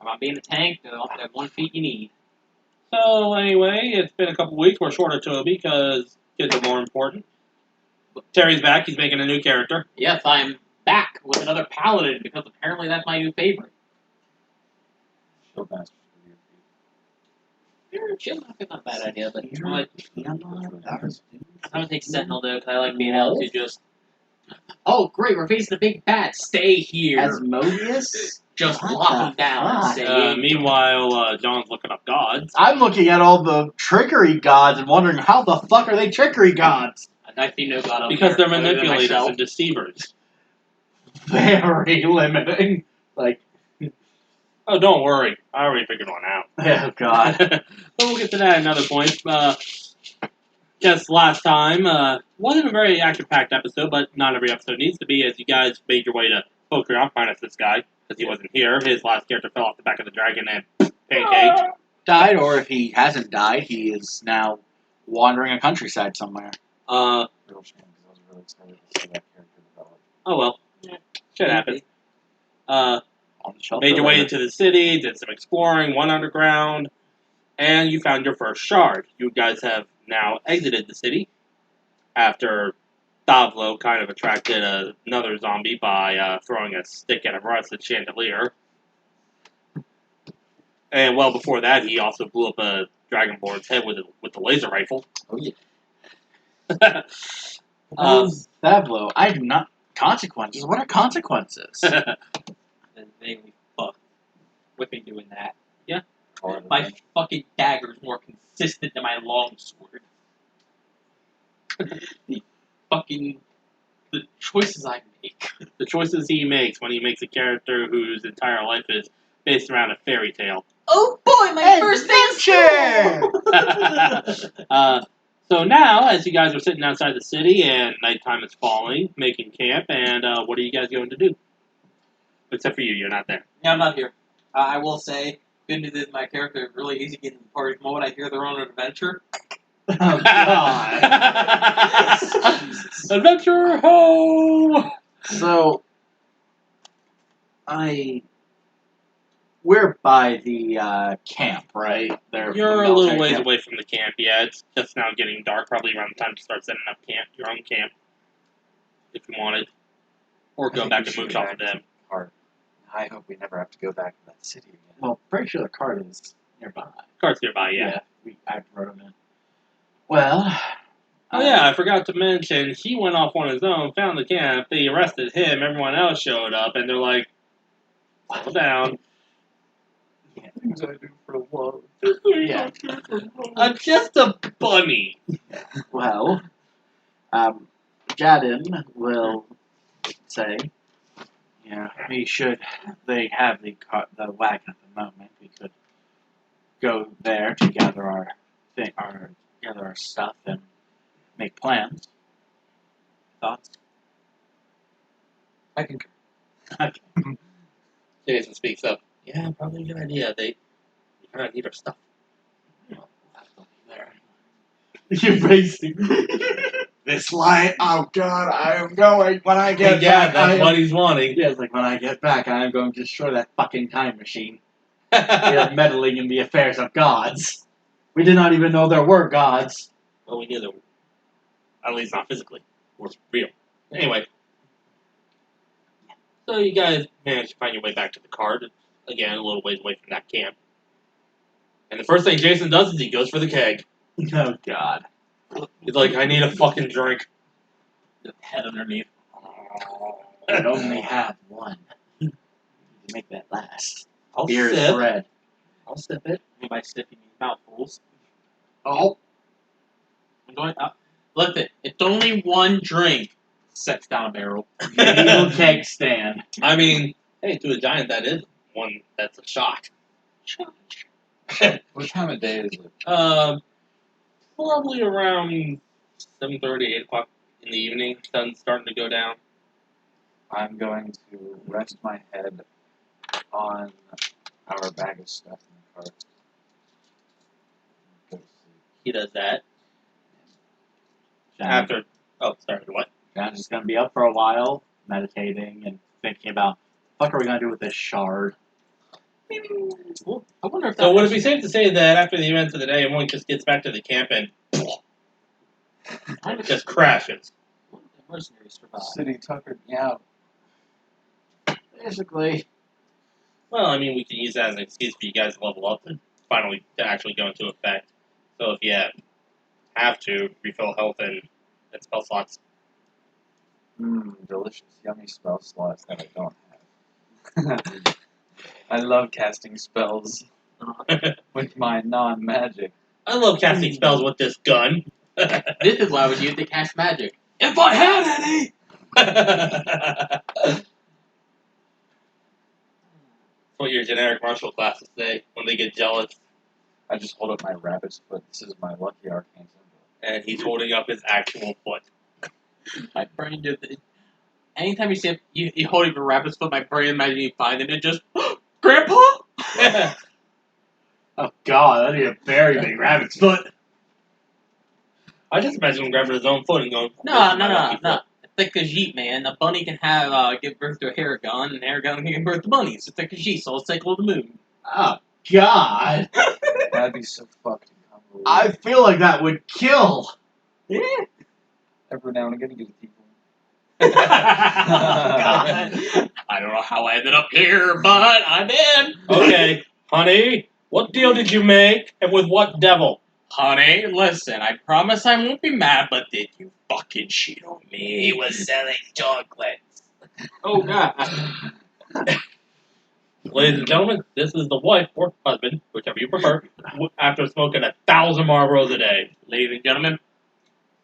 about being a tank, that 1 feet you need. So anyway, it's been a couple weeks. We're short of Toby because kids are more important. Terry's back. He's making a new character. Yes, I'm back with another paladin because apparently that's my new favorite. So bad. Chill is not a bad idea, but I'm gonna take Sentinel though because I like being able to just. Oh great, we're facing the big bad. Stay here. Asmodeus? Just lock him down and stay. Meanwhile, John's looking up gods. I'm looking at all the trickery gods and wondering how the fuck are they trickery gods? I see no god up Because there, they're other than manipulators myself. and deceivers. Very limiting. Like, Oh, don't worry. I already figured one out. oh god. But we'll get to that at another point. Just last time, wasn't a very action-packed episode, but not every episode needs to be, as you guys made your way to Pokemon, minus this guy, because he wasn't here. His last character fell off the back of the dragon and pancaked. Died, or if he hasn't died, he is now wandering a countryside somewhere. Oh Real shame because I was really excited to see that character develop. well. Shit happens. On the shelter Made your way later. into the city, did some exploring, went underground, and you found your first shard. You guys have now exited the city after Davlo kind of attracted another zombie by throwing a stick at a rusted chandelier. And well before that, he also blew up a Dragonborn's head with the laser rifle. Oh yeah. Davlo, I do not. Consequences? What are consequences? And they be fucked with me doing that. Or My fucking dagger is more consistent than my longsword. The choices I make. The choices he makes when he makes a character whose entire life is based around a fairy tale. Oh boy, my first Adventure! So now, as you guys are sitting outside the city and nighttime is falling, making camp, and what are you guys going to do? Except for you, you're not there. Yeah, I'm not here. I will say, good news is my character is really easy to get in the party mode. I hear they're on an adventure. Oh god. Adventure ho! So, we're by the camp, right? You're a little ways away from the camp, yeah. It's just now getting dark, probably around the time to start setting up camp, your own camp, if you wanted. Or go back and move off of them. Cart. I hope we never have to go back to that city again. Well, pretty sure the cart is nearby. Cart's nearby, yeah. I wrote him in. Well. Oh yeah, I forgot to mention, he went off on his own, found the camp, they arrested him, everyone else showed up, and they're like, settle down. Things I do for love. Yeah. I'm just a bunny. Well, Jadin will say, they have the wagon at the moment. We could go there to gather our stuff and make plans. Thoughts? I concur. Okay. Jason speaks up. Yeah, probably a good idea. They kind of need our stuff. Well, I'll be there. You're basically this lie. Oh God, I am going when I get back. that's what he's wanting. Yeah, it's like when I get back, I am going to destroy that fucking time machine. We are meddling in the affairs of gods. We did not even know there were gods. Well, we knew that. At least not physically. Or real. Anyway. So you guys managed to find your way back to the cart. Again, a little ways away from that camp. And the first thing Jason does is he goes for the keg. Oh God. He's like, I need a fucking drink. The head underneath. I only have one. You need to make that last. I'll Beer is sip. red. I'll sip it. And by sipping these mouthfuls. Oh. I'm going up. Look, it's only one drink. Sets down a barrel. Medieval keg stand. I mean, hey, to a giant, that is one that's a shot. What time of day is it? Probably around 7:30, 8 o'clock in the evening. Sun's starting to go down. I'm going to rest my head on our bag of stuff in the cart. Go to sleep. He does that. John, After, oh, sorry, what? John's just gonna be up for a while, meditating and thinking about what the fuck are we gonna do with this shard? I wonder if that So would it be safe to say that after the events of the day, everyone just gets back to the camp and just crashes? mercenaries survive? City tuckered me out. Basically. Well, I mean, we can use that as an excuse for you guys to level up and finally to actually go into effect. So if you have to, refill health and spell slots. Delicious, yummy spell slots that I don't have. I love casting spells with my non-magic. I love casting spells with this gun. This is why I would use to cast magic. If I had any! That's what your generic martial classes say when they get jealous. I just hold up my rabbit's foot. This is my lucky arcane symbol. And he's holding up his actual foot. My brain did it. Anytime you see you holding a rabbit's foot, my brain imagine you find it and just Grandpa? Oh god, that'd be a very big rabbit's foot. I just imagine him grabbing his own foot and going, No. It's like a Jeep, man. A bunny can have give birth to a hair gun, and a hair gun can give birth to bunnies. It's like a Jeep, so it's cycle of the moon. Oh god. That'd be so fucking convoluted. I feel like that would kill. Yeah. Every now and again you get a people. God. I don't know how I ended up here, but I'm in. Okay, honey, what deal did you make, and with what devil? Honey, listen, I promise I won't be mad, but did you fucking shit on me? He was selling chocolates. Oh, God. Ladies and gentlemen, this is the wife or husband, whichever you prefer, after smoking 1,000 Marlboros a day. Ladies and gentlemen,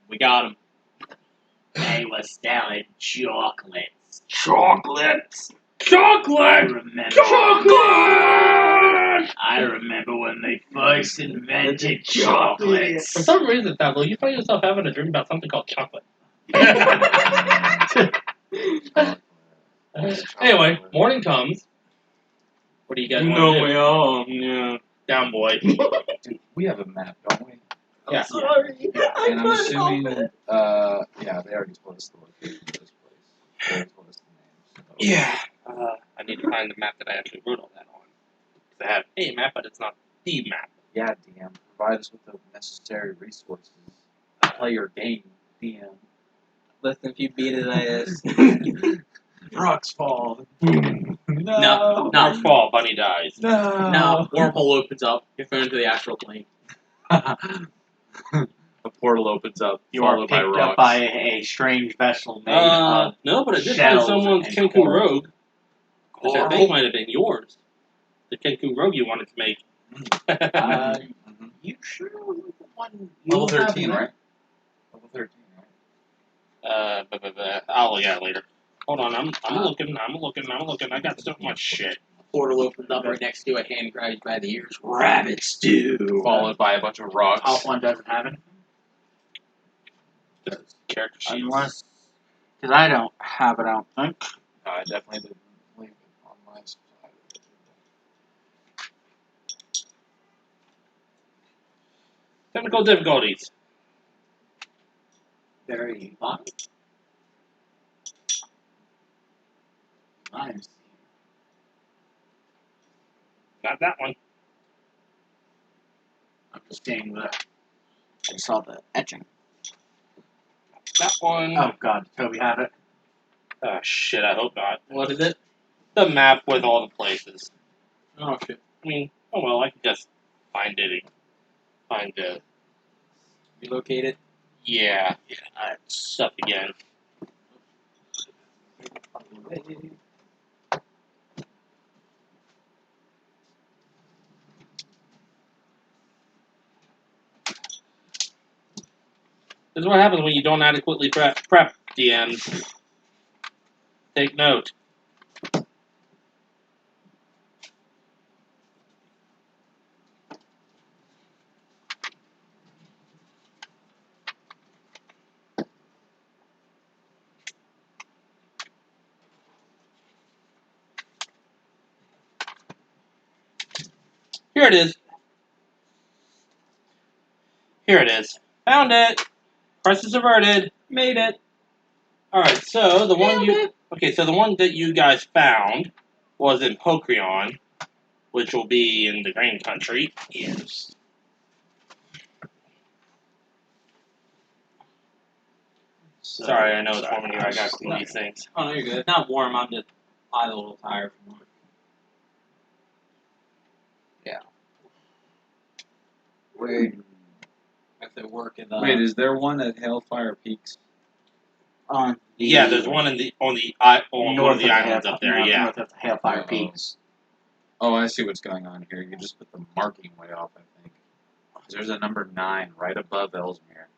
we got him. They were selling chocolates. Chocolates! I Chocolate! remember. Chocolate! I remember when they first invented chocolates. For some reason, Pablo, you find yourself having a dream about something called chocolate. Anyway, morning comes. What do you guys want to do? Yeah. Down, boy. Dude, we have a map, don't we? Yeah. Sorry. And I'm assuming, yeah, they already told us the location of this place. They already told us the name. So. Yeah. I need to find the map that I actually wrote all that on. 'Cause I have a map, but it's not the map. Yeah, DM. Provide us with the necessary resources. Play your game, DM. Listen, if you beat his ass. Rocks fall. No. First fall, bunny dies. No. Now, wormhole opens up. You're thrown into the astral plane. A portal opens up. You are followed by picked rocks. up by a strange vessel made of No, but I did find shells someone's and Kenku coral. Rogue, which I think might have been yours. The Kenku Rogue you wanted to make. You sure it was the one you Level have 13, there? right? Level 13, right? I'll look at it later. Hold on, I'm looking. I got so much shit. Portal opens up right next to a hand grabs by the ears. Rabbit stew. Followed by a bunch of rocks. Top one doesn't have it. Character sheets. Unless. Because I don't have it, I don't think. No, I definitely didn't leave it on my side. Technical difficulties. Very fun. Nice. Got that one. I'm just seeing the. I saw the etching. That one. Oh god, did Toby have it? Oh shit, I hope not. What is it? The map with all the places. Oh, shit. I mean, oh well, I can just find it. Find it. Relocate it. Yeah. Stuff again. This is what happens when you don't adequately prep DMs. Take note. Here it is. Here it is. Found it. Crisis averted. Made it. Alright, so the one you... Okay, so the one that you guys found was in Pokreon. which will be in the Green Country. Yes. So, Sorry, I know it's warm in here. I gotta clean these things. Oh, no, you're good. It's not warm. I'm just a little tired from work. Wait, I have to work in the. wait, is there one at Hellfire Peaks? on the Yeah, there's one on one north of the islands up there. Yeah. north of the Hellfire Oh. Peaks. Oh, I see what's going on here. You just put the marking way off, I think. 'Cause there's a number 9 right above Ellesmere.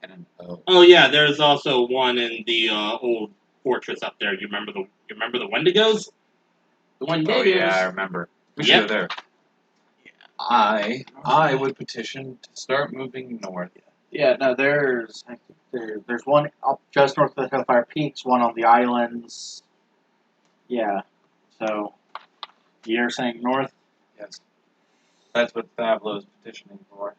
And an O. Oh yeah, there's also one in the old fortress up there. You remember the Wendigos? The one Oh, yeah, I remember. We should Yep. go there. I would petition to start moving north. Yeah, no, there's one up just north of the Hellfire Peaks, one on the islands. Yeah, so you're saying north? Yes. That's what Thablo is petitioning for.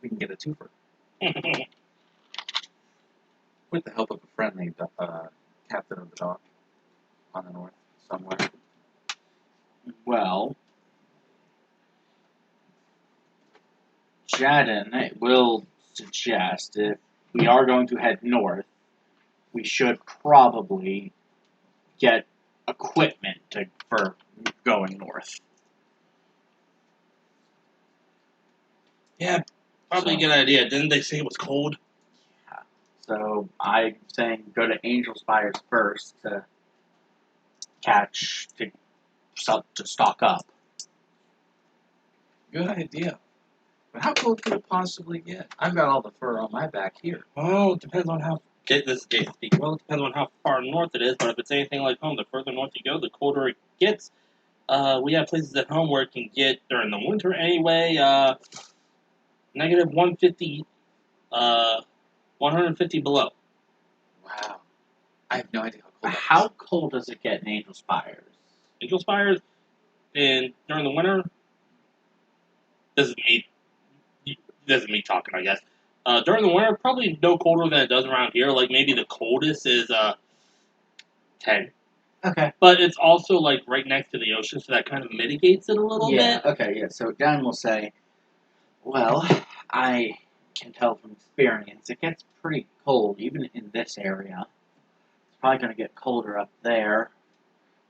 We can get a twofer. With the help of a friendly captain of the dock on the north somewhere. Well, Jadden will suggest if we are going to head north, we should probably get equipment for going north. Yeah, probably a good idea. Didn't they say it was cold? So I'm saying go to Angel Spires first to stock up. Good idea. But how cold could it possibly get? I've got all the fur on my back here. Well, it depends on how. This is Jason speaking. Well, it depends on how far north it is. But if it's anything like home, the further north you go, the colder it gets. We have places at home where it can get during the winter anyway. Negative 150. 150 below. Wow. I have no idea how cold How cold does it get in Angel Spires? Angel Spires, and during the winter. This is me talking, I guess. During the winter, probably no colder than it does around here. Like maybe the coldest is 10. Okay. But it's also like right next to the ocean, so that kind of mitigates it a little bit. Okay, yeah. So Dan will say, well, I can tell from experience, it gets pretty cold, even in this area. It's probably going to get colder up there.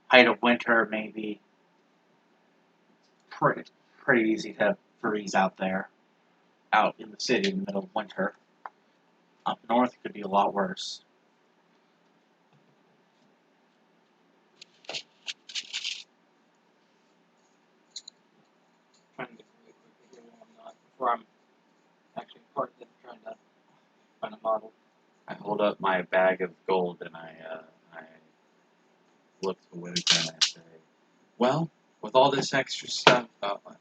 Height of winter, maybe. Pretty easy to freeze out there. Out in the city in the middle of winter. Up north, it could be a lot worse. Trying to get really quickly here when I'm not. Before I'm actually part of trying to find a model. I hold up my bag of gold and I look to Whitaker and I say, well, with all this extra stuff,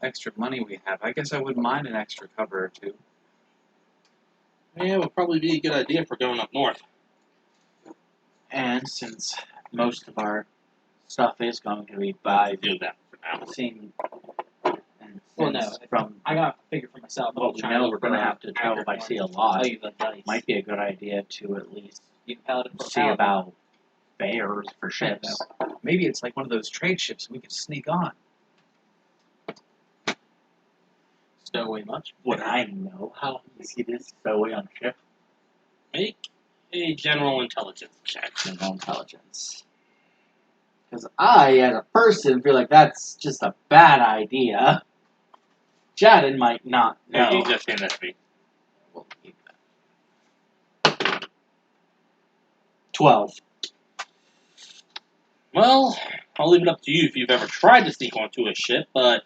extra money we have, I guess I wouldn't mind an extra cover or two. Yeah, it would probably be a good idea for going up north. And since most of our stuff is going to be by Do that for now. seeing, and Well, since no, from I got to figure for myself. what we know, we're going to have to travel by sea a lot. Might be a good idea to at least You can paladin for see about fares for ships. Maybe it's like one of those trade ships we could sneak on. stowaway much. Would I know how easy it is to stow away on a ship? Make a general intelligence check. General intelligence. Because I, as a person, feel like that's just a bad idea. Jadden might not Yeah, know. you just hand that to me. We'll keep that. 12. Well, I'll leave it up to you if you've ever tried to sneak onto a ship, but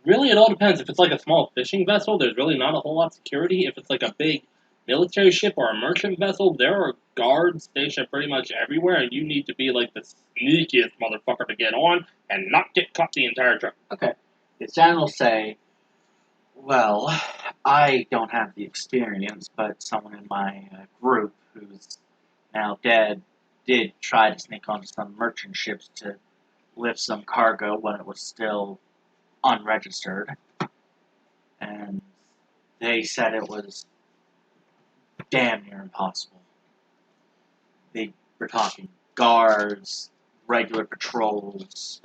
really it all depends. If it's like a small fishing vessel, there's really not a whole lot of security. If it's like a big military ship or a merchant vessel, there are guards stationed pretty much everywhere, and you need to be like the sneakiest motherfucker to get on and not get caught the entire trip. Okay. Because Jadden will say, well, I don't have the experience, but someone in my group who's now dead did try to sneak onto some merchant ships to lift some cargo when it was still unregistered. And they said it was damn near impossible. They were talking guards, regular patrols,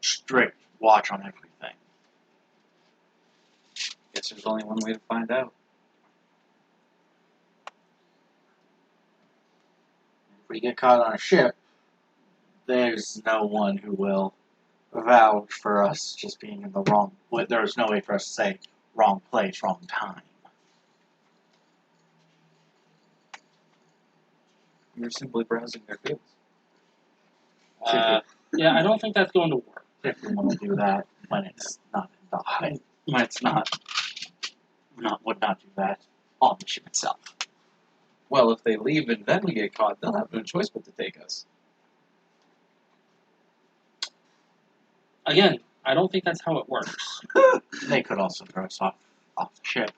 strict watch on everything. Guess there's only one way to find out. If we get caught on a ship, there's no one who will vouch for us just being in the wrong. There's no way for us to say wrong place, wrong time. You're simply browsing their fields. Yeah, I don't think that's going to work. Typically, want to do that when it's not in dock. When it's not, would not do that on the ship itself. Well, if they leave and then we get caught, they'll have no choice but to take us. Again, I don't think that's how it works. They could also throw us off the ship.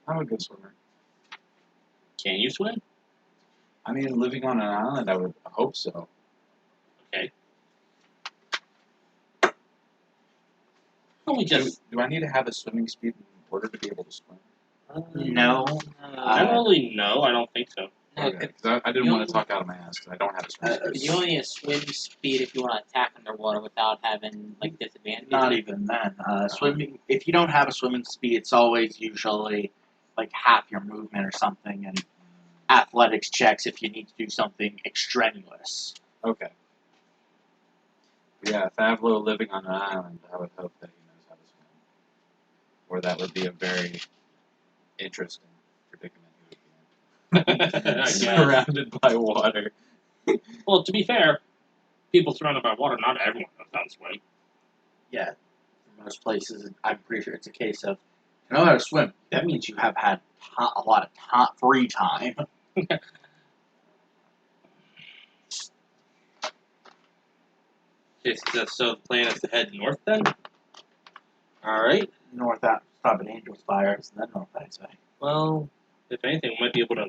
I would go swimmer. Can you swim? I mean, living on an island, I would hope so. Okay. Don't we just... Do I need to have a swimming speed in order to be able to swim? No. Generally, no, I don't think so. No, Okay, 'cause I didn't want to talk out of my ass because I don't have a swimming speed. you only need a swim speed if you want to attack underwater without having like disadvantage. Not even then. Swimming. If you don't have a swimming speed, it's always usually like half your movement or something, and athletics checks if you need to do something extraneous. Okay. Yeah, if Avlo living on an island, I would hope that he knows how to swim. Or that would be a very interesting predicament he would be in. Yeah. Surrounded by water. Well, to be fair, people surrounded by water, not everyone knows how to swim. Yeah. In most places, I'm pretty sure it's a case of you know how to swim. That means you have had a lot of free time. Okay, so the plan is to head north then? Alright. North out, stop at Angel's Fires, and then north I'd say. Well, if anything, we might be able to...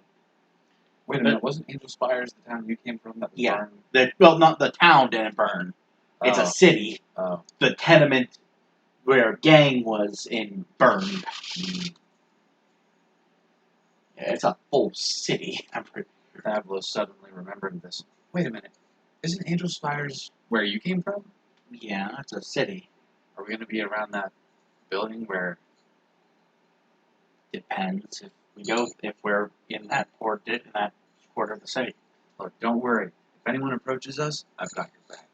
Wait a minute, wasn't Angel Spires the town you came from that was Yeah. burned? Well, not the town didn't burn. It's a city. Oh. The tenement where gang was in burned. Yeah, it's a full city. I'm pretty sure. Avlo suddenly remembered this. Wait a minute. Isn't Angel Spires where you came from? Yeah, it's a city. Are we going to be around that building where... Depends if we're in that quarter of the city. Look, don't worry. If anyone approaches us, I've got your back.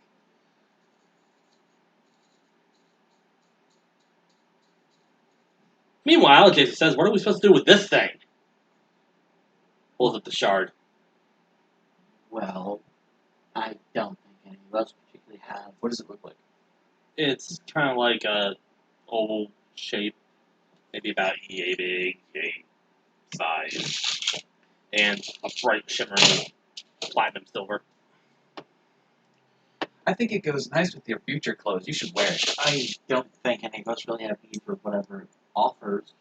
Meanwhile, Jason says, what are we supposed to do with this thing? Pulls up the shard. Well, I don't think any of us particularly have. What does it look like? It's kind of like a oval shape, maybe about yay big, yay size, and a bright shimmering platinum silver. I think it goes nice with your future clothes. You should wear it. I don't think any of us really have need for whatever it offers.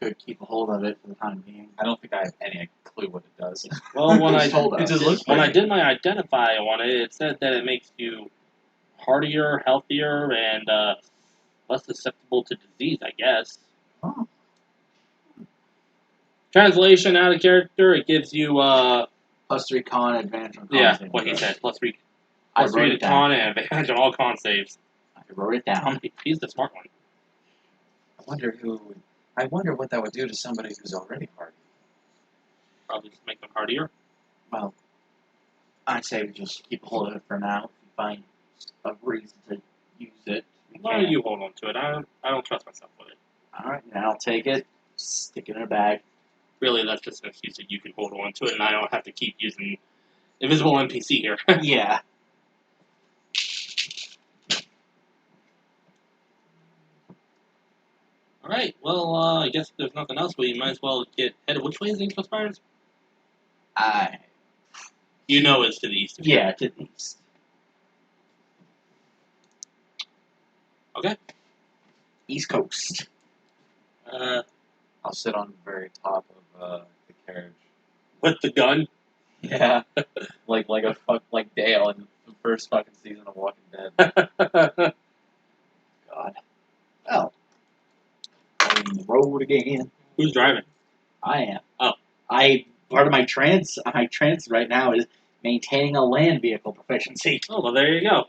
We could keep a hold of it for the time being. I don't think I have any clue what it does. Well, when Just hold it us. just looks when I pretty. did my identify on it, it said that it makes you hardier, healthier, and less susceptible to disease, I guess. Oh. Translation out of character, it gives you, +3 con advantage on con yeah, saving what he throws. said, plus 3 I wrote to it down. con and advantage on all con saves. I wrote it down. He's the smart one. I wonder what that would do to somebody who's already hardy. Probably just make them hardier. Well, I'd say we just keep a hold of it for now. If we find a reason to use it, we Why can. don't you hold on to it? I don't trust myself with it. Alright, then I'll take it, stick it in a bag. Really, that's just an excuse that you can hold on to it, and I don't have to keep using invisible NPC here. Yeah. Alright, well, I guess if there's nothing else, we might as well get headed. Which way is Angel Spires? You know it's to the east. Yeah, to the east. Okay. East Coast. I'll sit on the very top of the carriage. With the gun? Yeah, like Dale in the first fucking season of Walking Dead. God. Well. On the road again. Who's driving? I am. Oh. I part of my trance right now is maintaining a land vehicle proficiency. Oh, well, there you go.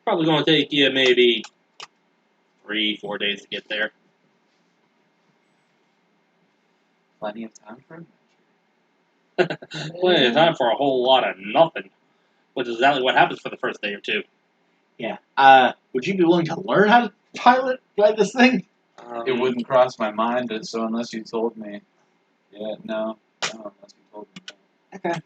Probably going to take you maybe 3-4 days to get there. Plenty of time for Plenty of time for a whole lot of nothing, which is exactly what happens for the first day or two. Yeah. Would you be willing to learn how to ride this thing? It wouldn't cross my mind, so unless you told me. Yeah, no, unless you told me. Okay.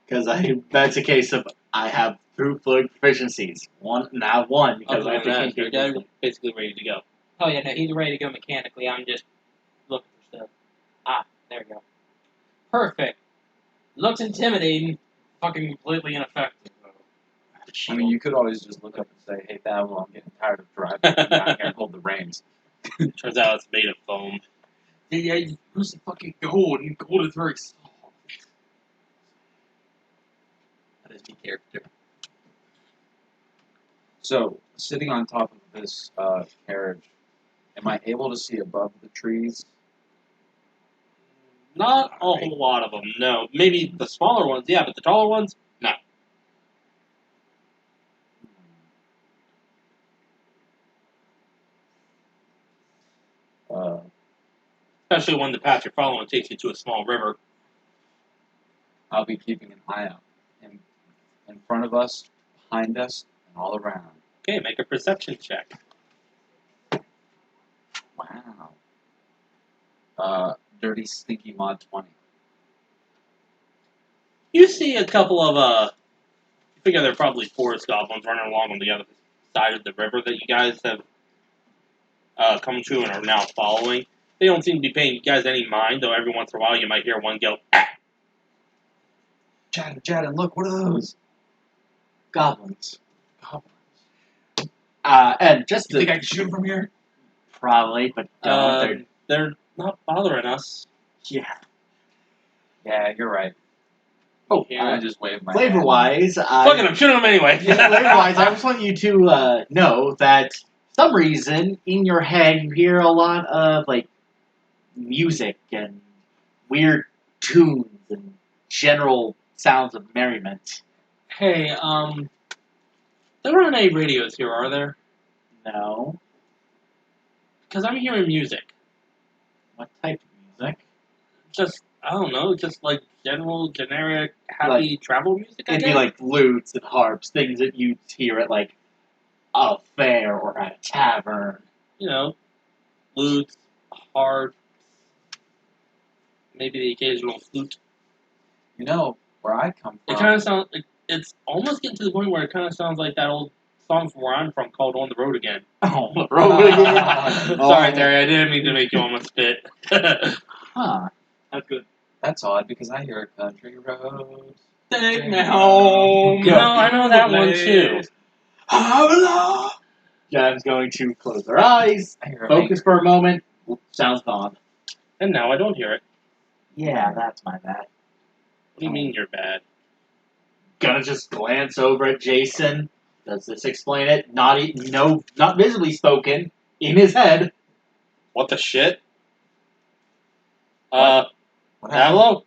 Because that's a case of I have throughput proficiencies. One because Other I have than to that, your guy basically ready to go. Oh yeah, no, he's ready to go mechanically. I'm just looking for stuff. Ah, there we go. Perfect. Looks intimidating. Fucking completely ineffective. I mean, you could always just look up and say, "Hey, Babel, I'm getting tired of driving down here and hold the reins." Turns out it's made of foam. Yeah, you use the fucking gold, and gold is very soft. That is the character. So, sitting on top of this carriage, am I able to see above the trees? Not a whole lot of them, no. Maybe the smaller ones, yeah, but the taller ones, no. Especially when the path you're following takes you to a small river. I'll be keeping an eye out in front of us, behind us, and all around. Okay, make a perception check. Wow. Dirty, stinky mod 20. You see a couple of, you figure they're probably forest goblins running along on the other side of the river that you guys have come to and are now following. They don't seem to be paying you guys any mind, though every once in a while you might hear one go, ah! Jadden, look, what are those? Goblins. Goblins. And just You think I can shoot them from here? probably, but They're not bothering us. yeah. Yeah, you're right. Oh, I just waved my flavor hand. wise, Fuck it, I'm shooting them anyway. flavor-wise, I just want you to know that for some reason in your head you hear a lot of like music and weird tunes and general sounds of merriment. Hey, there aren't any radios here, are there? No. Because I'm hearing music. What type of music? Just, I don't know, just like general, generic, happy travel music, I It'd guess? be like lutes and harps, things that you'd hear at like a fair or at a tavern. You know, lutes, harp, maybe the occasional flute. You know, where I come It from. kind of sounds, it's almost getting to the point where it kind of sounds like that old song from where I'm from called On the Road Again. Oh, the road again. Sorry, Terry, I didn't mean to make you almost spit. Huh. That's good. That's odd because I hear a country road. Take me home. You know, I know that one too. Jan's going to close her eyes, I hear focus for a moment. Sound's gone. And now I don't hear it. Yeah, that's my bad. What do you mean you're bad? Gonna just glance over at Jason. Does this explain it? Not visibly spoken. In his head. What the shit? What happened? Hello?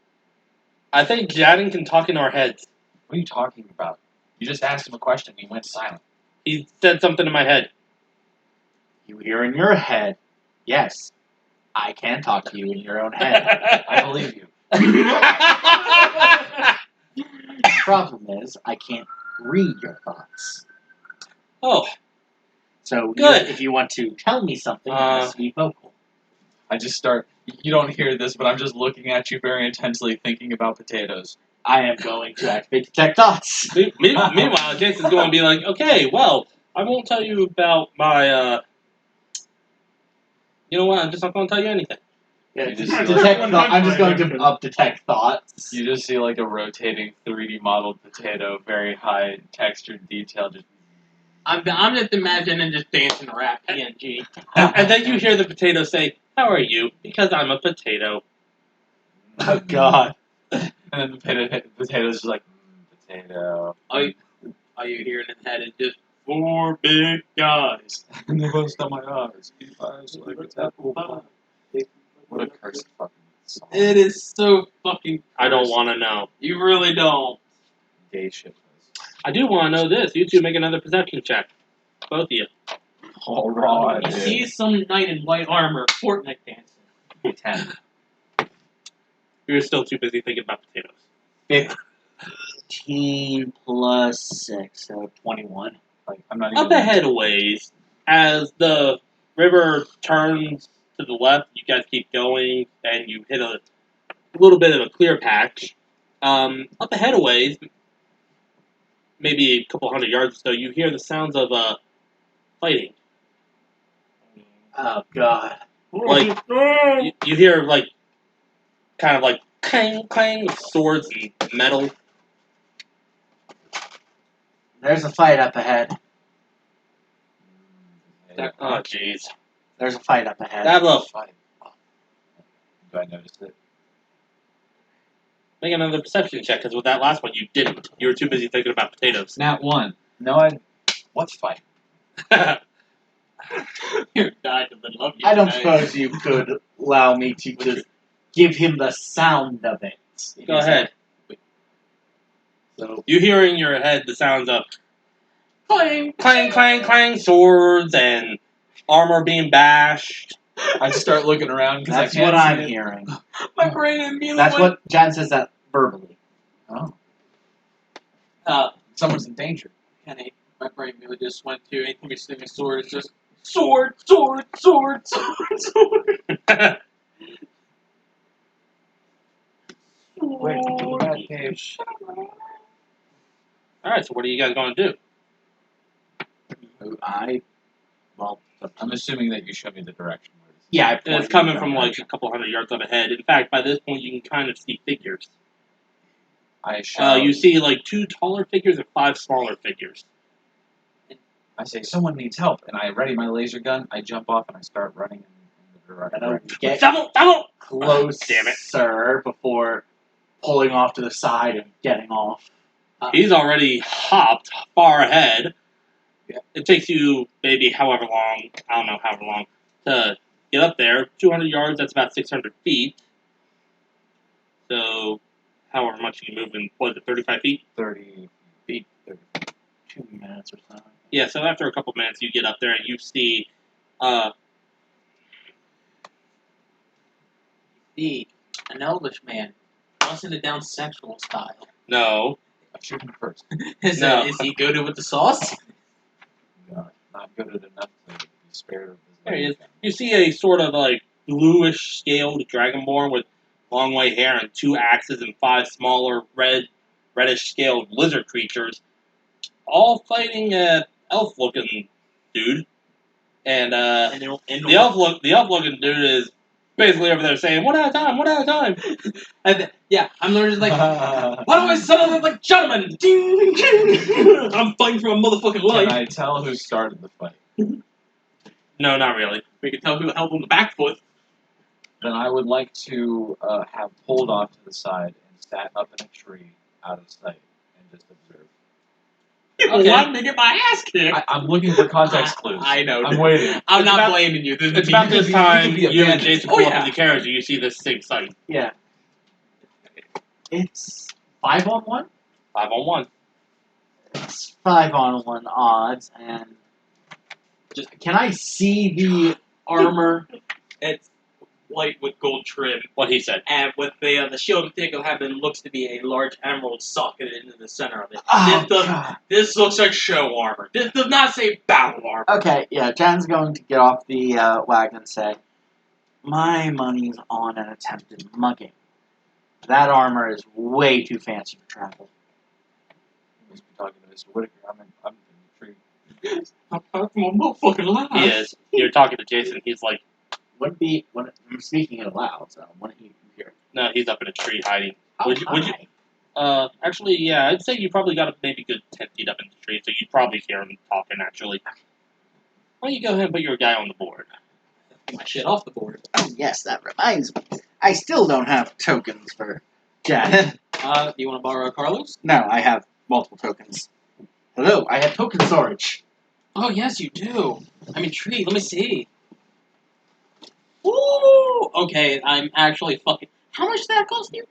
I think Jadden can talk in our heads. What are you talking about? You just asked him a question and he went silent. He said something in my head. You hear in your head. Yes. I can talk to you in your own head. I believe you. The problem is, I can't read your thoughts. Oh, So Good. if you want to tell me something, you must be vocal. I just start. You don't hear this, but I'm just looking at you very intensely, thinking about potatoes. I am going to activate detect thoughts. meanwhile, Jason's going to be like, okay, well, I won't tell you about my, you know what, I'm just not going to tell you anything. Yeah, You just I'm just going to up detect thoughts. You just see like a rotating 3D modeled potato, very high textured detail. Just I'm just imagining just dancing a rap PNG. And then you hear the potato say, how are you? Because I'm a potato. Oh God. and then the potato's just like potato. All you hear in his head is just 4 big guys. And they bust on my eyes. What a cursed fucking song. It is so fucking. I don't cursed. want to know. You really don't. Gay shit. I do want to know this. You two make another perception check. Both of you. All right. You see some knight in white armor, Fortnite dancing. 10. You're still too busy thinking about potatoes. 15 plus 6, so 21. Like I'm not even. Up ahead a ways, as the river turns to the left, you guys keep going, and you hit a little bit of a clear patch. Up ahead a ways, maybe a couple hundred yards or so, you hear the sounds of fighting. Oh, God. Like, you hear, like, kind of like clang, clang of swords and metal. There's a fight up ahead. Oh, jeez. There's a fight up ahead. Davlo, Fine. Do I notice it? make another perception check, because with that last one, you didn't. You were too busy thinking about potatoes. Nat 1. No, what's fight? Your guy doesn't love you. I don't guys. suppose you could allow me to just give him the sound of it. Go ahead. So, You hear in your head the sounds of clang, clang, clang, clang, swords and armor being bashed. I start looking around because I that's can't what I'm see it. hearing. My brain immediately That's went. what Jan says that verbally. Oh, Uh, someone's in danger. Kenny, my brain really just went to anything we see a sword. It's just sword, sword, sword, sword, sword. Wait, that page. Alright, so what are you guys going to do? I'm assuming that you showed me the direction. Where it's Yeah, I It's pointed coming in from that like a direction. couple hundred yards up ahead. In fact, by this point, you can kind of see figures. I shout. You see like 2 taller figures and 5 smaller figures. I say, someone needs help, and I ready my laser gun. I jump off and I start running in the I direction. don't get Double! close, Damn it. sir, before pulling off to the side and getting off. He's already hopped far ahead. Yeah. It takes you maybe however long, I don't know however long, to get up there. 200 yards, that's about 600 feet. So, however much you can move in, what is it, 35 feet? 30 feet. 30 feet. 2 minutes or so. Yeah, so after a couple minutes, you get up there and you see, The an elvish man busting it down sexual style. no, I shoot him first. No. Is he good with the sauce? Not good at enough to be spared of his There he laser is. You see a sort of like bluish scaled dragonborn with long white hair and 2 axes and 5 smaller reddish scaled lizard creatures, all fighting a elf looking dude. And the elf looking dude is basically over there saying, "One at a time, one at a time." And yeah, I'm literally like, gun. why do I sound like gentlemen? Ding, ding. I'm fighting for a motherfucking Can life. I tell who started the fight? No, not really. We can tell who held on the back foot. Then I would like to have pulled off to the side and sat up in a tree out of sight and just observe. You Okay. wanted me to get my ass kicked. I'm looking for context clues. I know. I'm waiting. I'm It's not about- blaming you. This is It's me. about this be- time he could be you and abandoned. Jason Oh, pull up yeah. in the carriage and you see this same sight. Yeah. It's 5-on-1? 5-on-1. It's 5-on-1 odds, and just can I see the armor? It's white with gold trim, What he said. and with the shield in particular having looks to be a large emerald socketed into the center of it. Oh, This, God. this looks like show armor. This does not say battle armor. Okay, yeah, Jan's going to get off the wagon and say, my money's on an attempted mugging. That armor is way too fancy for travel. He must be talking to Mr. Whitaker. I'm in the tree. I'm talking my motherfucking life. He is. You're talking to Jason. He's like, Wouldn't be when I'm speaking it aloud, so wouldn't you hear it? no, he's up in a tree hiding. How Would you- high? Actually, yeah, I'd say you probably got a maybe good 10 feet up in the tree, so you'd probably hear him talking, actually. Why don't you go ahead and put your guy on the board? Get my shit off the board. Oh yes, that reminds me. I still don't have tokens for Jan. Do you want to borrow Carlos? No, I have multiple tokens. Hello, I have token storage. Oh, yes, you do. I'm intrigued. Let me see. Ooh! Okay, I'm actually fucking... How much did that cost you?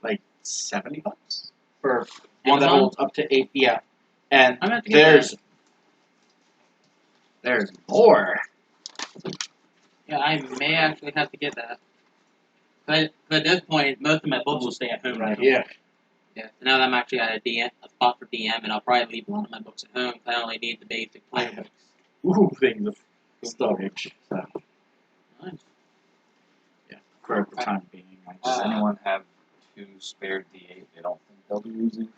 Like $70 for one that Amazon? holds up to 8. Yeah, and I'm gonna have to get there's more. Yeah, I may actually have to get that. But at this point, most of my books will stay at home right now. Yeah. Yeah. So now that I'm actually at a spot for DM, and I'll probably leave one of my books at home. I only need the basic player books. Ooh, things of storage. So Nice. yeah, for the time being. Does anyone have 2 spare D8 they don't think they'll be using?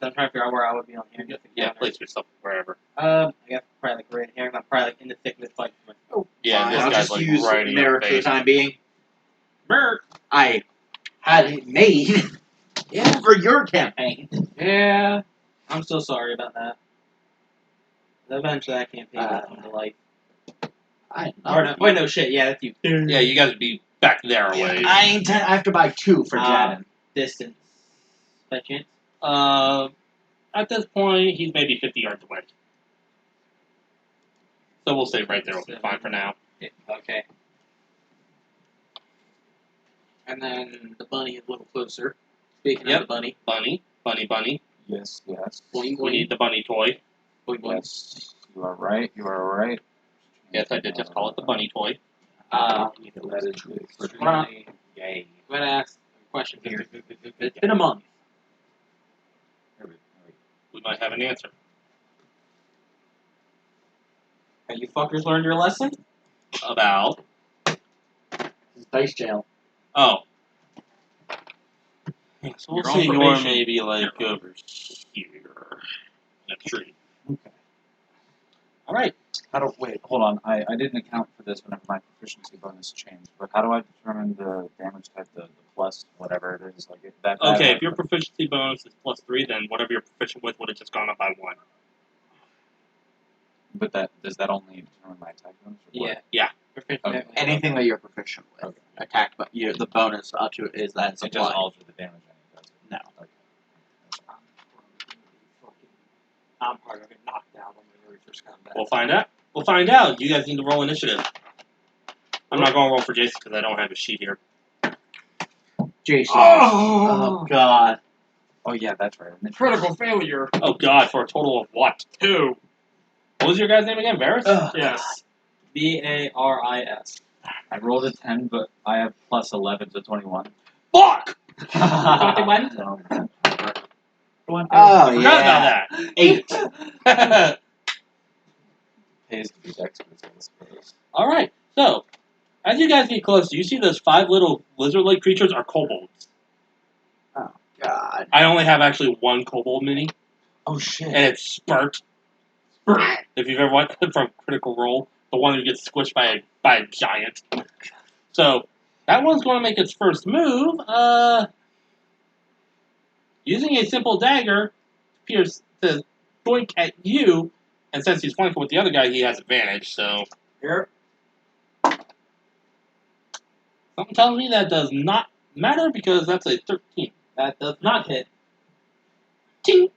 I'm trying to figure out where I would be on here. Yeah, place yourself wherever. I guess probably like right here. I'm probably like in the thick of this fight. Yeah, Fine, this I'll guy's just like use right in your mirror for the face. time being. Bert. I had it made Yeah. for your campaign. Yeah. I'm so sorry about that. Eventually, that campaign will come to life. Or no, wait, no shit. Yeah, that's you. Yeah, you guys would be back there a ways. I have to buy 2 for Jaden. Distance. By chance. At this point, he's maybe 50 yards away. So we'll say right there will be fine for now. Yeah, okay. And then the bunny is a little closer. Speaking of the bunny. Bunny. Yes, yes. Boing, We need the bunny toy. Boing, boing. Yes, you are right. You are right. Yes, I did just call it the bunny toy. That is extremely gay. I'm going to ask a question here. It's been a month. We might have an answer. Have you fuckers learned your lesson? About. Dice jail. Oh. Yeah, so we'll You're on say you're probation. maybe like over here. In a tree. Okay. Alright. Wait, hold on. I didn't account for this whenever my proficiency bonus changed. But how do I determine the damage type, the plus whatever it is? Like that. Okay, if your proficiency bonus is +3, then whatever you're proficient with would have just gone up by 1. But does that only determine my attack bonus? Or what? Yeah. Yeah. Okay. Anything that you're proficient with. Okay. Attack, but the bonus up to it is that it's It doesn't applied. alter the damage. Does it? No. Okay. I'm probably going to get knocked out on the very first combat. We'll find out. We'll find out. You guys need to roll initiative. I'm not going to roll for Jason because I don't have a sheet here. Jason. Oh! God. Oh yeah, that's right. Critical failure. Oh god, for a total of what? 2. What was your guy's name again? Varys? Yes. Baris. I rolled a 10, but I have plus 11 to 21. Fuck! 21? So, Oh, I forgot about 8. that. pays to be experts, I suppose. Alright, so, as you guys get closer, you see those 5 little lizard-like creatures are kobolds. God. I only have actually 1 kobold mini, Oh shit. and it's Spurt. If you've ever watched it from Critical Role, the one who gets squished by a giant. So, that one's going to make its first move. Using a simple dagger, appears to doink at you, and since he's flanking with the other guy, he has advantage, so... Here. Something tells me that does not matter, because that's a 13. That does not hit. Ting!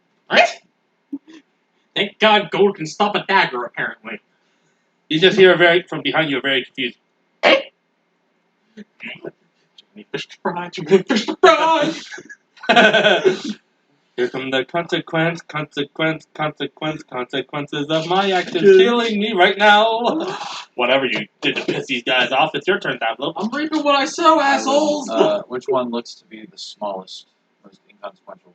Thank God gold can stop a dagger, apparently. You just hear from behind you a very confused... Fish to fry, fish to fry! Here come the consequences of my actions killing me right now. Whatever you did to piss these guys off, it's your turn, Tableau. I'm reaping what I sow, assholes! Which one looks to be the smallest, most inconsequential?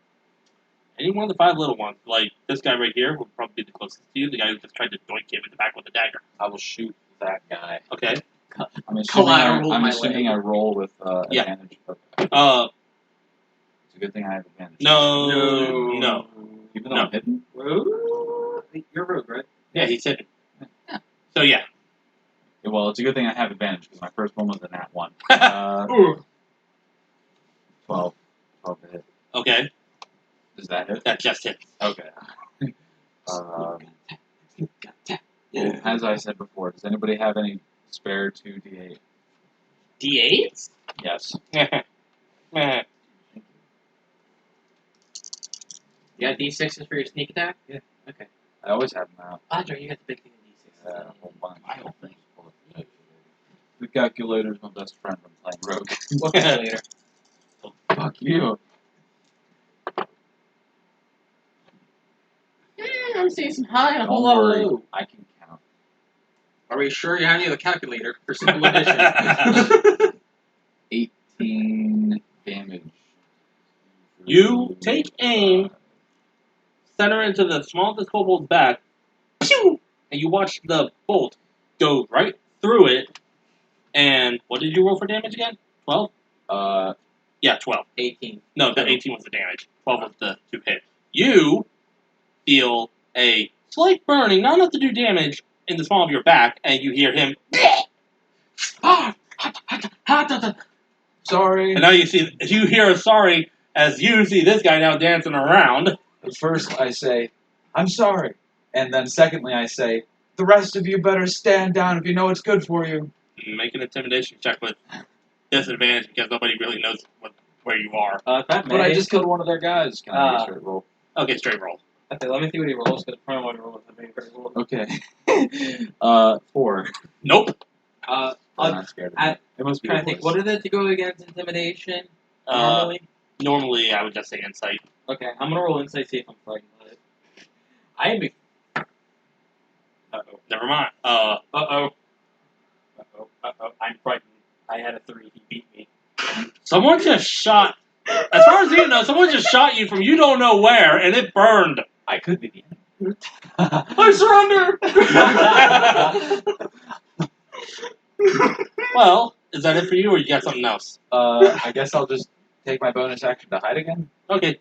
Any one of the 5 little ones, like this guy right here, would probably be the closest to you, the guy who just tried to doink him in the back with a dagger. I will shoot that guy. Okay. I'm assuming, Collateral I'm my assuming leg. I roll with Yeah. advantage. Okay. It's a good thing I have advantage. No. Even though No. I'm hidden? Rogue? You're rogue, right? Yeah, he's hidden. So yeah. Yeah, well, it's a good thing I have advantage, because my first one was a nat 1. Ooh. 12. 12 to hit. Okay, Does that hit? that just hit. Okay. Well, as I said before, does anybody have any spare 2d8? D8s? Yes. You got D6s for your sneak attack? I always have them out. Oh, that's right, you got the big thing of D6s. A whole bunch. I don't think. The calculator's my best friend when playing Rogue. What calculator? Fuck you. I'm seeing some high and a whole Don't lot of worry, low. I can count. Are we sure you have the calculator for simple addition? 18 damage. You take aim, center into the smallest kobold's back, pew! And you watch the bolt go right through it. And what did you roll for damage again? 12? Yeah, 12. 18. No, the 18 was the damage. 12 was the 2 hit. You feel a slight burning, not enough to do damage, in the small of your back, and you hear him. Sorry. And now you hear a sorry as you see this guy now dancing around. First, I say, I'm sorry. And then secondly, I say, the rest of you better stand down if you know what's good for you. Make an intimidation check with disadvantage because nobody really knows where you are. That But I just killed one of their guys. Can I get a straight roll? Okay, straight roll. Okay, let me see what he rolls, because probably what he rolls is a very roll. Okay. 4. Nope. I'm not scared of it. It must be Trying to think, what is it to go against intimidation? Normally? Normally, I would just say insight. Okay, I'm gonna roll insight, see if I'm frightened by it. I am. Uh-oh. Never mind. Uh-oh. I'm frightened. I had a 3. He beat me. Someone just shot. As far as you know, someone just shot you from you don't know where, and it burned. I could be the enemy. I surrender. Well, is that it for you, or you got something else? I guess I'll just take my bonus action to hide again. Okay,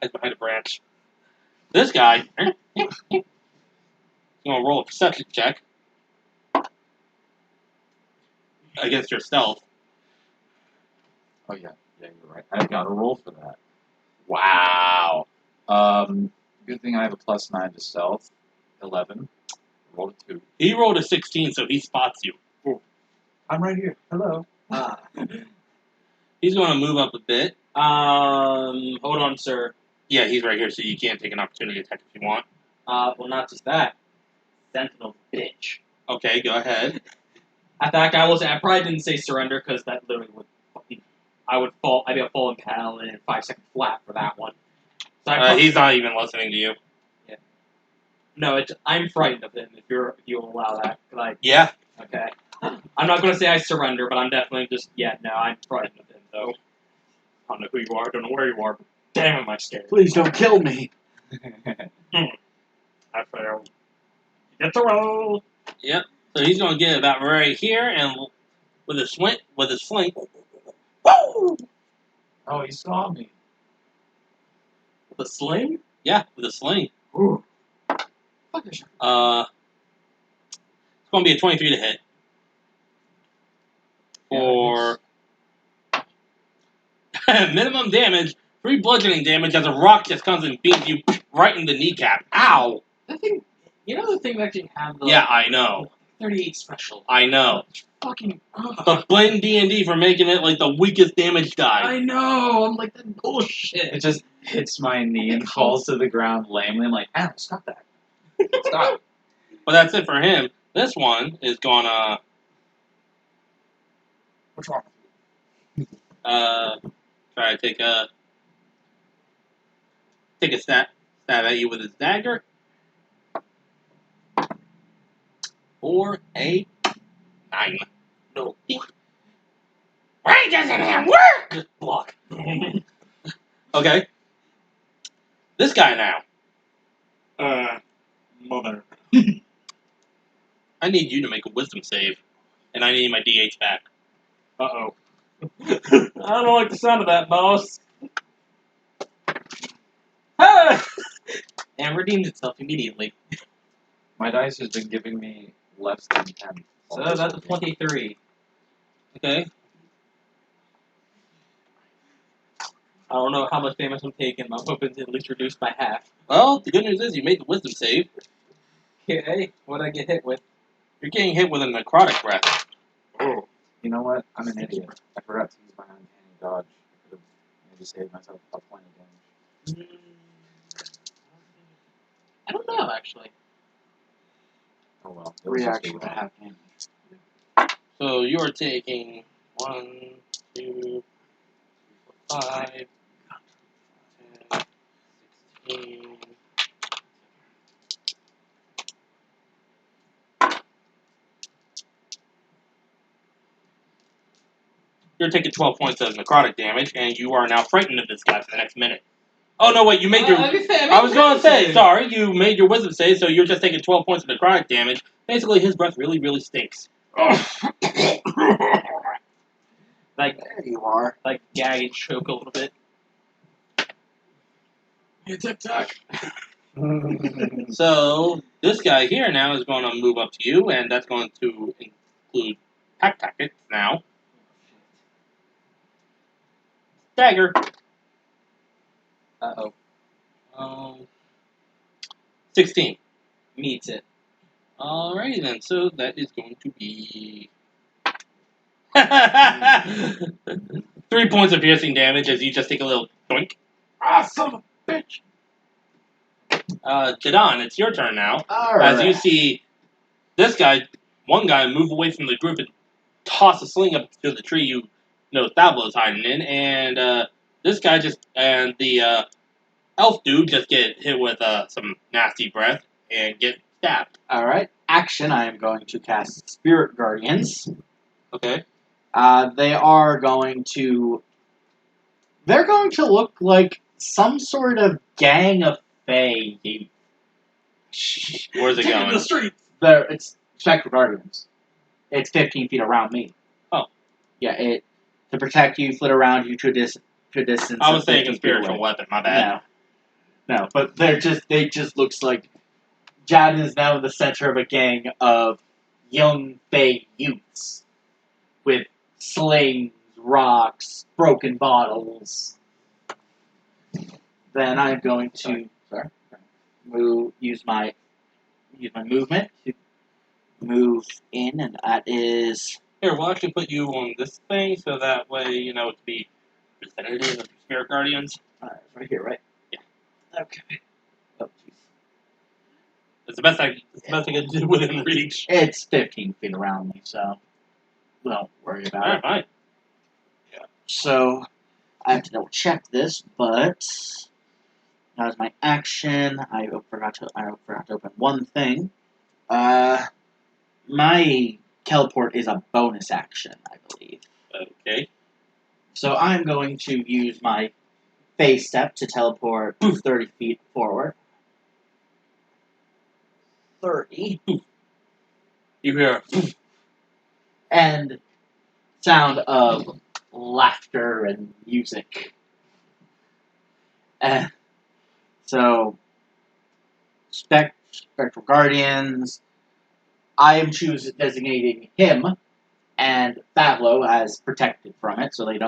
hide behind a branch. This guy, he's gonna roll a perception check against your stealth. Oh, yeah. Yeah, you're right. I've got a roll for that. Wow. Good thing I have a +9 to stealth. 11. Rolled a 2. He rolled a 16, so he spots you. I'm right here. Hello. He's gonna move up a bit. Hold on, sir. Yeah, he's right here, so you can take an opportunity attack if you want. Well, not just that. Sentinel bitch. Okay, go ahead. At that guy, I probably didn't say surrender, because that literally would fucking, I'd be a fallen paladin in 5 second flat for that one. So He's not even listening to you. No, I'm frightened of him, if you will allow that. Yeah. Okay. I'm not going to say I surrender, but I'm definitely just, I'm frightened of him, though. I don't know who you are, I don't know where you are, but damn am I scared. Please don't kill me. I failed. Get the roll! Yep. So he's gonna get about right here, and with his sling, woo! Oh, he saw me. The sling? Yeah, with a sling. Ooh. Fuck this shit. It's gonna be a 23 to hit. For minimum damage, 3 bludgeoning damage as a rock just comes and beats you right in the kneecap. Ow! That thing, the thing that actually have the Yeah, I know. 38 special. I know. Fucking. But blame D&D for making it like the weakest damage die. I know. I'm like, that bullshit. It just hits my knee and falls to the ground lamely. I'm like, Adam, stop that. Stop. But that's it for him. This one is gonna What's wrong? try to take a stab at you with his dagger. For a 9. No. Why doesn't it work? Just block. Okay. This guy now. Mother. I need you to make a wisdom save. And I need my DH back. Uh-oh. I don't like the sound of that, boss. Ah! And redeemed itself immediately. My dice has been giving me less than 10. So that's a 23. Okay. I don't know how much damage I'm taking. I'm hoping to at least reduce by half. Well, the good news is you made the wisdom save. Okay, what'd I get hit with? You're getting hit with a necrotic breath. Oh. You know what? I'm an idiot. I forgot to use my uncanny dodge. I could have maybe saved myself a point of damage. I don't know, actually. Oh well. Reaction to have damage. So you are taking 1, 2, 5, 10, 16. You're taking 12 points of necrotic damage, and you are now frightened of this guy for the next minute. Oh, no, wait, you made your... I was going to say, sorry, you made your wisdom save, so you're just taking 12 points of necrotic damage. Basically, his breath really, really stinks. Like, There you are. like gag and choke a little bit. Hey, tic-tac. So, this guy here now is going to move up to you, and that's going to include pack tactics now. Dagger. Uh-oh. 16. Meets it. Alrighty then, so that is going to be 3 points of piercing damage as you just take a little doink. Ah, son of a bitch! Jadon, it's your turn now. Alright. As you see this guy, one guy, move away from the group and toss a sling up to the tree you know Thablo's hiding in, and this guy and the elf dude just get hit with some nasty breath and get stabbed. Alright. Action, I am going to cast Spirit Guardians. Okay. They are going to... They're going to look like some sort of gang of fae. Where's it going? The streets! It's Spectral Guardians. It's 15 feet around me. Oh. Yeah, to protect you, flit around you to a distance. I was of 15 thinking feet spiritual away. weapon, my bad. No, but they just looks like Jad is now in the center of a gang of young fae youths with slings, rocks, broken bottles. Then I'm going to use my movement to move in, and that is Here, we'll actually put you on this thing so that way, you know, to be representative of Spirit Guardians. right here, right? Yeah. Okay. Oh, jeez. It's the best I can do within reach. It's 15 feet around me, so don't worry about it. Alright, fine. So I have to double check this, but that was my action. I forgot to open one thing. My teleport is a bonus action, I believe. Okay. So I'm going to use my phase step to teleport 30 feet forward. 30. You hear And sound of laughter and music. So, Spectral Guardians, I am designating him and Thablo as protected from it, so they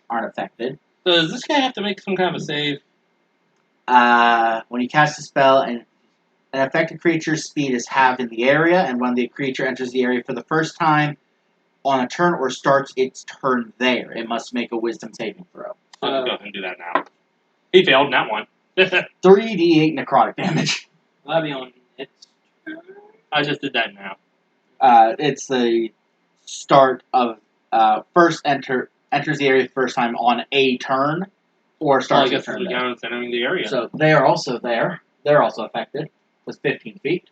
aren't affected. So does this guy have to make some kind of a save? When you cast a spell, an affected creature's speed is halved in the area, and when the creature enters the area for the first time on a turn or starts its turn there, it must make a wisdom saving throw. So let's go ahead and do that now. He failed in that one. 3d8 necrotic damage. That'll be on its I just did that now. It's the start of enters the area the first time on a turn, or Well, I starts guess a turn it's there. down entering the area. So they are also there. They're also affected. With 15 feet.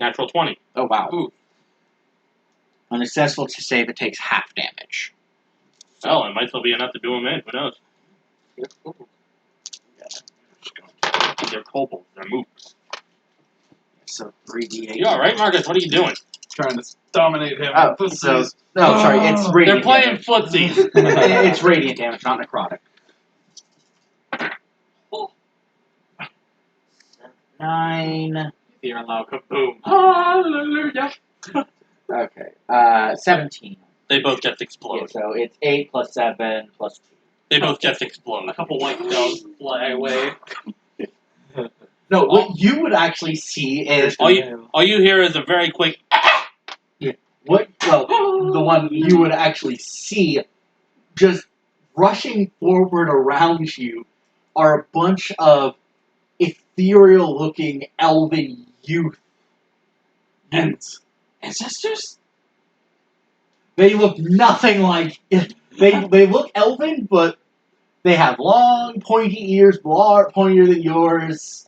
Natural 20. Oh wow. Ooh. When successful to save, it takes half damage. Well, it might still be enough to do him in. Who knows? They're kobolds. They're mooks. So 3d8. You alright, Marcus? What are you doing? Trying to dominate him. Oh, This so is- no, sorry, it's They're radiant playing damage. footsies. It's radiant damage, not necrotic. 9. fear and loud kaboom. Hallelujah. Okay. 17. They both just Yeah, explode. so it's 8 plus 7 plus 2. They both just explode. A couple white dogs fly away. No, what you would actually see is All you hear is a very quick. the one you would actually see just rushing forward around you are a bunch of ethereal-looking elven youth And ancestors. They look nothing like. They look elven, but they have long, pointy ears, pointier than yours.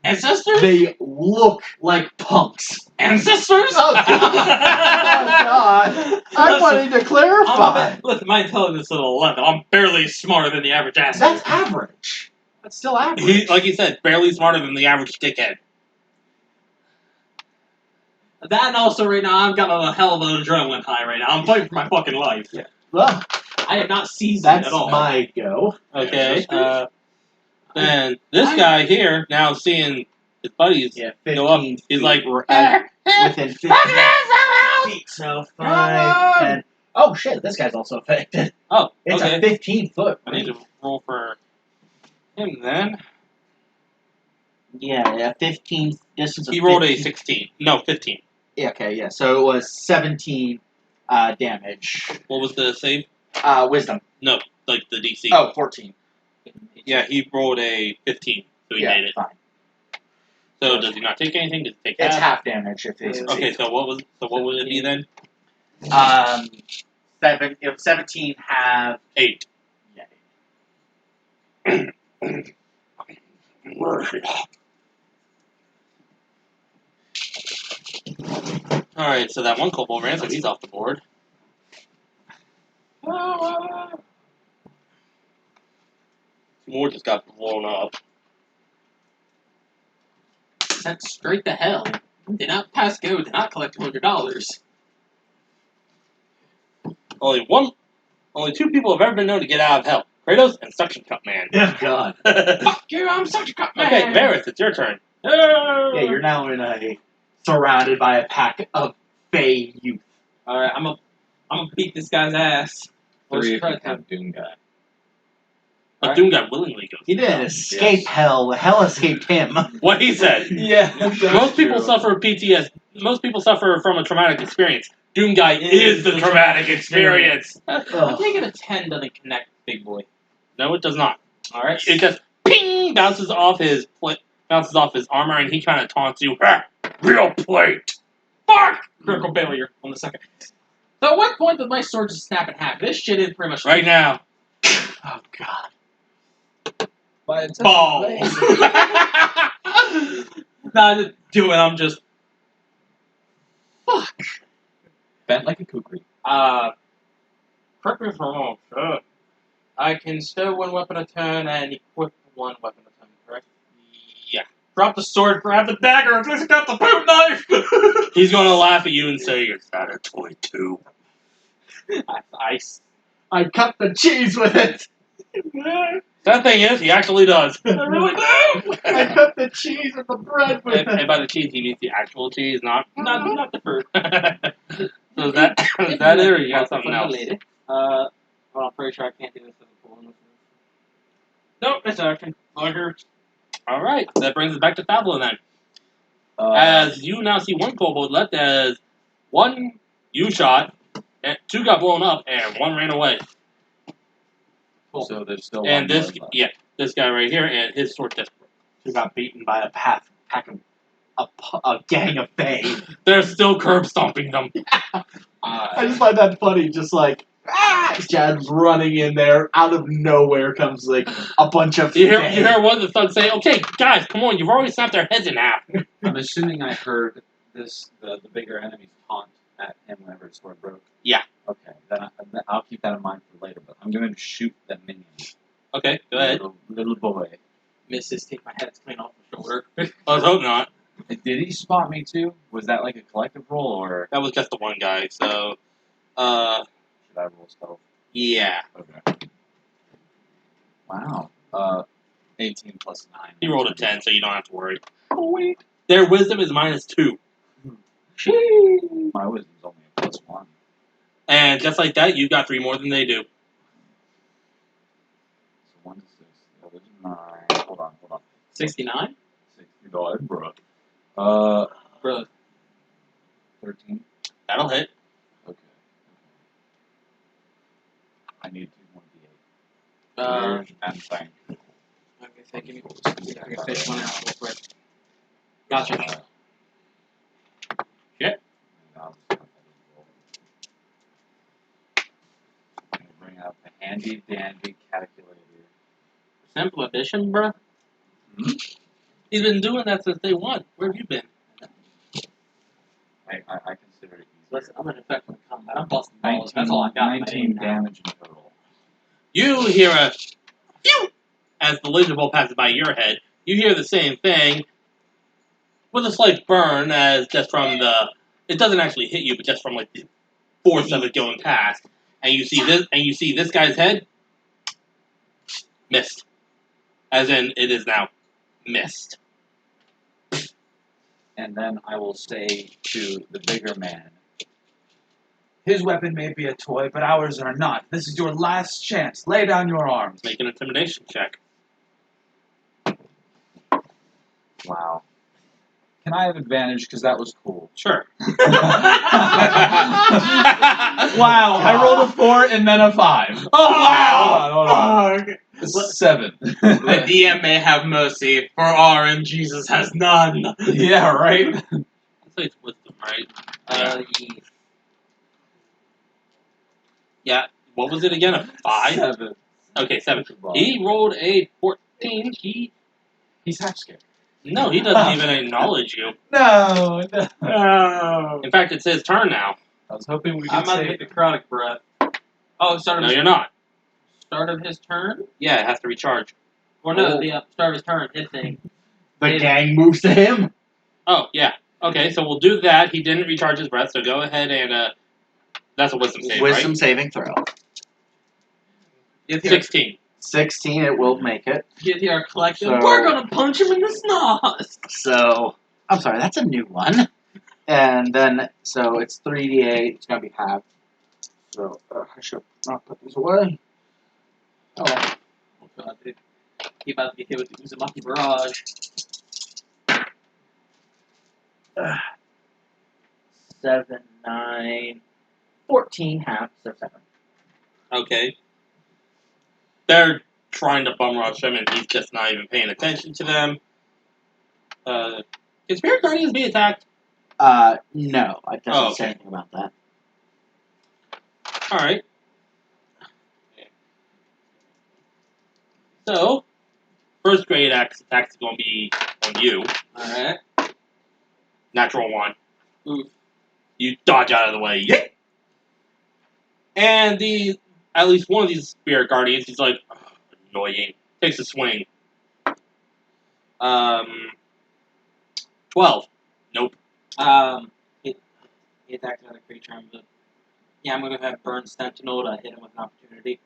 Ancestors? They look like punks. Ancestors? Oh, God. I wanted to clarify. Listen, my intelligence is 11. I'm barely smarter than the average asshole. That's average. That's still average. Like you said, barely smarter than the average dickhead. That and also right now, I've got a hell of an adrenaline high right now. I'm fighting for my fucking life. Yeah. Well, I am not seasoned that's at all. my go. Okay. Then this guy here, now seeing his buddies Yeah, go up, 15 he's feet. like, We're at within 15 feet, so 5, 10. Oh shit, this guy's also affected. oh, It's okay. a 15-foot. I need to roll for him then. Yeah, 15 distance. He of rolled a 15. 16. No, 15. Yeah, okay, yeah. So it was 17 damage. What was the save? Wisdom. No, like the DC. Oh, 14. Yeah, he rolled a 15, so he made it. Fine. So does he not take anything? Does he take It's half? half damage if it's Okay, so what would it be then? 17 half 8. yeah. Alright, so that one kobold ran, so he's off the board. More just got blown up. Sent straight to hell. Did not pass go. Did not collect $200. Only two people have ever been known to get out of hell. Kratos and Suction Cup Man. Oh god. Fuck you! I'm such a cut man. Okay, Varys, it's your turn. Yeah, you're now surrounded by a pack of Fey youth. All right, I'm gonna beat this guy's ass. 3 if you Let's try have Doom Guy. But Doom Guy willingly goes. He didn't escape hell. Hell escaped him. What he said. Yeah. Most people suffer PTSD. Most people suffer from a traumatic experience. Doom Guy is the traumatic experience. I'm taking a 10 doesn't connect, big boy. No, it does not. All right. It just ping bounces off his armor, and he kind of taunts you. "Ha! Real plate. Fuck! Critical failure on the second. So at what point did my sword just snap in half? This shit is pretty much Right now. Oh god. Balls. Nah, just do it. I'm just. Fuck. Bent like a kukri. Correct me if I'm wrong. Sure. I can stow one weapon a turn and equip one weapon a turn, correct? Yeah. Drop the sword, grab the dagger, and just got the boot knife! He's going to laugh at you and say, "Is that a toy too?" I cut the cheese with it. That thing is, he actually does. I really do! I cut the cheese and the bread with And it. by the cheese, he means the actual cheese, not Not the fruit. So is that it, or you got something else? Well, I'm pretty sure I can't do this as a full one. Nope, that's action. Logger. All right, that brings us back to Pablo then. Uh, As you now see one kobold left, as one you shot, and 2 got blown up, and 1 ran away. so there's still And one this, more left. yeah, this guy right here, and his sword just broke. Who got beaten by a pack of a gang of Fey. They're still curb stomping them. I just find that funny, just like, Chad's running in there, out of nowhere comes like a bunch of You Fey. hear one of the thugs say, "Okay, guys, come on, you've already snapped their heads in half." I'm assuming I heard the bigger enemy's taunt at him whenever his sword broke. Yeah. Okay, then I'll keep that in mind for later. But I'm going to shoot the minion. Okay, go ahead. Little boy. Misses, take my head clean off the shoulder. Let's hope not. Did he spot me too? Was that like a collective roll or That was just the one guy, so, should I roll stealth? yeah. Okay. Wow. 18 plus 9. He rolled a 10, so you don't have to worry. Their wisdom is -2. My wisdom's only a plus 1. And just like that, you got 3 more than they do. So 1 to 6. The other's 9. Hold on. 69? 60. Go ahead, bro. Bro. 13. That'll hit. Okay. I need 2 more D8. And thank. Okay, give me. I can fish one out real quick. Gotcha. Shit. handy dandy calculator. Simple addition, bruh. Hmm? He's been doing that since day one. Where have you been? I consider it easy. Listen, I'm an effective combat. I'm busting balls. That's all I got. 19 damage in total. You hear a phew as the laser bolt passes by your head. You hear the same thing with a slight burn, as just from the. It doesn't actually hit you, but just from like the force of it going past. And you see this. And you see this guy's head missed, as in it is now missed. And then I will say to the bigger man, his weapon may be a toy, but ours are not. This is your last chance. Lay down your arms. Make an intimidation check. Wow. Can I have advantage? Because that was cool. Sure. Wow. I rolled a 4 and then a 5. Oh wow! Hold on. 7. The DM may have mercy, for RN Jesus has none. Yeah, right? I'd say it's wisdom, right? Yeah. What was it again? A 5? 7. Okay, 7. He rolled a 14. He's half scared. No, he doesn't even acknowledge you. No. In fact, it's his turn now. I was hoping we I'm could about to say... hit the chronic breath. Oh, start of No, his, you're not. start of his turn? Yeah, it has to recharge. Or no, the start of his turn, his thing. The gang moves to him. Oh, yeah. Okay, so we'll do that. He didn't recharge his breath, so go ahead and, that's a wisdom save, Wisdom right? saving throw. Get here, 16. 16, it will make it. get here, collection. So- We're gonna punch him in the snoz! So, I'm sorry, that's a new one. And then, so it's 3d8, it's going to be halved. So, I should not put these away. Oh, well. Oh god, dude. He about to get hit with the Uzumaki Barrage. 7, 9, 14 half, so 7. Okay. They're trying to bum rush him, and he's just not even paying attention to them. Can Spirit Guardians be attacked? No, it doesn't Oh, say okay. anything about that. Alright. So, first grade attack is going to be on you. Alright. Natural 1. Oof. You dodge out of the way. Yeah. And at least one of these Spirit Guardians, he's like, "Ugh, annoying. Takes a swing. 12. Nope. He attacked another creature. I'm gonna have Burn Sentinel to hit him with an opportunity.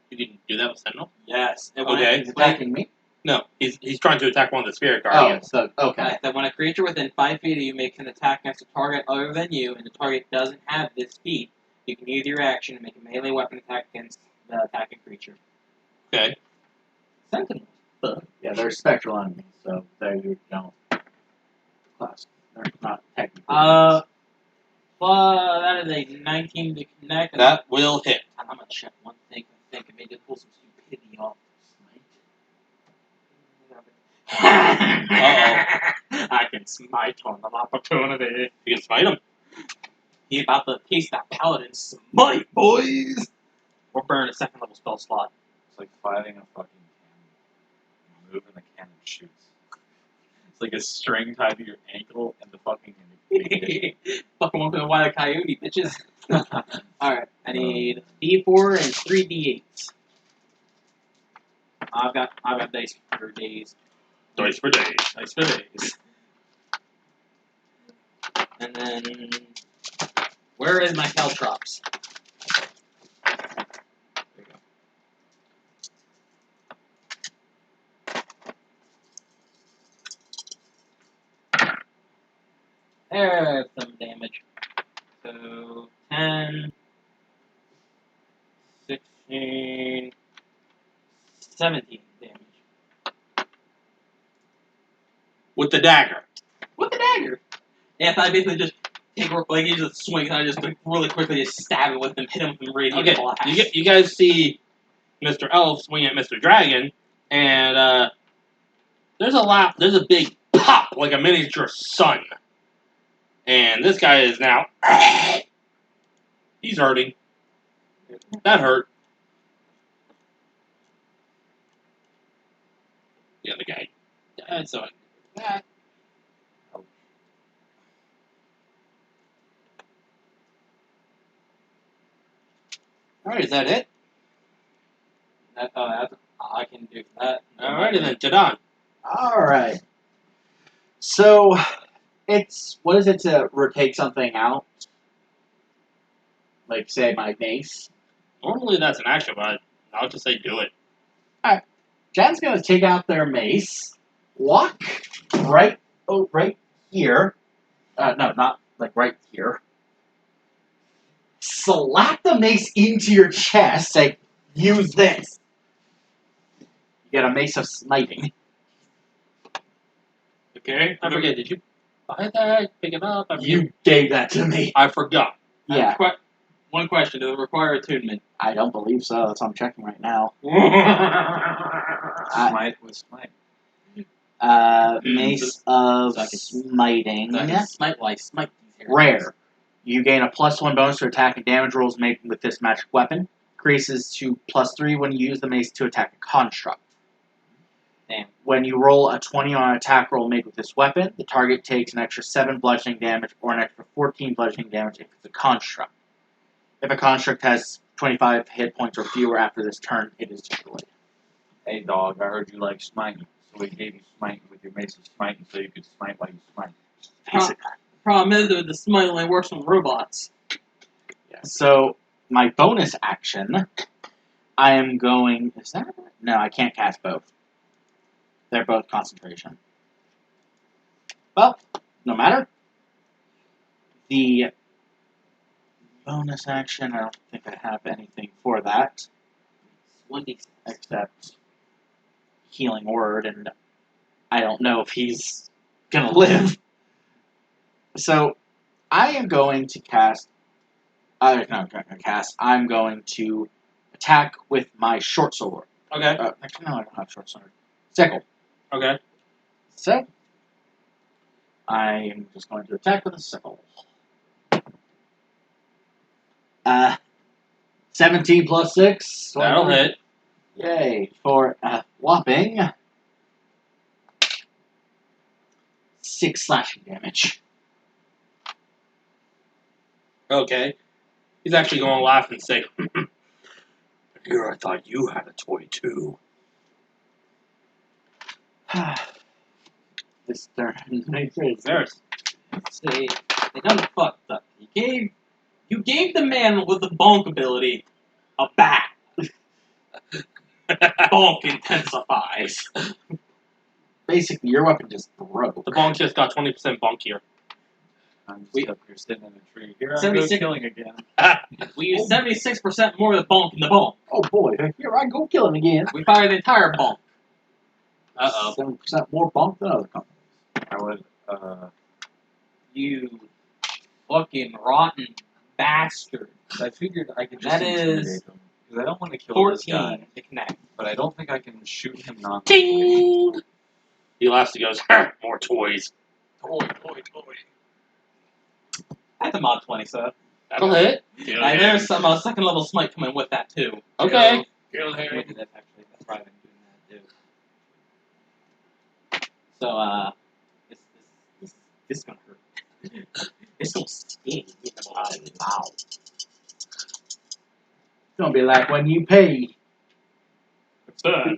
You didn't do that with Sentinel? Yes. And Okay. He's attacking me? No, he's trying to attack one of the Spirit Oh, Guardians. so, okay. That when a creature within 5 feet of you makes an attack against a target other than you, and the target doesn't have this feat, you can use your action to make a melee weapon attack against the attacking creature. Okay. Sentinel. Yeah, they're spectral enemies, so they don't class. They're not technically. That is a 19 to connect. That will hit. I'm gonna check one thing. I think it may just pull some stupidity off. I can smite on an opportunity. You can smite him. He about to taste that paladin smite, boys. Or burn a second level spell slot. It's like fighting a fucking cannon. You move and the cannon shoots. It's like a string tied to your ankle and the fucking... Fucking one for the wild coyote, bitches. Alright, I need D4 and 3 D8s. I've got dice for days. Dice for days. Dice for days. And then where is my caltrops? There you go. There's some damage. So 10, 16, 17 damage. With the dagger. With the dagger. Yeah, I basically just take like he just swings and I just like really quickly just stab it with him, hit him with the radiant Okay, blast. you guys see Mr. Elf swing at Mr. Dragon, and there's a big pop like a miniature sun. And this guy is now he's hurting. That hurt. And so I can do that. Alright, is that it? I can do that. Alrighty then, Jadon. Alright. So, what is it to rotate something out? Like, say, my mace. Normally that's an action, but I'll just say do it. Jen's gonna take out their mace, walk right here. No, not like right here. Slap the mace into your chest, say, use this. You get a mace of smiting. Okay, I forget, did you buy that? Pick it up? You gave that to me. I forgot. Yeah, One question: does it require attunement? I don't believe so. That's what I'm checking right now. Smite with smite. Mace of So I can- smiting. So I can smite these here. Rare. You gain a +1 bonus to attack and damage rolls made with this magic weapon. Increases to +3 when you use the mace to attack a construct. Damn. When you roll a 20 on an attack roll made with this weapon, the target takes an extra 7 bludgeoning damage or an extra 14 bludgeoning damage if it's a construct. If a construct has 25 hit points or fewer after this turn, it is destroyed. Hey dog, I heard you like smiting, so we gave you smite with your mace of smiting so you could smite while you smite. Problem is that the smite only works on robots. Yeah. So, my bonus action, I am going... Is that... No, I can't cast both. They're both concentration. Well, no matter. The bonus action, I don't think I have anything for that. 1d6. Except healing word, and I don't know if he's gonna live. So, I am going to cast... I'm going to attack with my short sword. Okay, Actually, no, I don't have short sword. Sickle. okay. So, I am just going to attack with a sickle. 17 plus 6. That'll hit. Yay, for a whopping 6 slashing damage. Okay. He's actually going to laugh and say, here, I thought you had a toy too. This turn. There's. See, they done fucked up. You gave the man with the bonk ability a bat. Bonk intensifies. Basically, your weapon just broke. The bonk just got 20% bonkier. I'm just up here sitting in a tree. Here I go 76 killing again. We use 76% more of the bonk in the bonk. Oh boy, here I go killing again. We fire the entire bonk. 7% more bump than other companies. I would, You fucking rotten bastard. I figured I could just That intimidate is him. Because I don't want to kill this 14 guy. to connect. But I don't think I can shoot him non Ting! He laughs and goes, more toys. Toy. That's a mod 20, so. That'll hit. And there's some second level smite coming with that, too. Okay. Kill him. That's actually, that's probably been doing that, too. So, this is gonna hurt. It's gonna sting. Wow. It's gonna be like when you pay. You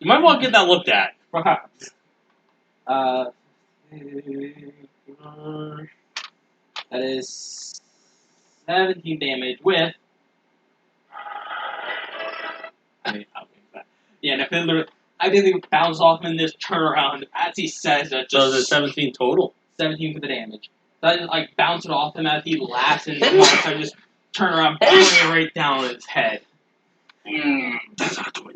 might want to get that looked at. Perhaps. That is 17 damage with. Yeah, and if it literally, I didn't bounce off him and just turn around as he says that. So Just is it 17 total? 17 for the damage. So I just like bounce it off him as he laughs and I just turn around, bang it right down on his head. That's not a toy.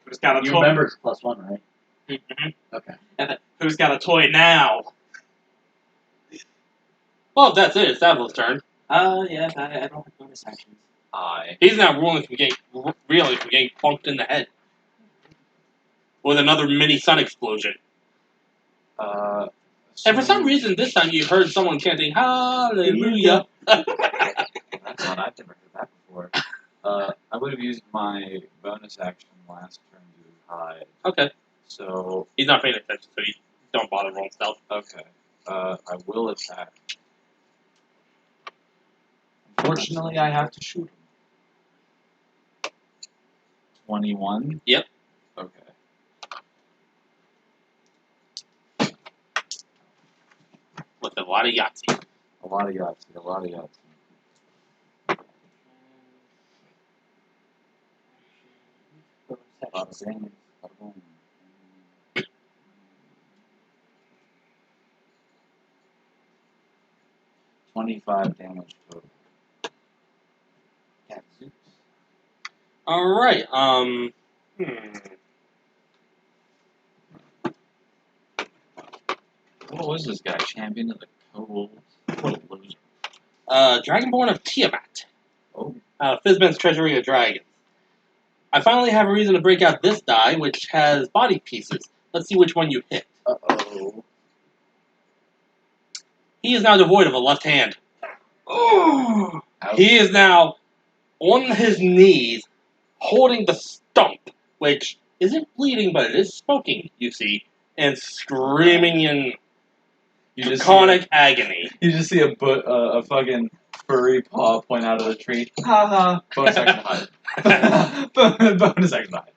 Who's got a You toy? remember it's +1, right? Mm-hmm. Okay. And then, who's got a toy now? Well, that's it. It's Davile's turn. Yes, I don't have bonus actions. He's now reeling from getting punked in the head. With another mini sun explosion. And for some reason, this time you heard someone chanting, Hallelujah. That's not, I've never heard that before. I would have used my bonus action last turn to hide. Okay. So, He's not paying attention, so you don't bother rolling stealth. okay. I will attack. Unfortunately, I have to shoot him. 21? Yep. Okay. With a lot of Yahtzee. A lot of Yahtzee, a lot of Yahtzee. Bada bing, bada boom. 25 damage total. Gadzooks. Alright, What was this guy? Champion of the Kobolds? What a loser. Dragonborn of Tiamat. Oh. Fizban's Treasury of Dragons. I finally have a reason to break out this die, which has body pieces. Let's see which one you hit. Uh-oh. He is now devoid of a left hand. Ouch. He is now on his knees, holding the stump, which isn't bleeding, but it is smoking, you see, and screaming in draconic agony. You just see a fucking furry paw point out of the tree. Ha ha. Bonus action hide. Bonus action hide.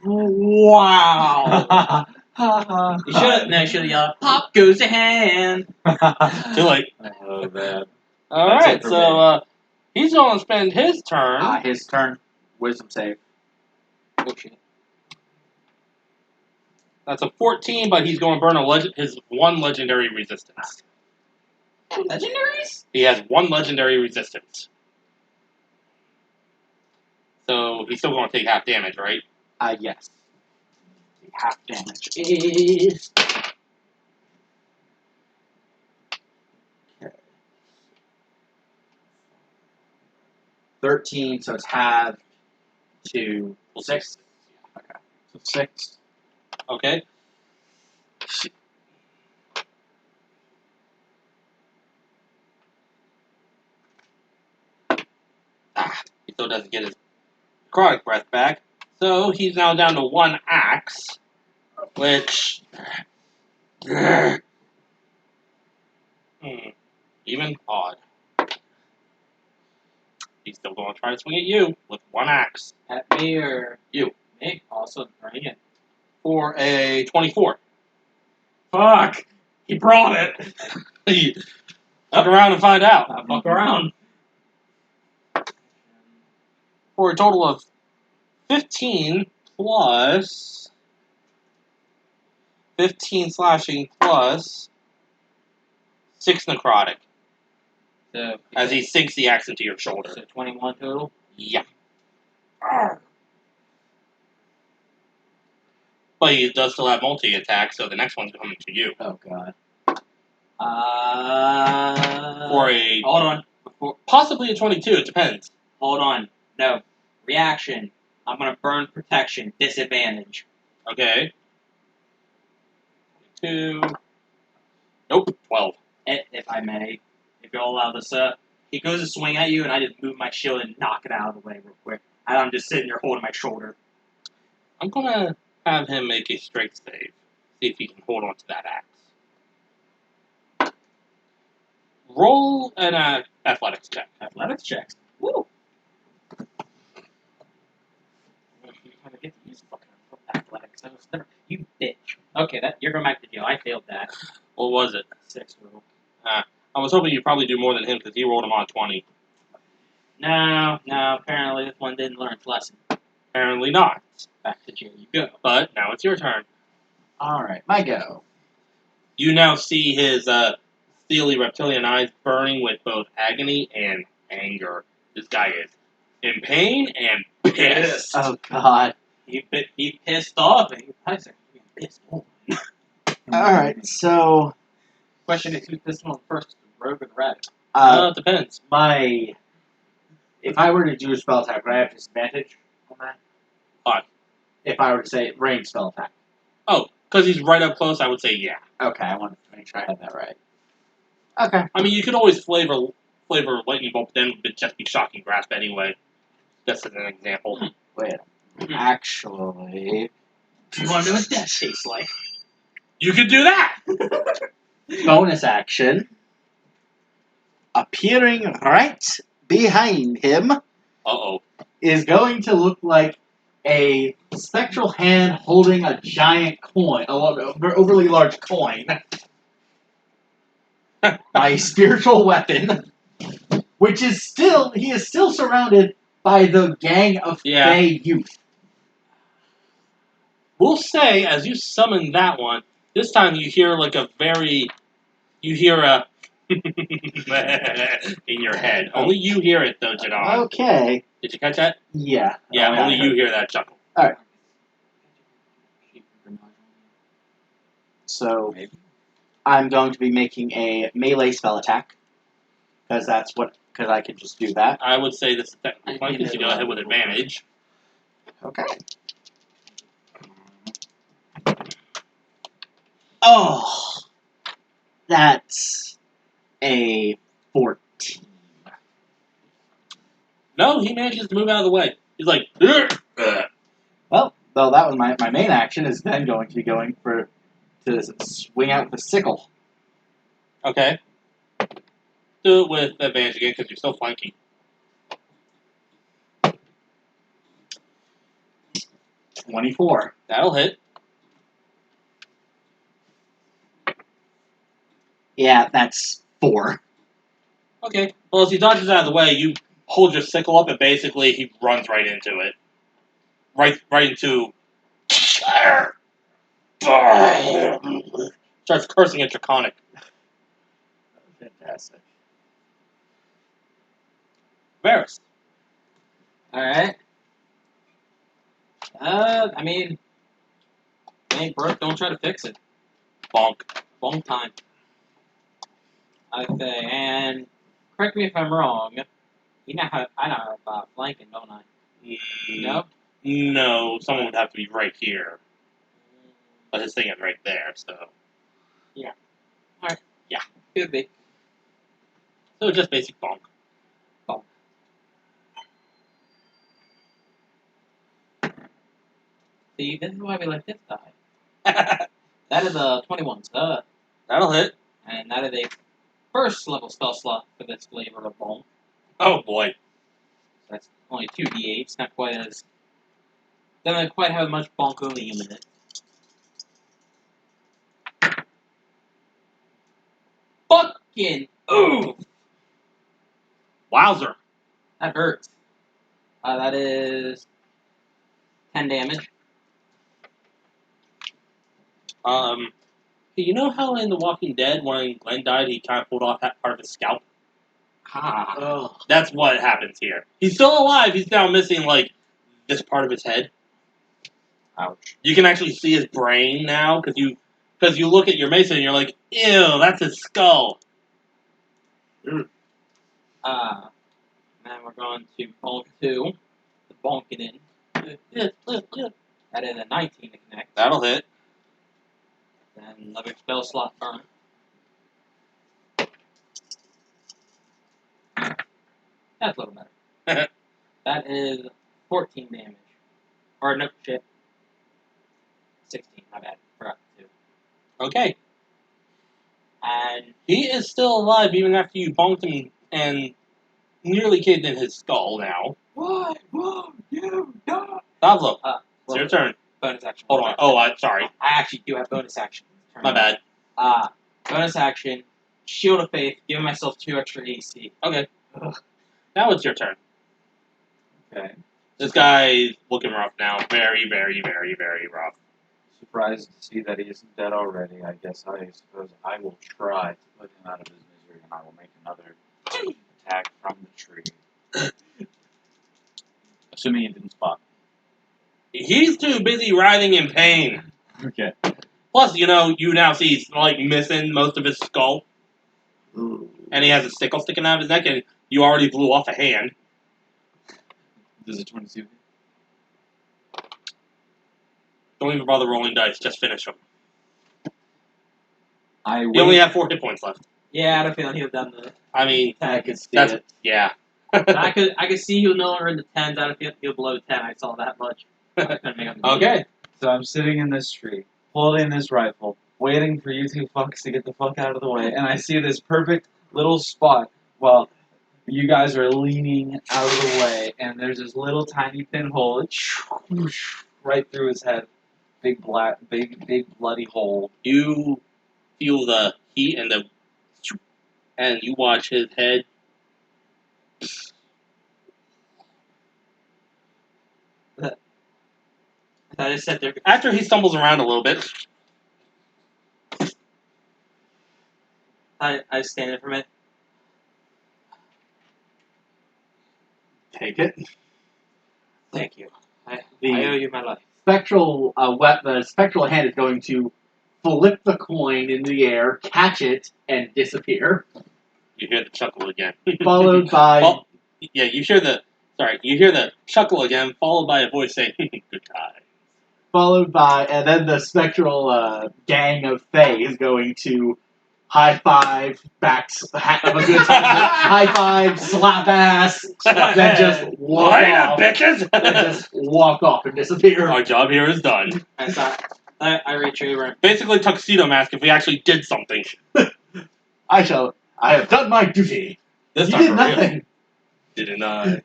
Wow! Ha ha. You should have yelled, "Pop goes a hand." Too late. Oh man. Alright, it for so he's going to spend his turn. His turn. Wisdom save. Oh shit. That's a 14, but he's going to burn his one legendary resistance. Legendaries? He has one legendary resistance. So he's still going to take half damage, right? Yes. The half damage is. Okay. 13, so it's halved to 6. Okay. So 6. Okay. He still doesn't get his necrotic breath back. So he's now down to 1 axe, which... even odd. He's still going to try to swing at you with 1 axe. At me or You. me? Also, bring it. For a 24. Fuck! He brought it! Look around and find out. Fuck around. For a total of 15 plus 15 slashing plus 6 necrotic So, as he sinks the axe into your shoulder. so 21 total? Yeah. But he does still have multi-attack, so the next one's coming to you. Oh, God. For a... Hold on. Before, possibly a 22, it depends. hold on. No. Reaction. I'm gonna burn protection. Disadvantage. Okay. 22... Nope, 12. If I may. If you'll allow this he goes to swing at you, and I just move my shield and knock it out of the way real quick. And I'm just sitting there holding my shoulder. I'm gonna have him make a strength save. See if he can hold on to that axe. Roll an athletics check. Athletics checks. Woo! I get to use fucking athletics. I was never, you bitch. Okay, you're going back to jail. I failed that. What was it? 6 total. I was hoping you'd probably do more than him because he rolled him on 20. No, apparently this one didn't learn its lesson. Apparently not. Back to jail you go. But now it's your turn. Alright, my go. You now see his steely reptilian eyes burning with both agony and anger. This guy is in pain and pissed. Oh, God. He pissed off, and he was pissed off. Alright, so. Question is, who's this one first, the rogue or the rabbit? It depends. If I were to do a spell attack, would I have disadvantage on that? What? If I were to say range spell attack. Oh, because he's right up close, I would say yeah. Okay, I wanted to make sure I had that right. Okay. I mean, you could always flavor lightning bolt, but then it would just be shocking grasp anyway. Just as an example. Wait. Actually, You want to know what death tastes like? You could do that! bonus action. Appearing right behind him Uh-oh. is going to look like a spectral hand holding a giant coin, a overly large coin. My spiritual weapon, which is still, he is still surrounded by the gang of Yeah. Fey youth. We'll say, as you summon that one, this time you hear like a you hear a in your head. Only you hear it though, Jadon. Okay. Did you catch that? Yeah. Yeah, I only heard. you hear that chuckle. So Maybe. I'm going to be making a melee spell attack because I can just do that. I would say this is technically fine because you go ahead with advantage. Okay. Oh, that's a 14. No, he manages to move out of the way. He's like, "Ugh." Well, though that was my main action is then going to be going to swing out with a sickle. Okay. Do it with advantage again because you're still flanking. 24. That'll hit. Yeah, that's 4. Okay. Well, as he dodges out of the way, you hold your sickle up and basically he runs right into it. Right into... Starts cursing at Draconic. Fantastic. Varys. Alright. I mean, ain't broke, don't try to fix it. Bonk. Long time. I say, and correct me if I'm wrong. You know how I know about flanking, don't I? No. No, someone would have to be right here. But his thing is right there, so... Could be. So just basic bonk. See, this is why we like this die. That is a 21 stud, That'll hit. and that is a first level spell slot for this flavor of bonk. Oh boy. That's only 2d8s, not quite as. Doesn't quite have as much bonkolium in it. Fucking ooh! Wowzer. That hurts. That is 10 damage. You know how in The Walking Dead, when Glenn died, he kind of pulled off that part of his scalp? Ah. Oh. That's what happens here. He's still alive, he's now missing, like, this part of his head. Ouch. You can actually see his brain now, because you look at your mason and you're like, ew, that's his skull. Then we're going to bonk 2. The bonk it in. That is a 19 to connect. That'll hit. Then another spell slot burn. That's a little better. That is 14 damage. Or no, shit. 16, my bad. Forgot to. Okay. And He is still alive even after you bonked him and nearly caved in his skull now. why won't you die? Pablo, it's your turn. Bonus action. Hold on. Oh, I'm sorry. I actually do have bonus action. My bad. Bonus action. Shield of Faith. Giving myself 2 extra AC. Okay. Ugh. Now it's your turn. Okay. This guy's looking rough now. Very, very, very, very rough. Surprised to see that he isn't dead already. I suppose I will try to put him out of his misery, and I will make another attack from the tree. Assuming he didn't spot He's too busy writhing in pain. me. Okay. Plus, you now see he's, like, missing most of his skull. Ooh. And he has a sickle sticking out of his neck, and you already blew off a hand. Does it 22? Don't even bother rolling dice. Just finish him. I You only have 4 hit points left. Yeah, I had a feeling he would have done the. I mean, I can see that's... it. Yeah. I could see he was no longer in the 10s. I don't feel below 10. I saw that much. Okay. So I'm sitting in this tree, holding this rifle, waiting for you two fucks to get the fuck out of the way, and I see this perfect little spot while you guys are leaning out of the way, and there's this little tiny pinhole right through his head. Big bloody hole. You feel the heat and you watch his head. I just sat there. After he stumbles around a little bit, I stand there for a minute. Take it. Thank you. I The owe you my life. spectral the spectral hand is going to flip the coin in the air, catch it, and disappear. you hear the chuckle again. Followed by Oh, yeah, you hear the chuckle again, followed by a voice saying, "Good time." and then the spectral gang of Fae is going to high five, have a good time, high five, slap ass, then just walk Later, off, bitches. then just walk off and disappear. Our job here is done. I reach over and Basically, tuxedo mask. If we actually did something, I have done my duty. this You time did for nothing. real. Didn't I?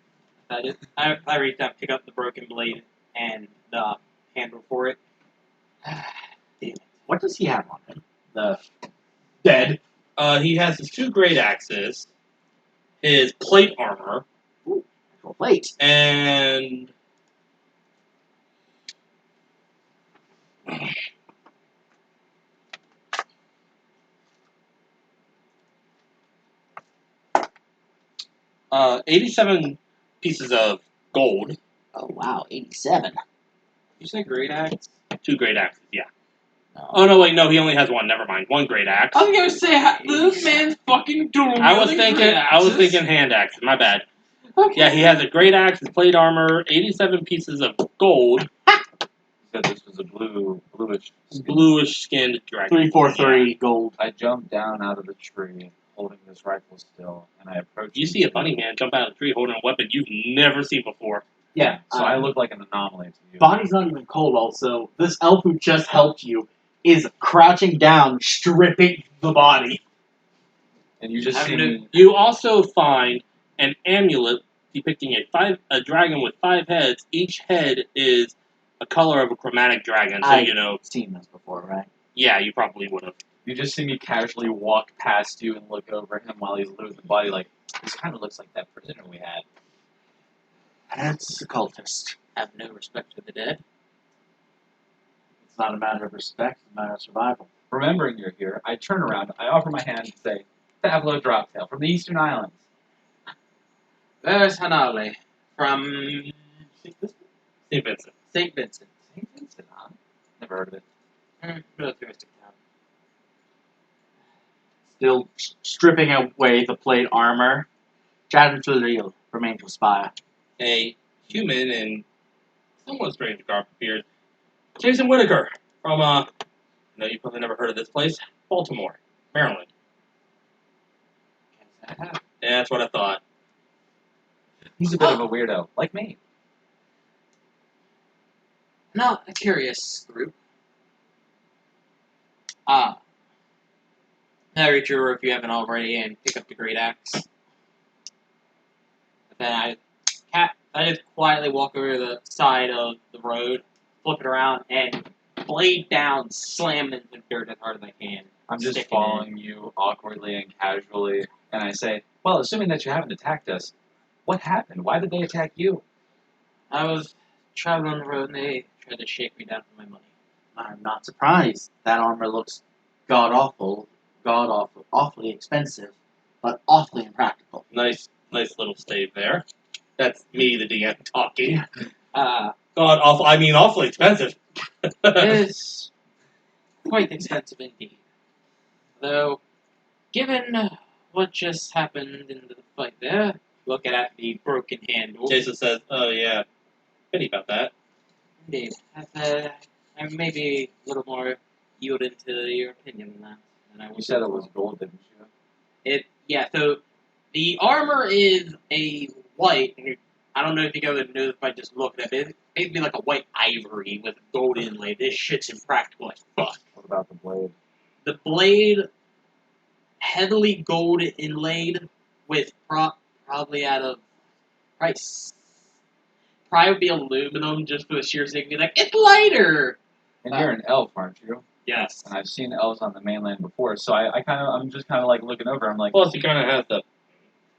I reach out, pick up the broken blade and the handle for it. Damn it. What does he have on him? The dead. He has his 2 great axes, his plate armor, Plate. and uh, 87 pieces of gold. Oh wow, 87. You say great axe? 2 great axes, yeah. No. Oh no, wait, no, he only has 1. Never mind, 1 great axe. I was gonna say this man's fucking doing. I was thinking hand axes. My bad. Okay. Yeah, he has a great axe, his plate armor, 87 pieces of gold, You said this was a bluish skinned dragon. 343 gold. I jumped down out of the tree, holding this rifle still, and I approached. You see a bunny man jump out of a tree holding a weapon you've never seen before. Yeah, So I look like an anomaly to you. Bonnie's not even cold. Also, this elf who just helped you is crouching down, stripping the body. And you just I see knew- me. You also find an amulet depicting a dragon with 5 heads. Each head is a color of a chromatic dragon. So I've seen this before, right? yeah, you probably would have. You just see me casually walk past you and look over him while he's looting the body. Like, this kind of looks like that prisoner we had. That's a cultist. Have no respect for the dead. It's not a matter of respect, it's a matter of survival. Remembering you're here, I turn around, I offer my hand and say, Pavlo Droptail from the Eastern Islands. There's Hanale from St. Vincent. St. Vincent. St. Vincent, huh? Never heard of it. Militaristic town. Still stripping away the plate armor. Jadon Filial from Angel Spire. A human in somewhat strange garb appears. Jason Whitaker from, no, you've probably never heard of this place. Baltimore, Maryland. Yeah, that's what I thought. He's a bit of a weirdo, like me. Not a curious group. Now reach over if you haven't already and pick up the great axe. But then I just quietly walk over to the side of the road, flip it around, and blade down, slam into the dirt as hard as I can. I'm just Sticking following you awkwardly and casually, and I say, well, assuming that you haven't attacked us, what happened? Why did they attack you? I was traveling on the road and they tried to shake me down for my money. I'm not surprised. That armor looks awfully expensive, but awfully impractical. Nice little stave there. That's me, the DM, talking. Awfully expensive. It's quite expensive indeed. Though, given what just happened in the fight there, looking at the broken handle. Jason says, oh yeah, pity about that. Indeed. I may be a little more yielding to your opinion than that. Than I You was said it before. was gold, didn't you? Yeah, so the armor is a white, I don't know if you guys would know this by just looking at it. It's basically like a white ivory with gold inlay. This shit's impractical as fuck. What about the blade? The blade, heavily gold inlaid with probably out of price. Probably would be aluminum just for the sheer sake of being like, it's lighter! And you're an elf, aren't you? Yes. And I've seen elves on the mainland before, so I'm just kind of like looking over. I'm like, Plus, he kind of has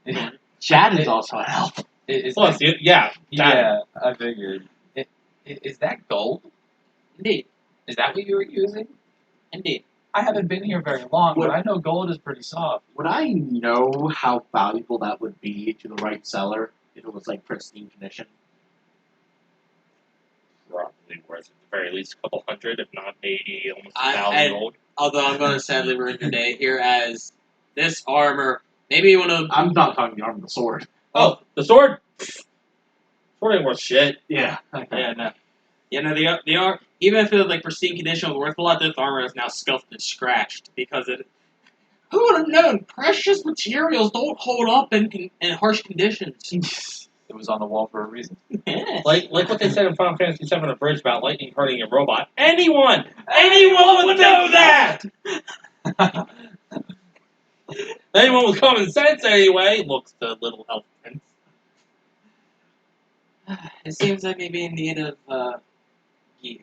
the. Chad is also an elf. Plus, yeah. yeah, I figured. Is that gold? Indeed. Is that what you were using? Indeed. I haven't been here very long, but I know gold is pretty soft. Would I know how valuable that would be to the right seller if it was like pristine condition? Probably worth at the very least a couple hundred, if not maybe almost I- 1,000 I- gold. Although I'm going to sadly ruin your day here, as this armor, maybe one of I'm not talking the arm of the sword. Oh, the sword! Sword ain't worth shit. Yeah. yeah no, they are even if it was like pristine condition was worth a lot. This armor is now scuffed and scratched because it. Who would have known? Precious materials don't hold up in harsh conditions. It was on the wall for a reason. Like what they said in Final Fantasy VII Abridged about lightning hurting a robot. Anyone would know that! Anyone with common sense, anyway, looks to little elf prince. It seems I may be in need of gear.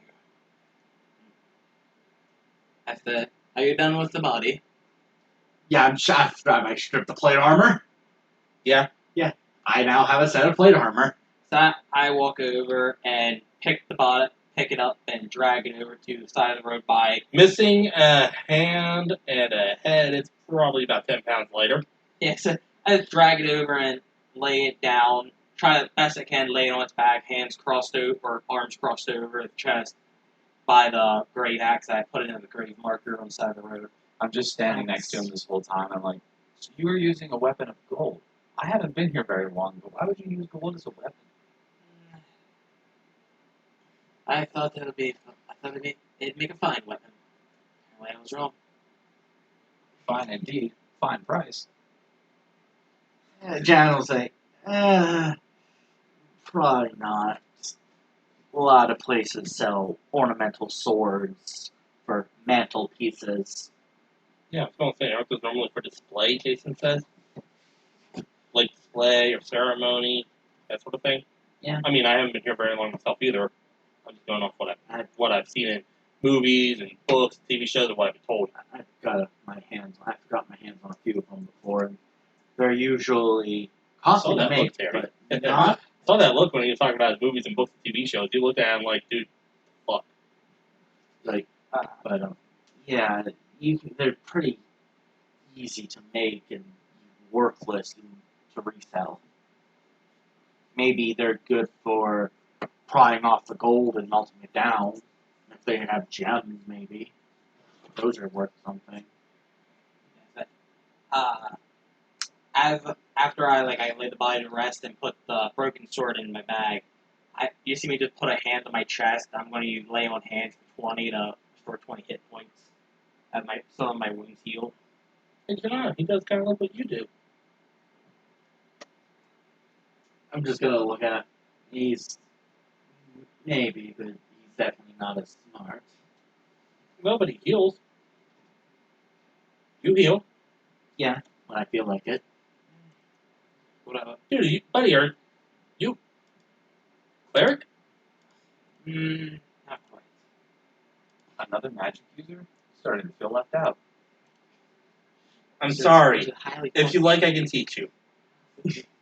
Are you done with the body? Yeah, I stripped the plate armor. Yeah. Yeah. I now have a set of plate armor. So I walk over and pick it up, and drag it over to the side of the road by. Missing a hand and a head. It's probably about 10 pounds lighter. Yeah, so I just drag it over and lay it down. Try the best I can, lay it on its back, hands crossed over, or arms crossed over the chest by the great axe. I put it in the grave marker on the side of the road. I'm just standing next to him this whole time. I'm like, so you were using a weapon of gold. I haven't been here very long, but why would you use gold as a weapon? I thought it'd make a fine weapon. Apparently I was wrong. Fine indeed. Fine price. Jan will say, probably not. A lot of places sell ornamental swords for mantelpieces. Yeah, I was going to say, aren't those normally for display, Jason says? Like display or ceremony, that sort of thing? Yeah. I mean, I haven't been here very long myself either. I'm just going off what I've seen in movies and books, TV shows, and what I've been told. I've got my hands on a few of them before, and they're usually costly to that make, look, Terry. but not. I saw that look when he was talking about his movies and books and TV shows. You looked at him like, dude, fuck. Like, but yeah, they're pretty easy to make and worthless to resell. Maybe they're good for prying off the gold and melting it down. If they have gems, maybe those are worth something. After I lay the body to rest and put the broken sword in my bag, you see me just put a hand on my chest. I'm going to lay on hands for 20 hit points. As some of my wounds heal. And he does kind of like what you do. I'm just gonna look at. He's maybe, but he's definitely not as smart. Nobody heals. You heal. Yeah, when I feel like it. Whatever. Dude, buddy, are you cleric? Not quite. Another magic user? Starting to feel left out. I'm Which is sorry. highly If you like, I can teach you.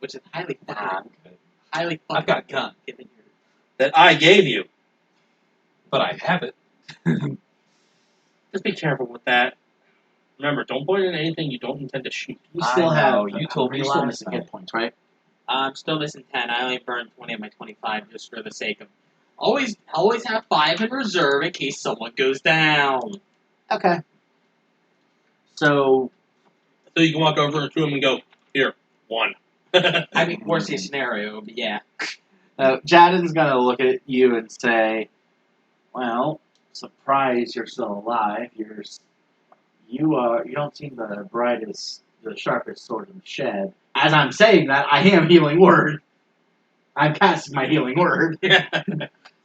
which is highly Nah, fucking, I'm good. highly I've got a gun. given your That I gave you. But I have it. Just be careful with that. Remember, don't point at anything you don't intend to shoot. You I still know, have. you told me you're still last missing time. hit points, right? I'm still missing 10. I only burned 20 of my 25 just for the sake of always have 5 in reserve in case someone goes down. Okay. So So you can walk over to him and go, here, 1. I mean, worst case scenario, but yeah. Jadin's gonna look at you and say, "Well, surprised you're still alive. You don't seem the brightest, the sharpest sword in the shed." As I'm saying that, I am healing word. I'm casting my healing word.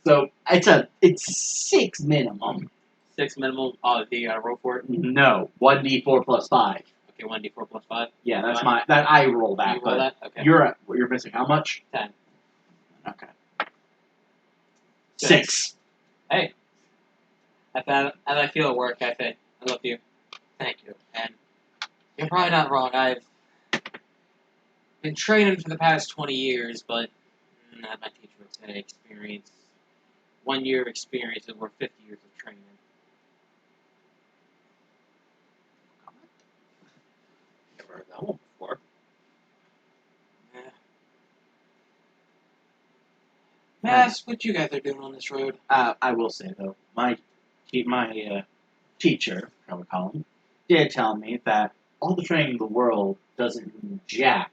So it's 6 minimum. 6 minimum. Oh, you gotta roll for it. No, 1d4 plus 5. Okay, 1d4 plus 5. Yeah, that's Fine. that I roll that. You roll but that. Okay. You're missing how much? 10. Okay. Good. 6. Hey. As I feel at work, I say, I love you. Thank you. And you're probably not wrong. I've been training for the past 20 years, but as my teacher would say, experience. 1 year of experience is worth 50 years of training. Never heard that one before. Yeah. May I ask what you guys are doing on this road? I will say though, my teacher, I would call him, did tell me that all the training in the world doesn't mean jack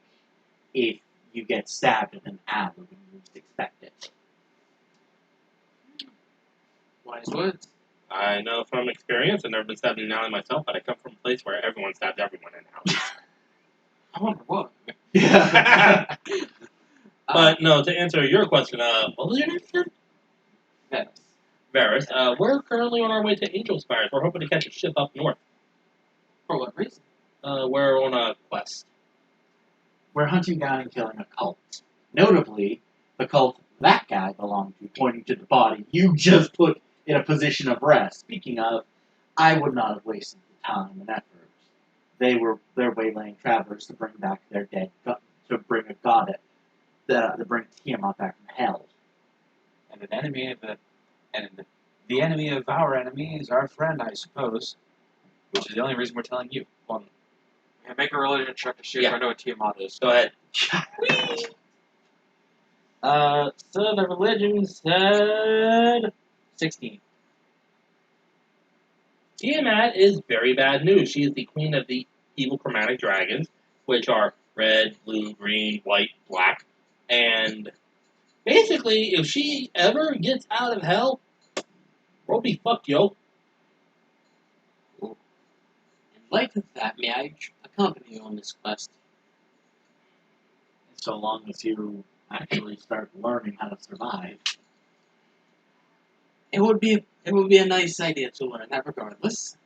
if you get stabbed in an alley when you least expect it. Wise words. I know from experience, I've never been stabbed in an alley myself, but I come from a place where everyone stabs everyone in alleys. I wonder what. Yeah. But no, to answer your question, what was your name again? Venice. Varys. We're currently on our way to Angel Spires. We're hoping to catch a ship up north. For what reason? We're on a quest. We're hunting down and killing a cult. Notably, the cult that guy belonged to, pointing to the body you just put in a position of rest. Speaking of, I would not have wasted the time and effort. They're waylaying travelers to bring back their dead, to bring a goddess, to bring Tiamat back from hell. And the enemy of our enemy is our friend, I suppose. Which is the only reason we're telling you. Yeah, make a religion check to see if I know what Tiamat is. Go ahead. So the religion said 16. Tiamat is very bad news. She is the queen of the evil chromatic dragons, which are red, blue, green, white, black. And basically, if she ever gets out of hell, we'll be fucked, yo. In light of that, may I accompany you on this quest? So long as you actually start learning how to survive. It would be a nice idea to learn that regardless.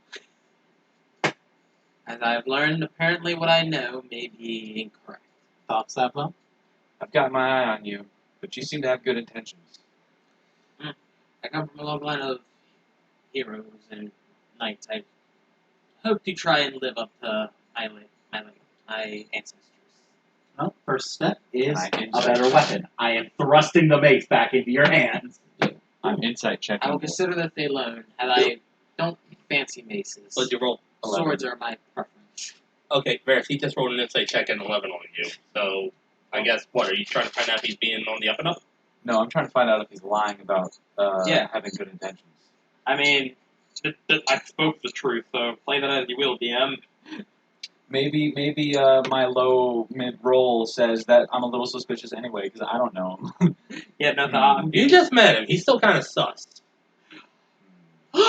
As I've learned, apparently what I know may be incorrect. Thoughts, Saplo? I've got my eye on you, but you seem to have good intentions. I come from a long line of heroes and knights. I hope to try and live up to my ancestors. Well, first step is I a better weapon. I am thrusting the mace back into your hands. I'm insight checking. I will consider that they loan, and I don't fancy maces. What'd you roll? 11. Swords are my preference. Okay, Varys, he just rolled an insight check and 11 on you. So, I guess, what, are you trying to find out if he's being on the up and up? No, I'm trying to find out if he's lying about Yeah. having good intentions. I mean, I spoke the truth, so play that as you will, DM. Maybe my low mid roll says that I'm a little suspicious anyway because I don't know him. Yeah, no, You just met him. He's still kind of sus. He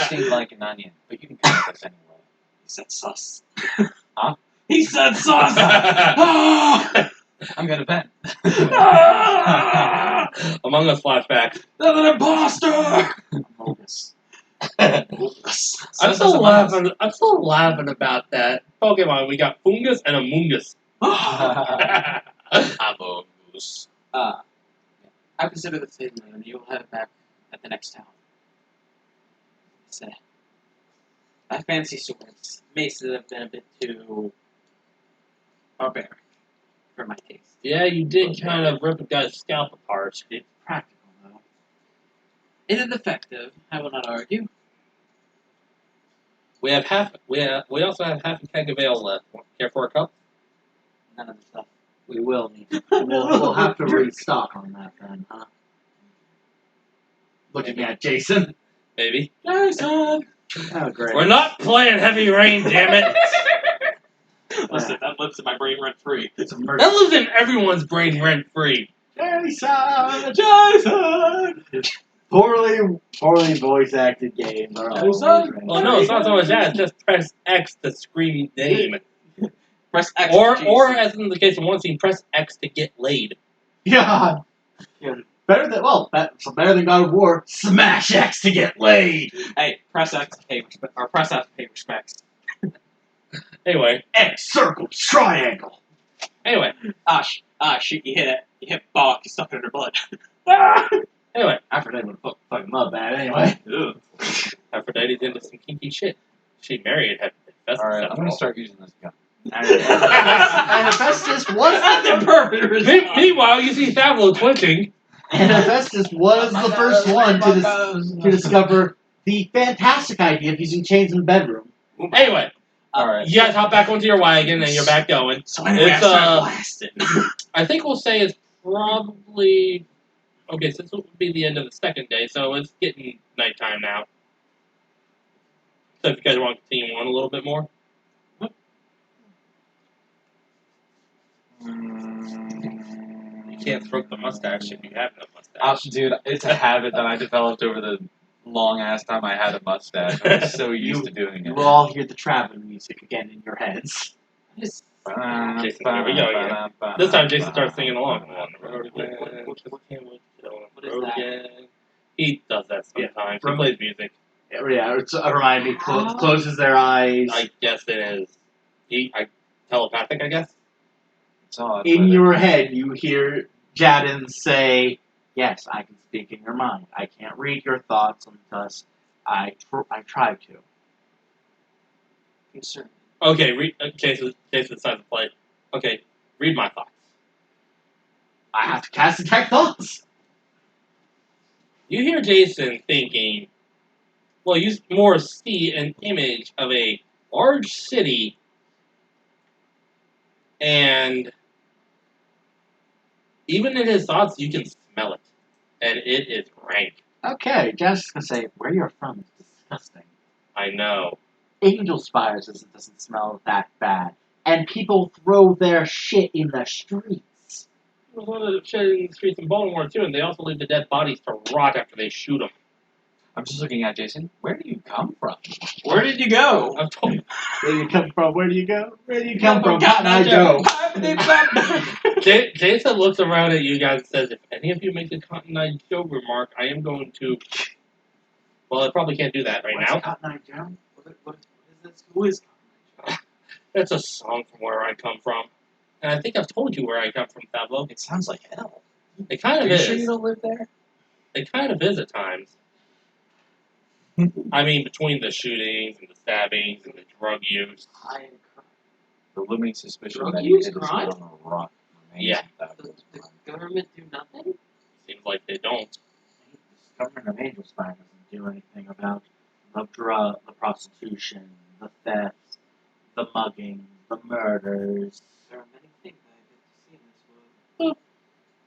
seems like an onion, but you can come with us anyway. He said sus. Huh? He said sus! I'm gonna bet. Among Us flashback. There's an imposter! Mogus. I'm still laughing about that. Pokemon, we got Fungus and Amoongus. Amoongus. I consider the same man. You'll head back at the next town. Say, I fancy swords. Maces have been a bit too barbaric for my taste. Yeah, you did kind of rip a guy's scalp apart. It's practical, though. It is effective. I will not argue. We also have half a keg of ale left. Care for a cup? None of the stuff. We will need. We'll have to restock on that then, huh? Looking at Jason. Maybe. Jason! Oh, great. We're not playing Heavy Rain, damn it! Listen, that lives in my brain rent free. It's a That murder. lives in everyone's brain rent free. Jason! Jason! Poorly voice acted games are always Jason! Well, no, it's not so much that. It's just press X to scream name. Press X. Or as in the case of one scene, press X to get laid. God. Yeah. Better than better than God of War. Smash X to get laid. Hey, press X to pay respect, or press F to pay respects. Anyway, X circle triangle. Shit, you hit Bach, you stuck it under blood. anyway, Aphrodite would fucking love that anyway. Ugh. Aphrodite's into some kinky shit. She married Hephaestus. Alright, I'm after gonna all. start using this gun. And Hephaestus was The perfect response. Meanwhile, you see Thavlo twitching. and Hephaestus was the first one to discover the fantastic idea of using chains in the bedroom. Anyway, Alright. you guys hop back onto your wagon and you're back going. So anyway, It's, I started blasting. I think we'll say it's probably okay. Since it would be the end of the second day, so it's getting nighttime now. So if you guys want to continue on a little bit more, you can't stroke the mustache if you have no mustache. Dude, it's a habit that I developed over the long ass time I had a mustache. I'm so used to doing You it. will all hear the traveling music again in your heads. Just, Jason, here we go again. This time Jason starts singing along. On the road again. What is road that? again. He does that sometimes. He From- plays music. Yeah, it's remind me. Closes their eyes. I guess it is. Telepathic, I guess. It's odd. In but your head, you hear Jadin say, "Yes, I can speak in your mind. I can't read your thoughts unless I try to." concerned. Okay, Jason decides to play. Okay, read my thoughts. I have to cast detect thoughts. You hear Jason thinking, well, you more see an image of a large city and even in his thoughts, you can smell it. And it is rank. Okay, Jadin's gonna say, "Where you're from is disgusting. I know. Angel Spires doesn't smell that bad, and people throw their shit in the streets." There's one of the shit in the streets in Baltimore, too, and they also leave the dead bodies to rot after they shoot them. I'm just looking at Jason. Where do you come from? Where did you go? I've told you. Where do you come from? Where do you go? Where do you come from? Cotton Eye Joe. Jason looks around at you guys and says, if any of you make a Cotton Eye Joe remark, I am going to... Well, I probably can't do that right now. Cotton Eye Joe? What is this? Who is That's a song from where I come from. And I think I've told you where I come from, Pablo. It sounds like hell. It kind Are of you is. sure you don't live there? It kind of is at times. I mean, between the shootings and the stabbings and the drug use. High crime. The looming suspicion Drug that use, he is crime? on a rock remains. Yeah. That The, was the crime. government do nothing? Seems like they don't. The government of Angel Spire doesn't do anything about the prostitution, the thefts, the mugging, the murders. There are many things I get to see in this world.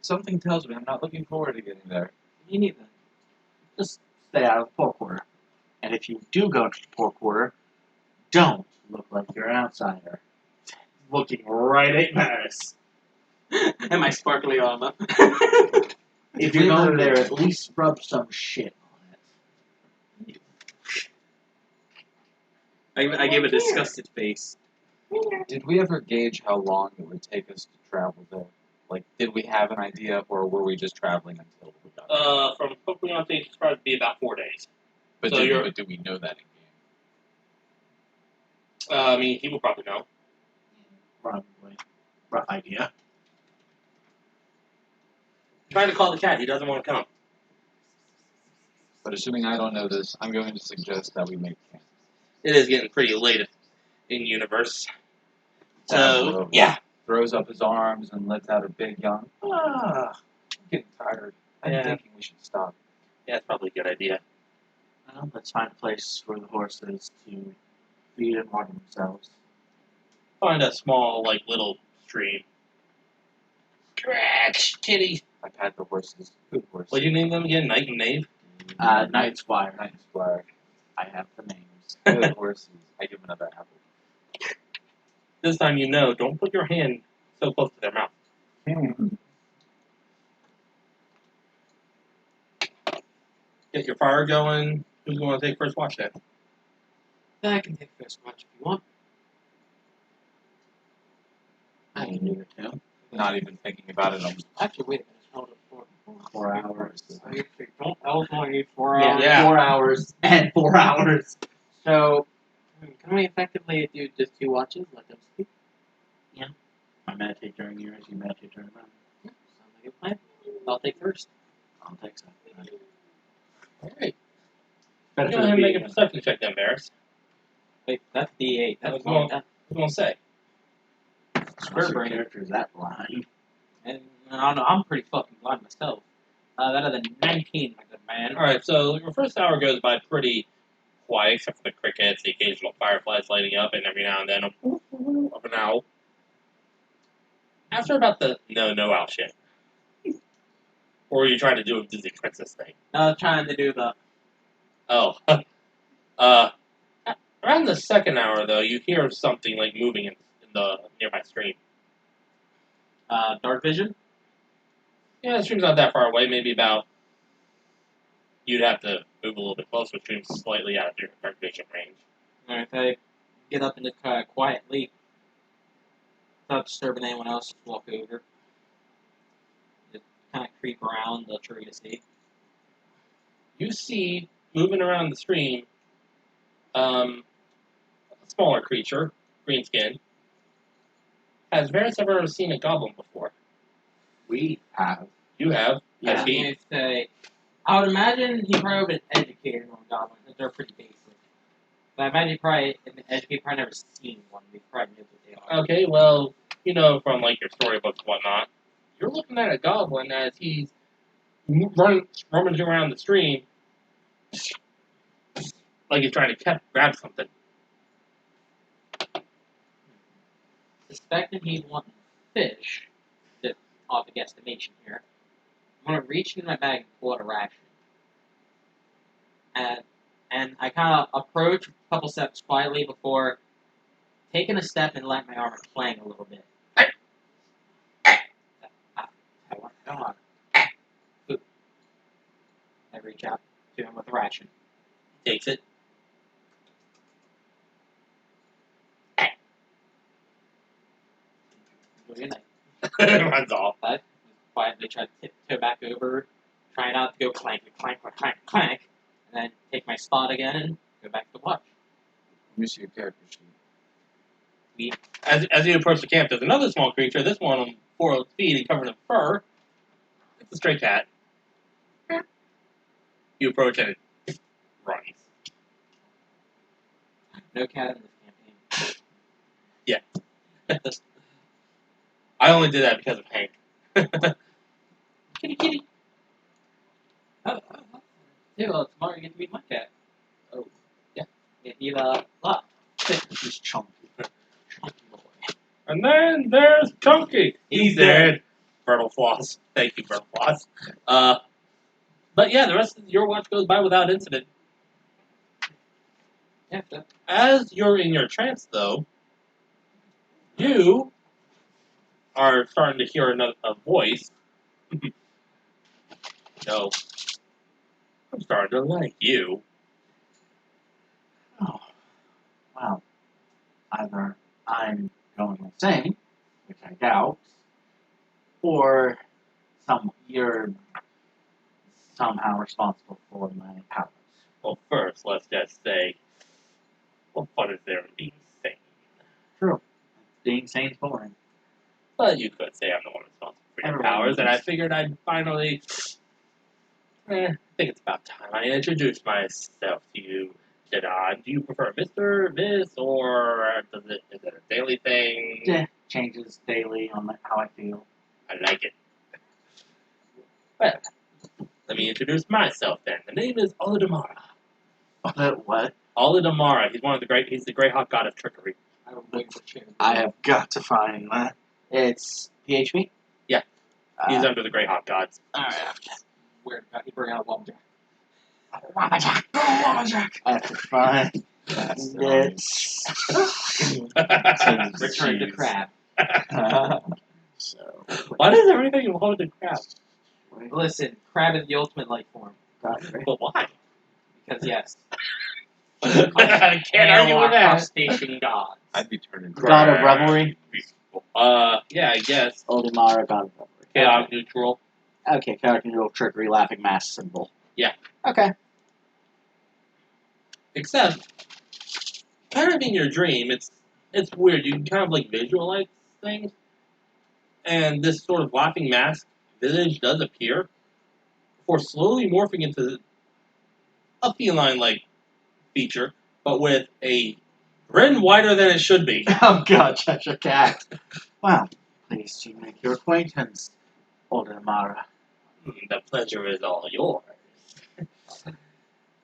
Something tells me I'm not looking forward to getting there. Me neither. Just stay out of the poor quarter. And if you do go to the poor quarter, don't look like you're an outsider. Looking right at Paris. And my sparkly armor. If you're going there, at least rub some shit on it. I gave a disgusted face. Did we ever gauge how long it would take us to travel there? Like, did we have an idea, or were we just traveling until we got there? From Pokemon Station, it's probably be about 4 days. But, so do we know that in game? I mean, he will probably know. Probably. Rough idea. Trying to call the cat. He doesn't want to come. But assuming I don't know this, I'm going to suggest that we make camp. It is getting pretty late in universe. So, Tavlo yeah. throws up his arms and lets out a big yawn. I'm getting tired. I'm Yeah. thinking we should stop. Yeah, that's probably a good idea. Well, let's find a place for the horses to feed and water themselves. Find a small, little stream. Scratch, kitty. I pat the horses. Good horses. What'd you name them again? Knight and Knave? Night Squire. Nice Squire. I have the names. Good horses. I give another apple. This time you know, don't put your hand so close to their mouth. Get your fire going. Who's going to take first watch then? I can take first watch if you want. I can do it too. not even thinking about it. I'm Actually, wait a minute. Hold it for 4 hours. Don't tell us only need 4 Yeah, hours. Yeah. 4 hours and 4 hours. So, can we effectively do just 2 watches? Let them sleep? I meditate during yours, you meditate during mine. Yeah, sounds like a plan. I'll take first. I'll take some. Alright. Better Go for ahead and the make a beat. perception check then, Barris. Wait, that's D8. I was That's going- more than I was going to say. Unless your brain. character's that blind. And I don't know, I'm pretty fucking blind myself. That other than 19, my good man. Alright, so your first hour goes by pretty quiet, except for the crickets, the occasional fireflies lighting up, and every now and then of an owl. After about the no owl shit. Or are you trying to do a Disney Princess thing? I was trying to do the. Oh. Around the second hour, though, you hear something like moving in the nearby stream. Dark vision? Yeah, the stream's not that far away, maybe about. You'd have to move a little bit closer. The stream's slightly out of your dark vision range. Alright, I get up and just quietly, without disturbing anyone else, just walk over. Just kind of creep around the tree to see. You see, moving around the stream, a smaller creature, green skin. Has Varys ever seen a goblin before? We have. You have. Yeah. Has he? I'd say, I would imagine he probably would been educated on goblins, because they're pretty basic. But I imagine he probably, never seen one, but he probably knows what they are. Okay, well, you know from like your storybooks and whatnot, you're looking at a goblin as he's rummaging around the stream, like he's trying to grab something. Suspecting he's wanting fish, just off the guesstimation here, I'm going to reach into my bag and pull out a ration. And I kind of approach a couple steps quietly before taking a step and letting my armor clang a little bit. Come on. Food. I reach out to him with a ration. He takes it. Enjoy your night. Runs off. I quietly try to tiptoe back over, try not to go clank, clank, clank, clank, and then take my spot again and go back to watch. Let me see your character sheet. As you approach the camp, there's another small creature. This one on 4 feet and covered in fur. It's a stray cat. You approach and it runs. No cat in this campaign. I only did that because of Hank. Kitty, kitty. Oh. Yeah, well, tomorrow you get to meet my cat. Oh, yeah. He's a lot. He's chunky. Chunky boy. And then there's Chunky. He's dead. Fertile Floss. Thank you, Fertile Floss. But yeah, the rest of your watch goes by without incident. Yeah, so. As you're in your trance, though, you are starting to hear a voice. No. I'm starting to like you. Oh. Well, either I'm going insane, which I doubt, or you're somehow responsible for my powers. Well, first, let's just say, what fun is there in being sane? True. Being sane's boring. But you could say I'm the one responsible for your Everyone powers, and is. I figured I'd finally. I think it's about time I introduce myself to you, Jadon. Do you prefer Mr., Miss, or is it a daily thing? Yeah, changes daily on how I feel. I like it. Well, let me introduce myself then. The name is Olidamara. What? Olidamara. He's the Greyhawk god of trickery. I don't wait for change. I have got to find that. It's PHP? Yeah. He's under the Greyhawk gods. Alright. Where he bring out Wobjack. Wobjack! Wobjack! I have to find That's it. Return to crab. So, Why does everything involve the crab? Listen, crab is the ultimate life form. But why? Because yes. I can't argue with that. Crustacean god. I'd be turning God of revelry. Yeah, I guess. Olimara got it over. Chaotic neutral. Okay, chaotic neutral, trickery, laughing mask symbol. Yeah. Okay. Except, kind of in your dream, it's weird. You can kind of like visualize things, and this sort of laughing mask visage does appear before slowly morphing into a feline-like feature, but with a grin wider than it should be. Oh god, Cheshire Cat. Well, pleased to make your acquaintance, Olimara. The pleasure is all yours.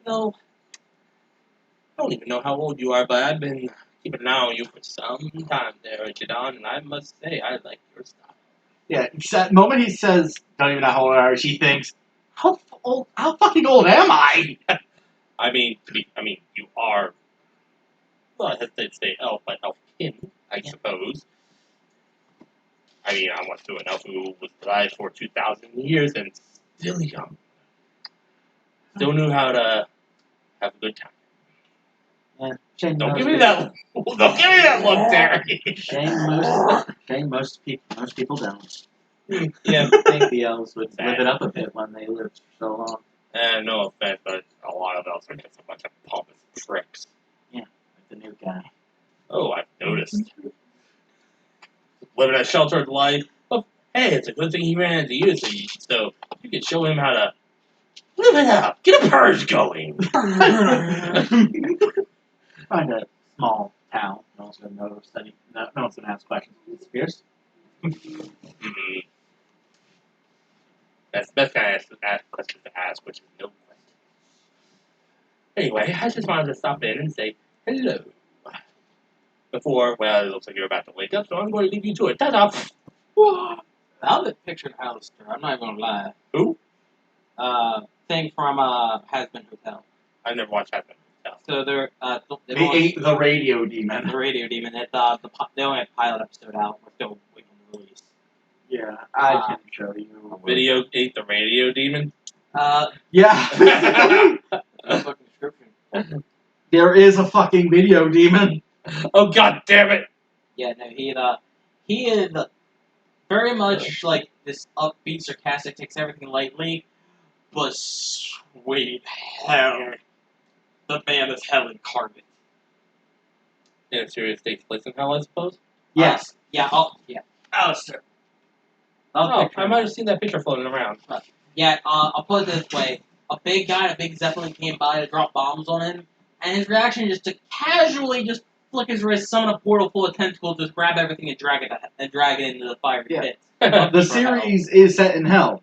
No, I don't even know how old you are, but I've been keeping an eye on you for some time there, Jadon, and I must say I like your style. Yeah, the moment he says, don't even know how old I are, she thinks, how fucking old am I? I mean, you are. Well, I hesitate to say elf, but elfkin, I suppose. I mean, I went to an elf who was alive for 2,000 years and still young. Still knew how to have a good time. Yeah, Shane Don't knows give me it. that. Don't give me that look, Terry. Shane, most people don't. Yeah. I think the elves would live it up a bit when they lived for so long. No offense, but a lot of elves are just a bunch of pompous pricks. Like the new guy. Oh, I've noticed. Living a sheltered life. Well, hey, it's a good thing he ran into you, so you can show him how to live it up. Get a purge going. Find a small town. No one's gonna notice any. No one's gonna ask questions. It's fierce. That's the best kind of questions to ask, which is no question. Anyway, I just wanted to stop in and say hello. Before, well, it looks like you're about to wake up, so I'm going to leave you to it. Ta-da! Now that pictured Alistair, I'm not even gonna lie. Who? Thing from Hasbin Hotel. I've never watched that. So they're They ate the radio demon. the radio demon. They only had pilot episode out. We're still waiting on the release. Yeah, I can show you. Video ate the radio demon? Yeah. No fucking description. There is a fucking video demon. Oh, god damn it! Yeah, no, he is very much like this upbeat, sarcastic, takes everything lightly, but sweet hell, the man is hell incarnate. In a serious takes place in hell, I suppose? Yes. Alistair. Oh, I might have seen that picture floating around. Yeah, I'll put it this way. A big guy in a big zeppelin came by to drop bombs on him, and his reaction just to casually just flick his wrist, summon a portal full of tentacles, just grab everything and drag it into the fire pit. The series is set in hell.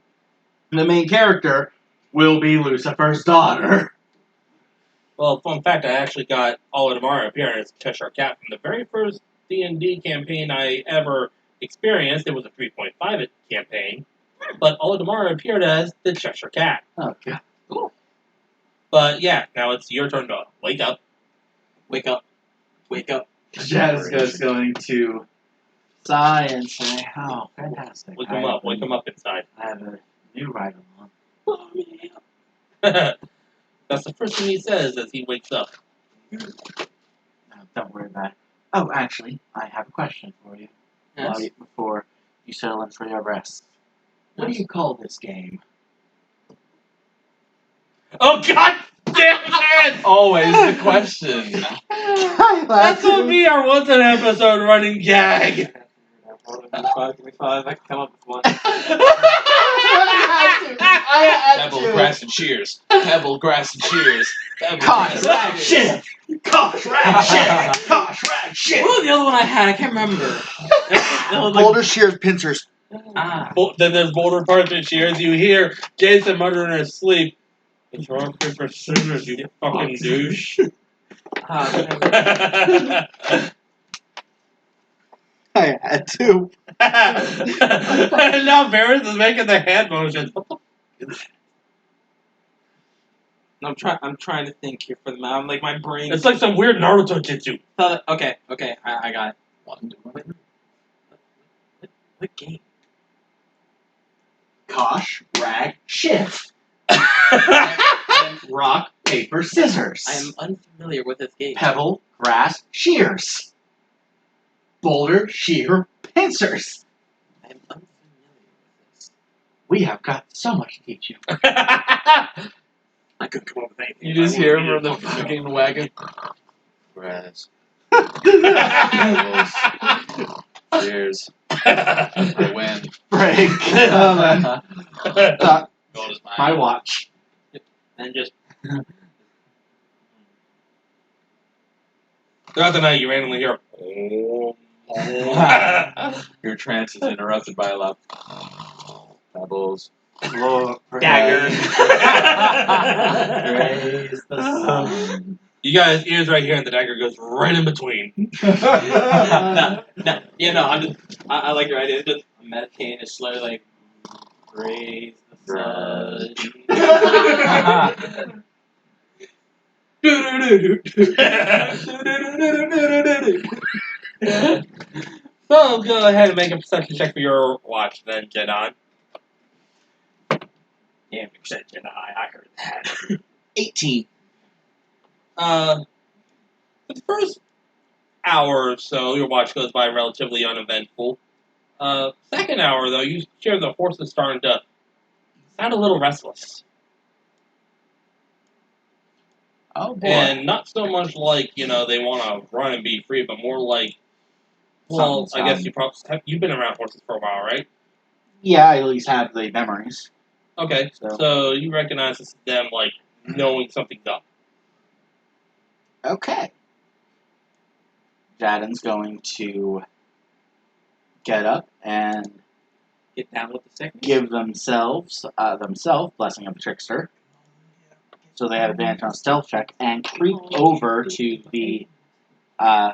The main character will be Lucifer's daughter. Well, fun fact, I actually got Olimara appearing as Cheshire Cat from the very first D&D campaign I ever experienced. It was a 3.5 campaign, but Olimara appeared as the Cheshire Cat. Oh, God. Cool. But yeah, now it's your turn to wake up. Wake up. Wake up. Jessica's going to sigh and say, oh, fantastic. Wake him up. Wake him up inside. I have a new ride along. Oh, yeah. That's the first thing he says as he wakes up. Don't worry about it. Oh, actually, I have a question for you. Yes. Before you settle in for your rest. What do you call this game? Oh, god damn it! Always the question. That's gonna be our once an episode running gag. Give me five. I can come up with one. Pebble, grass, and shears. Pebble, grass, and shears. Pebble, Gosh, rag, shit! Gosh, rag, shit! Gosh, rag, shit! What was the other one I had? I can't remember. That was like- Boulder shears pincers. Then there's Boulder Parchment Shears. You hear Jason mutter in his sleep. It's rock, paper, scissors, you fucking douche. I had to. And now Barris is making the hand motion. I'm trying to think here for the I'm like my brain. It's like some weird Naruto jutsu. Okay, I got it. What game? Kosh, rag, shift. Rock, paper, scissors. I am unfamiliar with this game. Pebble, grass, shears. Boulder, shear, answers. I'm unfamiliar with this. We have got so much to teach you. I couldn't come up with anything. You just hear from the fucking wagon. Whereas, the cheers. I win. Break. Gold is mine. My watch. And just Throughout the night, you randomly hear. Your trance is interrupted by a loud pebbles. Lord, daggers. Praise the sun. You guys' ears right here, and the dagger goes right in between. No, I'm just, I like your idea. It's just meditating is slowly like, praise the sun. So go ahead and make a perception check for your watch, then Jedon. Damn, you said Jedi. I heard that. 18. For the first hour or so, your watch goes by relatively uneventful. Second hour, though, you hear the horses starting to sound a little restless. Oh boy. And not so much like, they want to run and be free, but more like, well, I guess you've been around horses for a while, right? Yeah, I at least have the memories. Okay, so you recognize this is them, like, knowing something's up. Okay. Jadon's going to get up and Get down with the sickness. give themselves blessing of the trickster. So they have advantage on a stealth check and creep over to the oh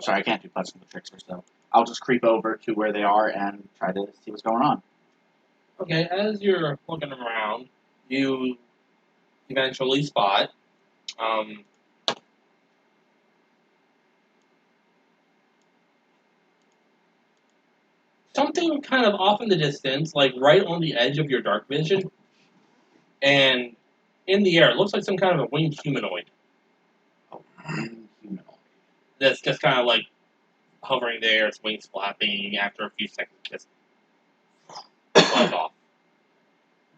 sorry, I can't do blessing of the trickster, so I'll just creep over to where they are and try to see what's going on. Okay, as you're looking around, you eventually spot something kind of off in the distance, like right on the edge of your dark vision, and in the air. It looks like some kind of a winged humanoid that's just kind of like hovering there, its wings flapping. After a few seconds, just flies off.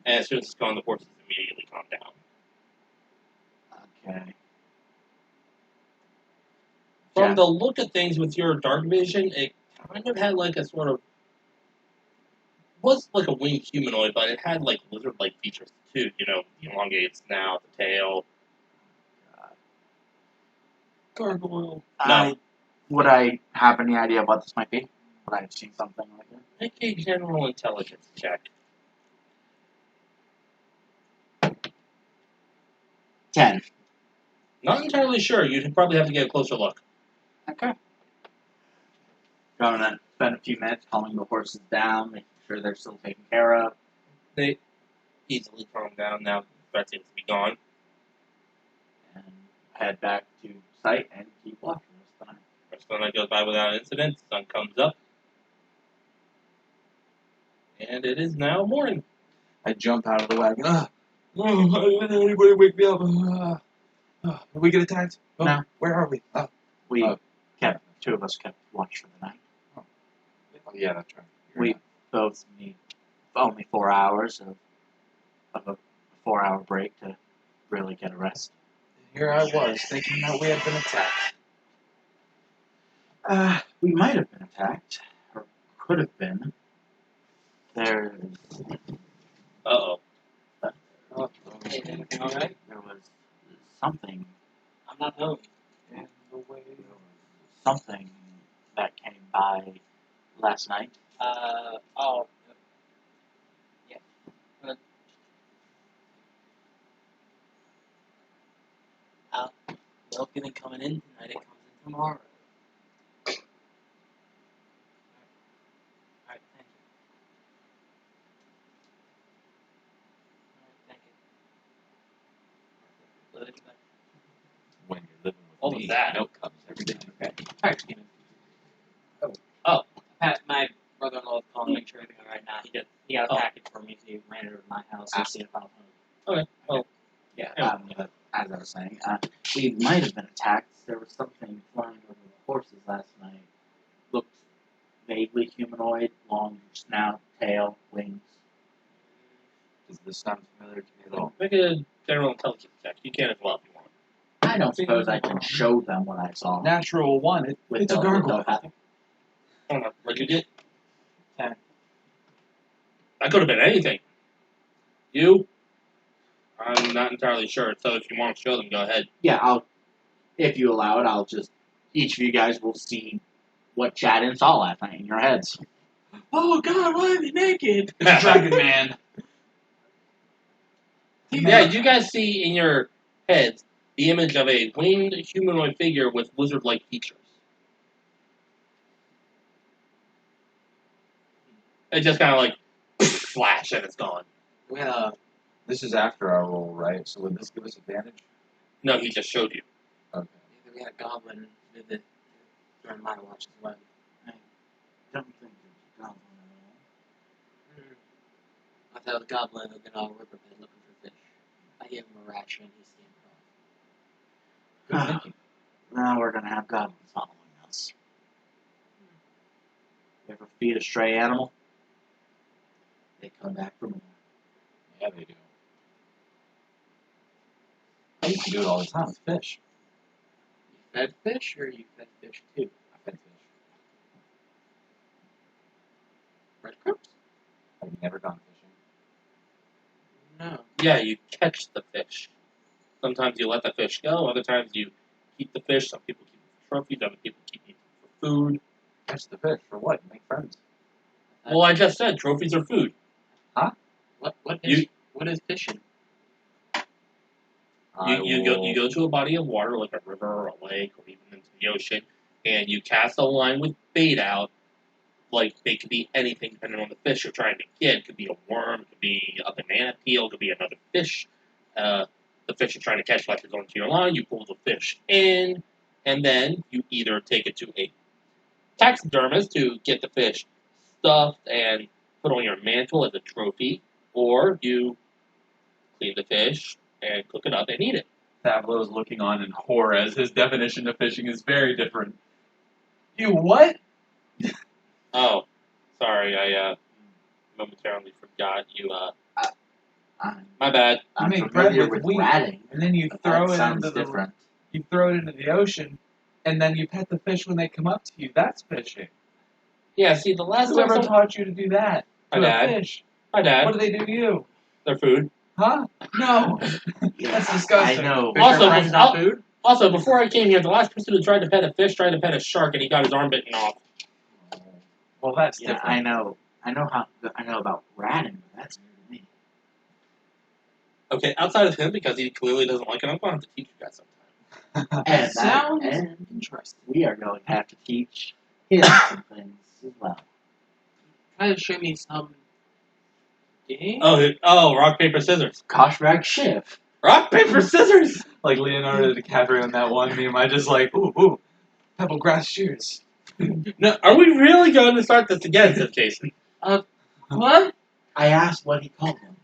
And as soon as it's gone, the horses immediately calm down. Okay. From the look of things with your dark vision, it kind of had like a sort of was like a winged humanoid, but it had like lizard-like features too. The elongated snout, the tail. Gargoyle. No. Would I have any idea what this might be? Would I have seen something like that? Make a general intelligence check. 10. Not entirely sure. You'd probably have to get a closer look. Okay. Going to spend a few minutes calming the horses down, making sure they're still taken care of. They easily calm down now. The threat seems to be gone. And head back to site and keep watching this time. Rest of the night goes by without incident. Sun comes up. And it is now morning. I jump out of the wagon. Anybody wake me up? Did we get attacked? Oh, No. Where are we? Two of us kept watch for the night. Oh yeah, that's right. We both need only 4 hours of a 4-hour break to really get a rest. Here I was, thinking that we had been attacked. We might have been attacked, or could have been. There's Uh-oh. Anything alright? there was something I'm not home. something that came by last night. Oh. Yeah. Milk isn't coming in tonight, it comes in tomorrow. Alright, thank you. Alright, thank you. Let it go back. When you're living with What me, was that? milk comes every day. Okay. Alright, my brother-in-law is calling to make sure everything alright now. He got a package for me, so he ran it over to my house and see if I was home. Okay. Well, Yeah, as I was saying, we might have been attacked. there was something flying over the horses last night. Looked vaguely humanoid, long snout, tail, wings. Does this sound familiar to me at all? Make a general intelligence check. You can as well if you want. I don't suppose I can show them what I saw. Natural 1. With It's a the- gargoyle. with the- I don't know. What you get? 10. That could have been anything. You? I'm not entirely sure. So if you want to show them, go ahead. Yeah, if you allow it, I'll just, each of you guys will see what Jadin saw last night in your heads. Oh God, why are they naked? It's Dragon Man. Yeah, you guys see in your heads the image of a winged humanoid figure with wizard-like features. It just kind of like flash and it's gone. Well, This is after our roll, right? So would this give us advantage? No, he just showed you. Okay. we had a goblin visit during my watch as well. Don't think it's a goblin I thought the goblin had been all riverbed looking for fish. I gave him a ration, he scampered off. at all. Now we're gonna have goblins following us. You ever feed a stray animal? They come back for more. Yeah, they do. I used to do it all the time with fish. You fed fish, or you fed fish too? I fed fish. Breadcrumbs? Have you never gone fishing? No. Yeah, you catch the fish. Sometimes you let the fish go. Other times you keep the fish. Some people keep it for trophies. Other people keep it for food. Catch the fish for what? Make friends. Well, I just said trophies are food. What is fishing? You go to a body of water like a river or a lake or even into the ocean, and you cast a line with bait out. Like they could be anything depending on the fish you're trying to get. It could be a worm, it could be a banana peel, it could be another fish. The fish you're trying to catch latches onto your line. You pull the fish in, and then you either take it to a taxidermist to get the fish stuffed and put on your mantle as a trophy, or you clean the fish and cook it up and eat it. Tableau is looking on in horror as his definition of fishing is very different. You what? Oh, sorry, I momentarily forgot you. My bad. You I'm make bread familiar with with wheat, ratting. and then you But throw that it sounds into the different. ocean, and then you pet the fish when they come up to you. That's fishing. Yeah, see, the last Whoever time taught you to do that? My To a dad. fish. my dad, What do they do to you? their food. Huh? No. That's disgusting. I know. Fish Also, are friends, not food? Also, before I came here, the last person who tried to pet a fish tried to pet a shark, and he got his arm bitten off. Well, that's Yeah, different. I know. I know about ratting, but that's new to me. Okay, outside of him, because he clearly doesn't like it, I'm going to have to teach you guys sometime. And Sounds and interesting. we are going to have to teach him some things as well. Try to show me some game. Oh, rock, paper, scissors. Koshrak Shiv. Rock, paper, scissors! Like Leonardo DiCaprio in that one meme, I just like, ooh, pebble grass shears. No, are we really going to start this again, said Jason? What? I asked what he called them.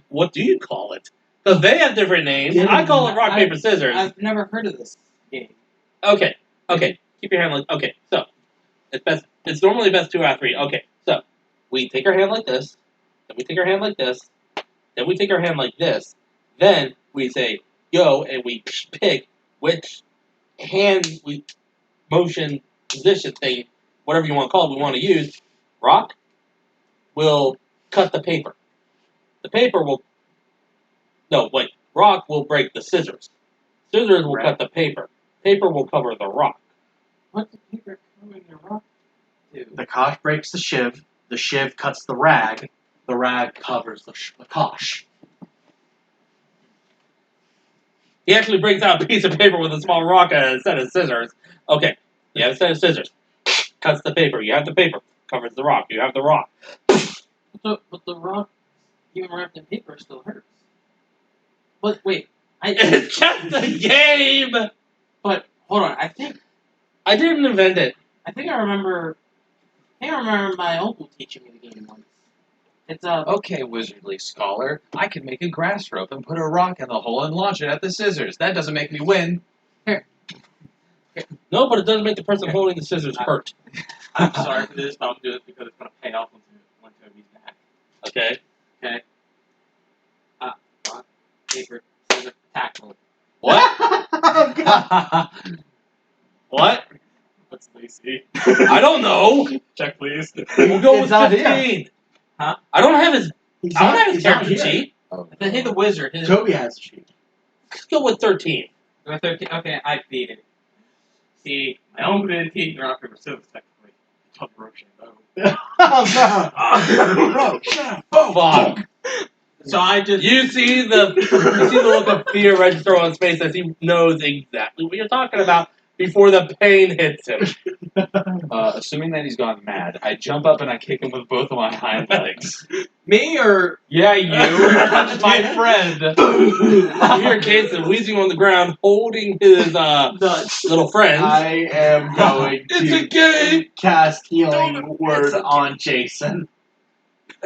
What do you call it? Because they have different names. Yeah. I call it rock, paper, scissors. I've never heard of this game. Okay. Keep your hand like. Okay, so it's best. It's normally best 2 out of 3. Okay, so we take our hand like this, then we take our hand like this, then we take our hand like this. Then we say go, and we pick which hand we motion position thing, whatever you want to call it, we want to use. Rock will cut the paper. The paper will. No, wait. Rock will break the scissors. Scissors will Right. cut the paper. Paper will cover the rock. What the paper covering the rock do? The Kosh breaks the Shiv cuts the rag covers the Kosh. He actually breaks out a piece of paper with a small rock and a set of scissors. Okay, you have a set of scissors. Cuts the paper. You have the paper. Covers the rock. You have the rock. But the rock, even wrapped in paper, still hurts. But wait, It's just a game! but hold on. I think I didn't invent it. I remember my uncle teaching me the game once. It's Okay, wizardly scholar, I can make a grass rope and put a rock in the hole and launch it at the scissors. That doesn't make me win. No, but it doesn't make the person holding the scissors hurt. I'm sorry for this, but I'm doing it because it's going to pay off once Toby's back. Okay. Okay? Rock, paper, scissors, tackle. What? What? What's Lacey? I don't know. Check, please. We'll go with It's not 15. Huh? I don't have his. He's I don't have his he's not character here. sheet. Oh, Then hit the wizard. Hit Toby has a sheet. Let's go with 13. Go 13. Okay, I beat it. See, my own ability, rock, paper, scissors, technically. Tough roche, though. Oh no! Oh, fuck. So I just. You see the look of fear register on his face as he knows exactly what you're talking about before the pain hits him. Assuming that he's gone mad, I jump up and I kick him with both of my hind legs. Me or. Yeah, you. That's my friend. You hear Jason wheezing on the ground, holding his Nuts. little friends. I am going It's a to game. cast healing word on Jason.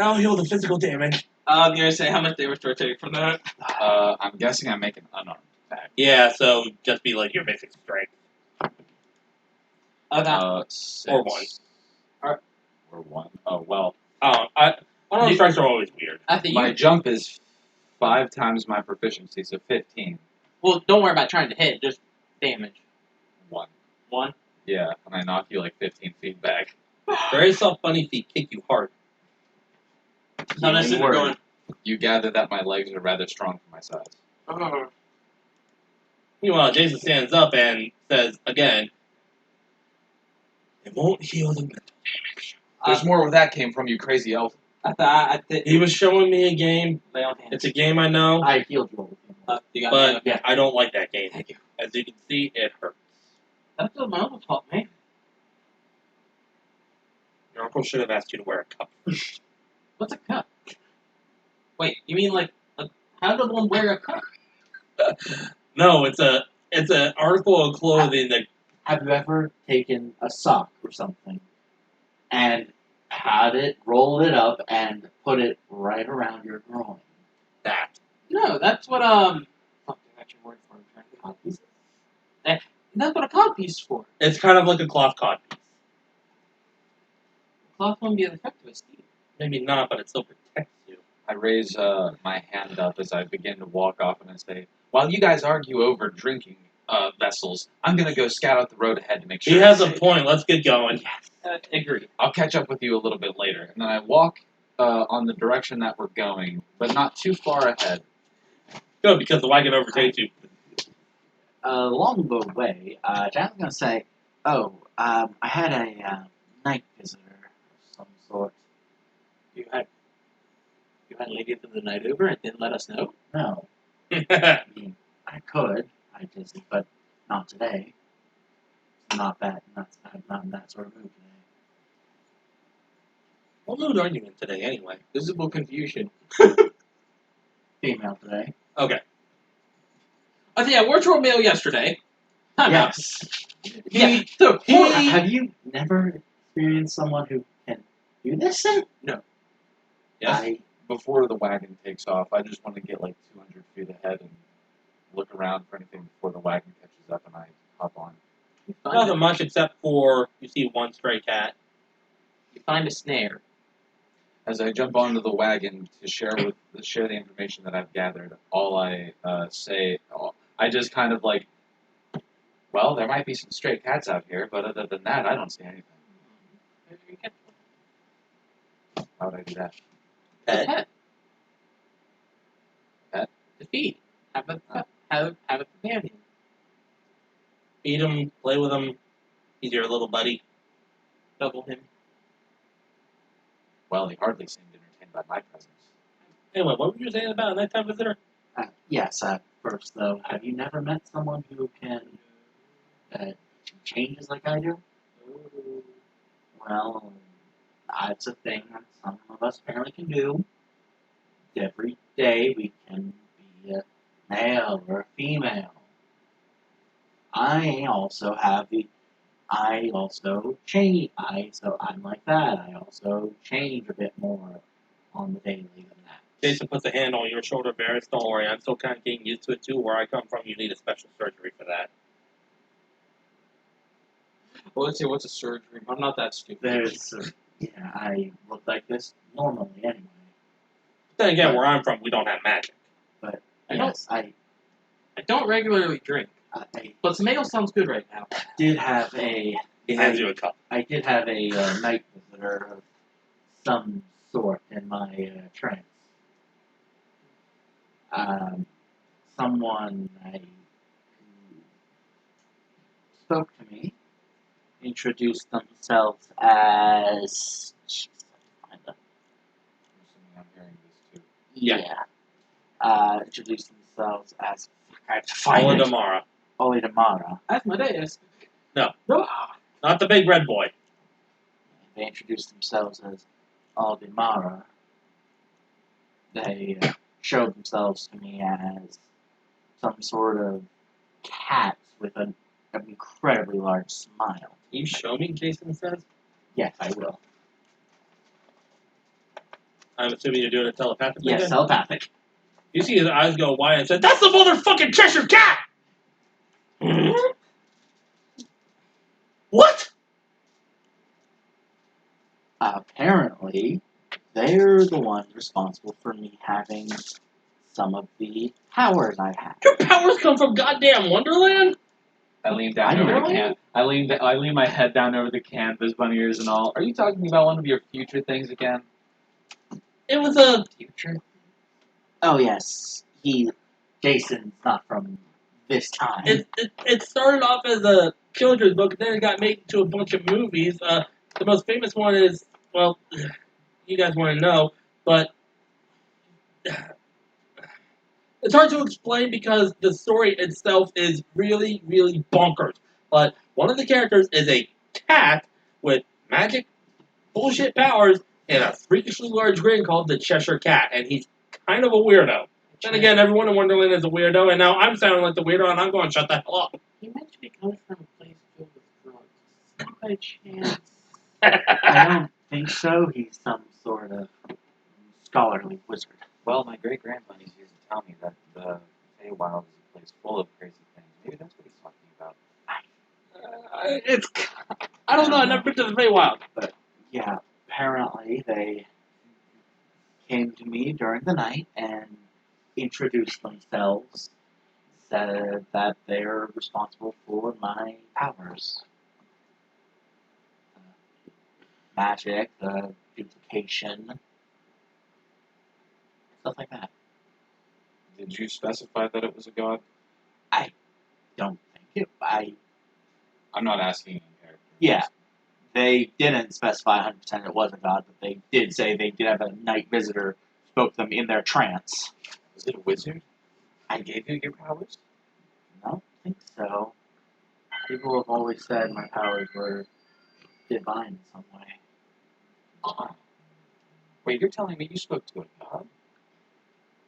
I'll heal the physical damage. I'm going to say how much damage do I take from that? I'm guessing I make an unarmed attack. Yeah, so just be like your basic strength. Six. Or one. Or one. Oh, well. Unarmed strikes are always weird. I think My you. jump is 5 times my proficiency, so 15. Well, don't worry about trying to hit, just damage. 1. 1. Yeah, and I knock you like 15 feet back. Very soft bunny feet kick you hard. So this is Healing word. going. You gather that my legs are rather strong for my size. Meanwhile, Jason stands up and says again, "It won't heal the mental damage." There's more where that came from, you crazy elf. I think. He was showing me a game. Lay on hands. It's a game I know, I healed you all. You got but me. I don't like that game. Thank you. As you can see, it hurts. That's what my uncle taught me. Your uncle should have asked you to wear a cup. What's a cup? Wait, you mean like how does one wear a cup? No, it's an article of clothing that Have you ever taken a sock or something and had it, rolled it up, and put it right around your groin? that. No, that's what fuck, that's your word for it. I'm trying to codpiece. That's what a codpiece is for. It's kind of like a cloth cod piece. Cloth won't be as effective as steel. Maybe not, but it still protects you. I raise my hand up as I begin to walk off and I say, while you guys argue over drinking vessels, I'm going to go scout out the road ahead to make sure He has it's a safe. point. Let's get going. Agree. I'll catch up with you a little bit later. And then I walk on the direction that we're going, but not too far ahead. Good, because the wagon overtakes you. Along the way, Jason's going to say, I had a night visitor of some sort. You had ladies of the night over and didn't let us know? No, I mean, I could, but not today. Not in that sort of mood today. What mood are you in today, anyway? Visible confusion. Female today. Okay. I think I wore to a mail yesterday. Yes. Yeah. Have you never experienced someone who can do this thing? Yes. Before the wagon takes off, I just want to get like 200 feet ahead and look around for anything before the wagon catches up and I hop on. Nothing much except for you see one stray cat. You find a snare. As I jump onto the wagon to share the information that I've gathered, all I I just kind of like, well, there might be some stray cats out here, but other than that, I don't see anything. Maybe you can catch one. How would I do that? Pet. Pet. Pet? To feed. Have a companion. Feed him, play with him. He's your little buddy. Double him. Well, he hardly seemed entertained by my presence. Anyway, what were you saying about a nighttime visitor? Yes, first though, have you never met someone who can changes like I do? Well, that's a thing that some of us apparently can do. Every day we can be a male or a female. I also change. I'm like that. I also change a bit more on the daily than that. Jason puts a hand on your shoulder, Varys. Don't worry, I'm still kind of getting used to it too. Where I come from, you need a special surgery for that. Well, let's see, what's a surgery? I'm not that stupid. I look like this normally anyway. Then again, where I'm from, we don't have magic. But I yes, I don't regularly drink, I but some ale sounds good right now. did have a He hands you a cup. I did have a night visitor of some sort in my trance. Someone who spoke to me, introduced themselves as. I'm hearing this too. Yeah. Introduced themselves as. I have to find Ola it. Damara. Oli Damara. Asmodeus. No. No. Not the big red boy. They introduced themselves as Aldemara. They showed themselves to me as some sort of cat with an incredibly large smile. Can you show me, Jason says? Yes, I will. I'm assuming you're doing it telepathically. Yes, then? telepathic. You see his eyes go wide and said, "That's the motherfucking Cheshire Cat!" What? Apparently, they're the ones responsible for me having some of the powers I have. Your powers come from goddamn Wonderland? I lean down I over know. the can. I lean my head down over the canvas, bunny ears and all. Are you talking about one of your future things again? It was a Future? Oh, yes. Jason's not from this time. It started off as a children's book, and then it got made into a bunch of movies. The most famous one is, well, you guys want to know, but it's hard to explain because the story itself is really, really bonkers. But one of the characters is a cat with magic bullshit powers and a freakishly large grin called the Cheshire Cat, and he's kind of a weirdo. Then again, everyone in Wonderland is a weirdo, and now I'm sounding like the weirdo, and I'm going to shut the hell up. He mentioned he comes from a place filled with drugs. By chance. I don't think so. He's some sort of scholarly wizard. Well, my great grandbunnies used to tell me that the Feywild is a place full of crazy things. Maybe that's what he's talking about. I don't know. I've never been to the Feywild. Yeah, apparently they came to me during the night and introduced themselves, said that they're responsible for my powers. Magic, duplication, stuff like that. Did you specify that it was a god? Don't think it. I'm not asking in character. Yeah, they didn't specify 100% it was a god, but they did say they did have a night visitor who spoke to them in their trance. Was it a wizard? I gave you your powers? I don't think so. People have always said my powers were divine in some way. Wait, you're telling me you spoke to a god?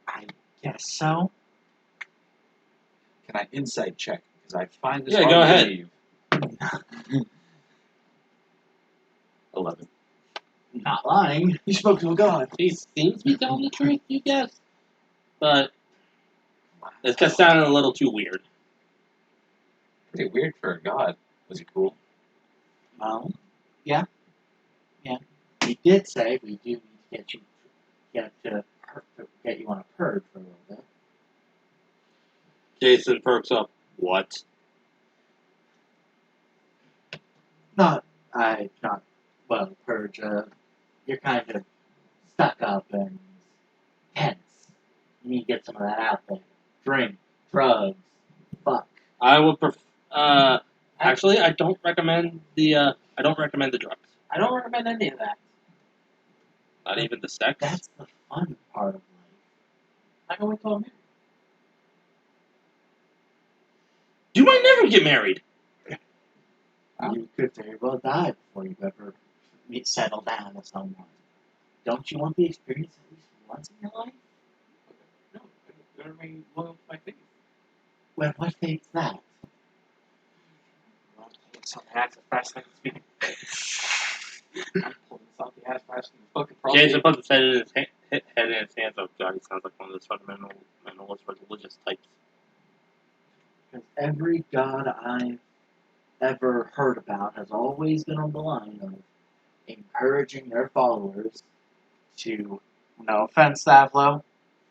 I guess so. Can I insight check? Because I find this Yeah, hard go to ahead. believe. 11. Not lying. You spoke to a god. He seems to be telling the truth, you guess. But it's just sounding a little too weird. Pretty weird for a god. Was he cool? Well, yeah. He did say we do need to get you on a purge for a little bit. Jason perks up. What? Not purge. You're kind of stuck up and tense. You need to get some of that out there. Drink, drugs, fuck. I would prefer. Actually, I don't recommend the. I don't recommend the drugs. I don't recommend any of that. Not even the sex. That's the fun part of life. I'm going to America. You might never get married. You could very well die before you ever settle down with someone. Don't you want the experience at least once in your life? No, I'm going to remain loyal to my faith. Well, what fate's that? Well, it's something that's fast thing to speak. I'm pulling something that's faster than fucking probably. Jason puts his head in his hands. Oh god, he sounds like one of those fundamentalist religious types. Because every god I've ever heard about has always been on the line of encouraging their followers to, no offense, Stavlo,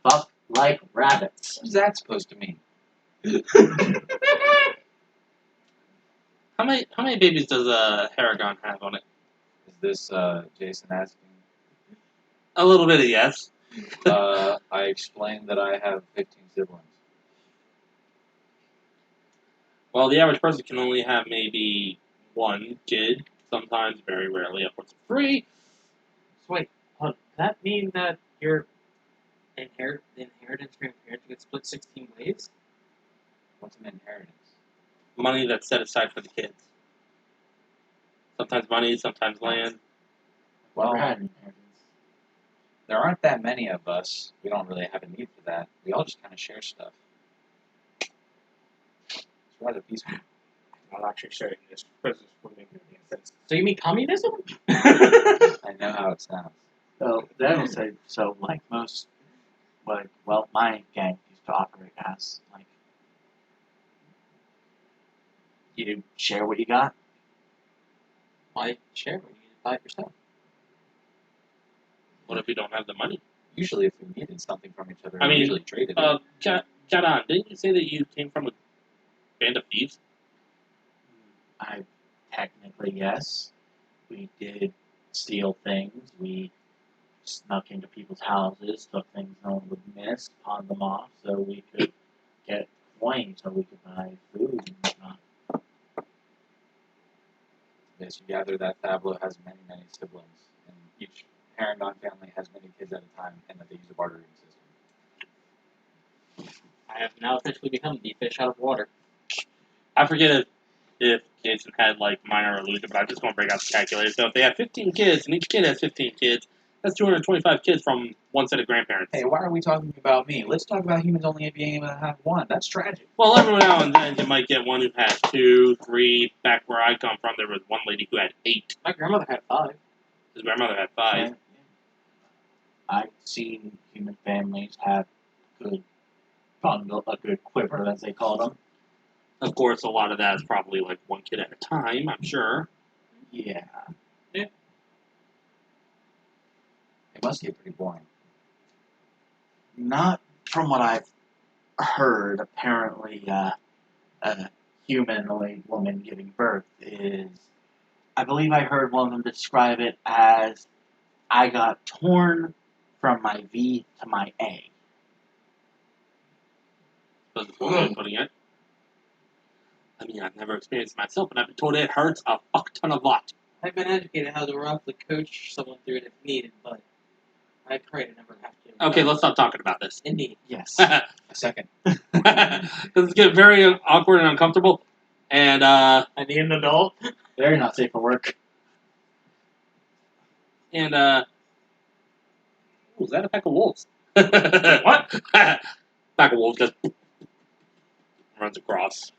fuck like rabbits. What's that supposed to mean? How many babies does Haragon have on it? Is this Jason asking? A little bit of yes. I explained that I have 15 siblings. Well, the average person can only have maybe one kid. Sometimes, very rarely, upwards of 3. So wait, does that mean that your inheritance from your parents gets split 16 ways? What's an inheritance? Money that's set aside for the kids. Sometimes money, sometimes land. Well, Never had an inheritance. there aren't that many of us. We don't really have a need for that. We all just kind of share stuff. It's rather peaceful. Not actually sharing this business wouldn't make any sense. So you mean communism? I know how it sounds. So then will say, so like most, like, well, my gang used to operate as, like, you share what you got. Why share when you need to buy it yourself? What if we don't have the money? Usually, if we needed something from each other, I we mean, usually traded it. Jadon, didn't you say that you came from a band of thieves? I technically, yes. We did steal things. We snuck into people's houses, took things no one would miss, pawned them off so we could get coins so we could buy food and whatnot. Yes, you gather that Fablo has many, many siblings, and each Paragon family has many kids at a time, and that they use a bartering system. I have now officially become the fish out of water. I forget if Jason had like minor illusion, but I just want to break out the calculator. So if they have 15 kids, and each kid has 15 kids, that's 225 kids from one set of grandparents. Hey, why are we talking about me? Let's talk about humans only being able to have one. That's tragic. Well, every now and then you might get one who has 2, 3. Back where I come from, there was one lady who had 8. My grandmother had 5. His grandmother had 5. And I've seen human families have good bundle, a good quiver, as they call them. Of course, a lot of that is probably like one kid at a time, I'm sure. Yeah. It must get pretty boring. Not from what I've heard. Apparently, a humanoid woman giving birth is. I believe I heard one of them describe it as I got torn from my V to my A. That's the way of putting it. I mean, I've never experienced it myself, but I've been told it hurts a fuck ton of lot. I've been educated how to roughly coach someone through it if needed, but I pray to never have to. Okay, let's stop talking about this. Indeed. Yes. A second. This get very awkward and uncomfortable. And, I need an adult. Very not safe for work. ooh, is that a pack of wolves? What? Pack of wolves just runs across.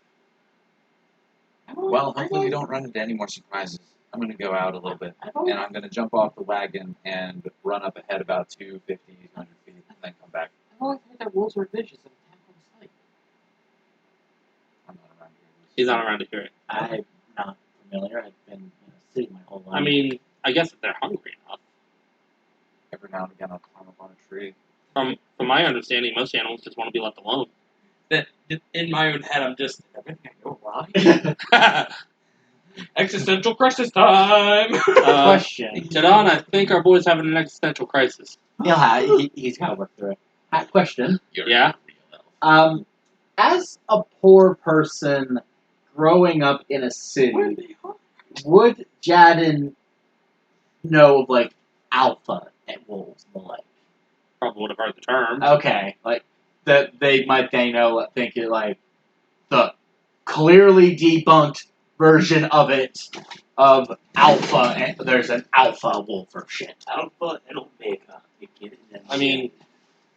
Well, hopefully we don't run into any more surprises. I'm going to go out a little bit, and I'm going to jump off the wagon and run up ahead about 250, 100 feet, and then come back. I've always heard that wolves were vicious and attack on sight. I'm not around here. He's not around to hear it. I'm not familiar. I've been in a city my whole life. I mean, I guess if they're hungry enough. Every now and again, I'll climb up on a tree. From my understanding, most animals just want to be left alone. That in my own head, I'm just everything I go wrong. Existential crisis time. Question. Jadon, I think our boy's having an existential crisis. He's got to work through it. Question. Yeah? As a poor person growing up in a city, would Jadon know of, like, alpha at wolves and the like? Probably would have heard the term. Okay, like, that they might think it, like, the clearly debunked version of it, of alpha, and there's an alpha wolf or shit. Alpha and Omega. You get it? I mean,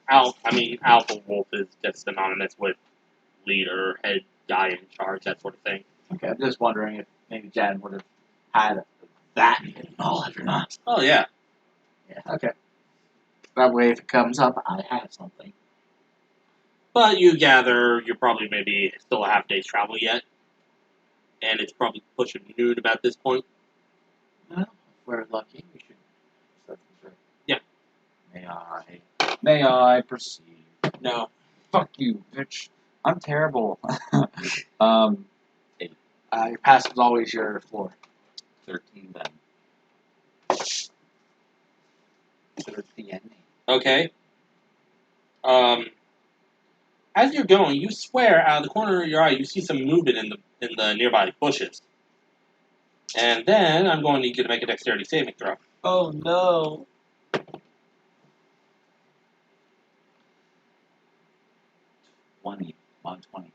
alpha wolf is just synonymous with leader, head guy in charge, that sort of thing. Okay, I'm just wondering if maybe Jadon would have had that knowledge or not. Oh, yeah. Yeah, okay. That way, if it comes up, I have something. But you gather you're probably maybe still a half day's travel yet. and it's probably pushing noon about this point. Well, if we're lucky, we should search for sure. Yeah. May I proceed? No. Fuck you, bitch. I'm terrible. Your passive is always your floor. 13 then. 13. Okay. As you're going, you swear out of the corner of your eye you see some movement in the nearby bushes. And then I'm going to need you to make a dexterity saving throw. Oh no. 20. On 20.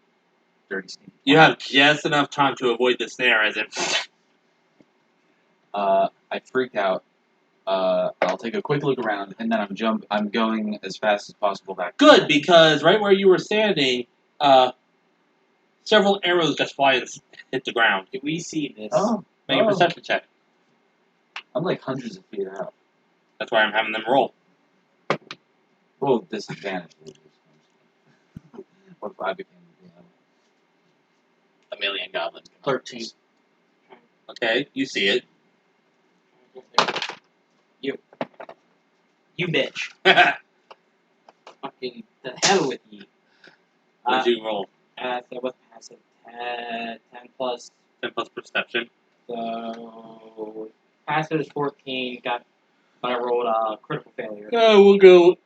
30 sneak. You have just enough time to avoid the snare as it. I freak out. I'll take a quick look around, and then I'm going as fast as possible back. Good, because right where you were standing, several arrows just fly and hit the ground. Did we see this? Oh, Make a perception check. I'm like hundreds of feet out. That's why I'm having them roll. Roll with disadvantage. What if I became A million goblins. 13. Okay, you see it. You bitch. What Fucking the hell with you. did you roll? So what's passive? 10 plus. 10 plus perception. So passive is 14. But I rolled a critical failure. We'll go.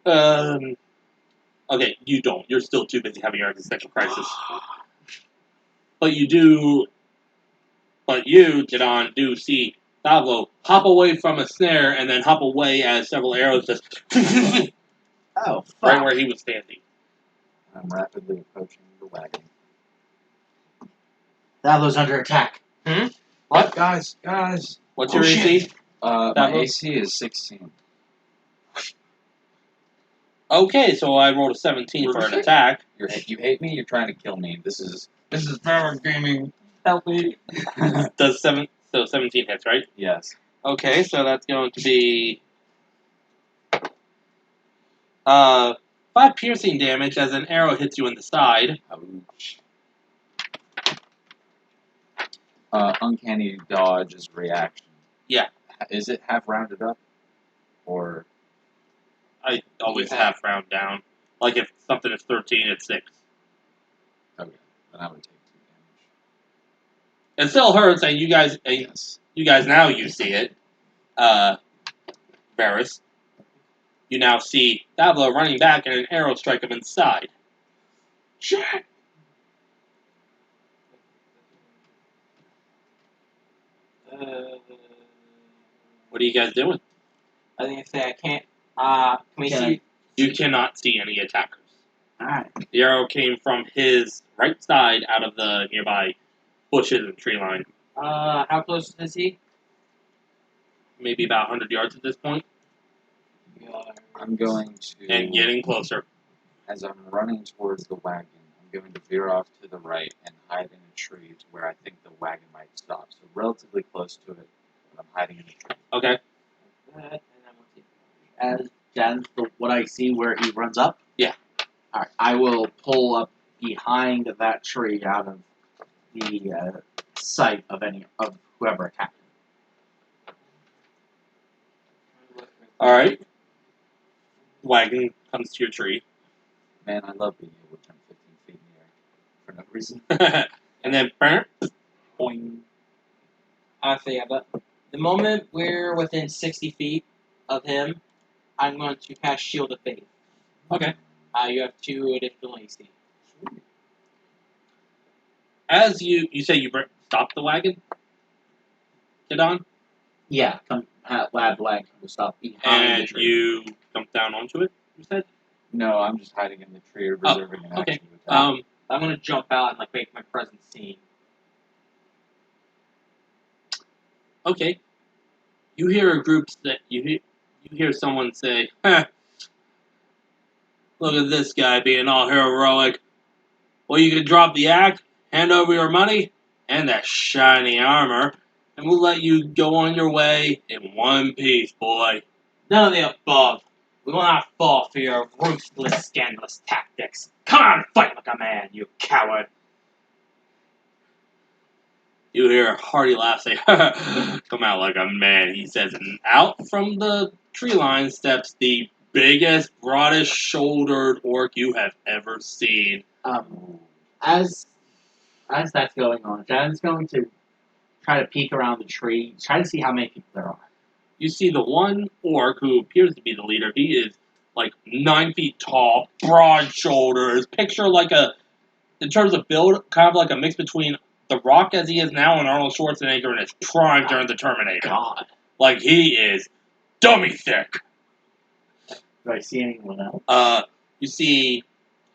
Okay, you don't. You're still too busy having your existential crisis. But you, Jadon, do see Pablo hop away from a snare and then hop away as several arrows just Oh, fuck. right where he was standing. I'm rapidly approaching the wagon. Davlo's under attack. What? Guys. What's Oh, your shit. AC? My Pablo? AC is 16. Okay, so I rolled a 17 for an attack. You hate me? You're trying to kill me. This is power gaming. Help me. Does 17 hits, right? Yes. Okay, so that's going to be 5 piercing damage as an arrow hits you in the side. Ouch. Uncanny dodge is reaction. Yeah. Is it half rounded up? Or I always half round down. Like if something is 13, it's 6. okay, then I would take 2 damage. It still hurts, and you guys now you see it. Varus. You now see Davlo running back and an arrow strike him inside. Shit. What are you guys doing? I think I say I can't. Can we Can see? You cannot see any attackers. Alright. The arrow came from his right side out of the nearby bushes and tree line. How close is he? Maybe about 100 yards at this point, I'm going to, and getting closer. as I'm running towards the wagon, I'm going to veer off to the right and hide in a tree to where I think the wagon might stop. So relatively close to it, but I'm hiding in a tree. Okay. As what I see where he runs up? Yeah. Alright, I will pull up behind that tree out of the sight of whoever attacked him. Alright. Wagon comes to your tree. Man, I love being able to jump 15 feet in the air for no reason. And then, Boing. So yeah, but the moment we're within 60 feet of him, I'm going to cast Shield of Faith. okay. You have 2 additional AC. As you say you stop the wagon, Jadon, Yeah, lab lag will stop behind the and tree. you jump down onto it, you said? No, I'm just hiding in the tree, reserving an okay. action to attack. I'm going to jump out and make my presence seen. Okay. You hear a group that you hear someone say, "Huh, look at this guy being all heroic. Well, you can drop the act, hand over your money, and that shiny armor, and we'll let you go on your way in one piece, boy." None of the above. We will not fall for your ruthless, scandalous tactics. Come on, fight like a man, you coward. You hear a hearty laugh say, "Come out like a man," he says, and out from the tree line steps the biggest, broadest-shouldered orc you have ever seen. As that's going on, Jan's going to try to peek around the tree, try to see how many people there are. You see the one orc who appears to be the leader. He is like 9 feet tall, broad shoulders. Picture like in terms of build, kind of like a mix between The Rock as he is now and Arnold Schwarzenegger in his prime during the Terminator. God. Like he is dummy thick. Do I see anyone else? You see,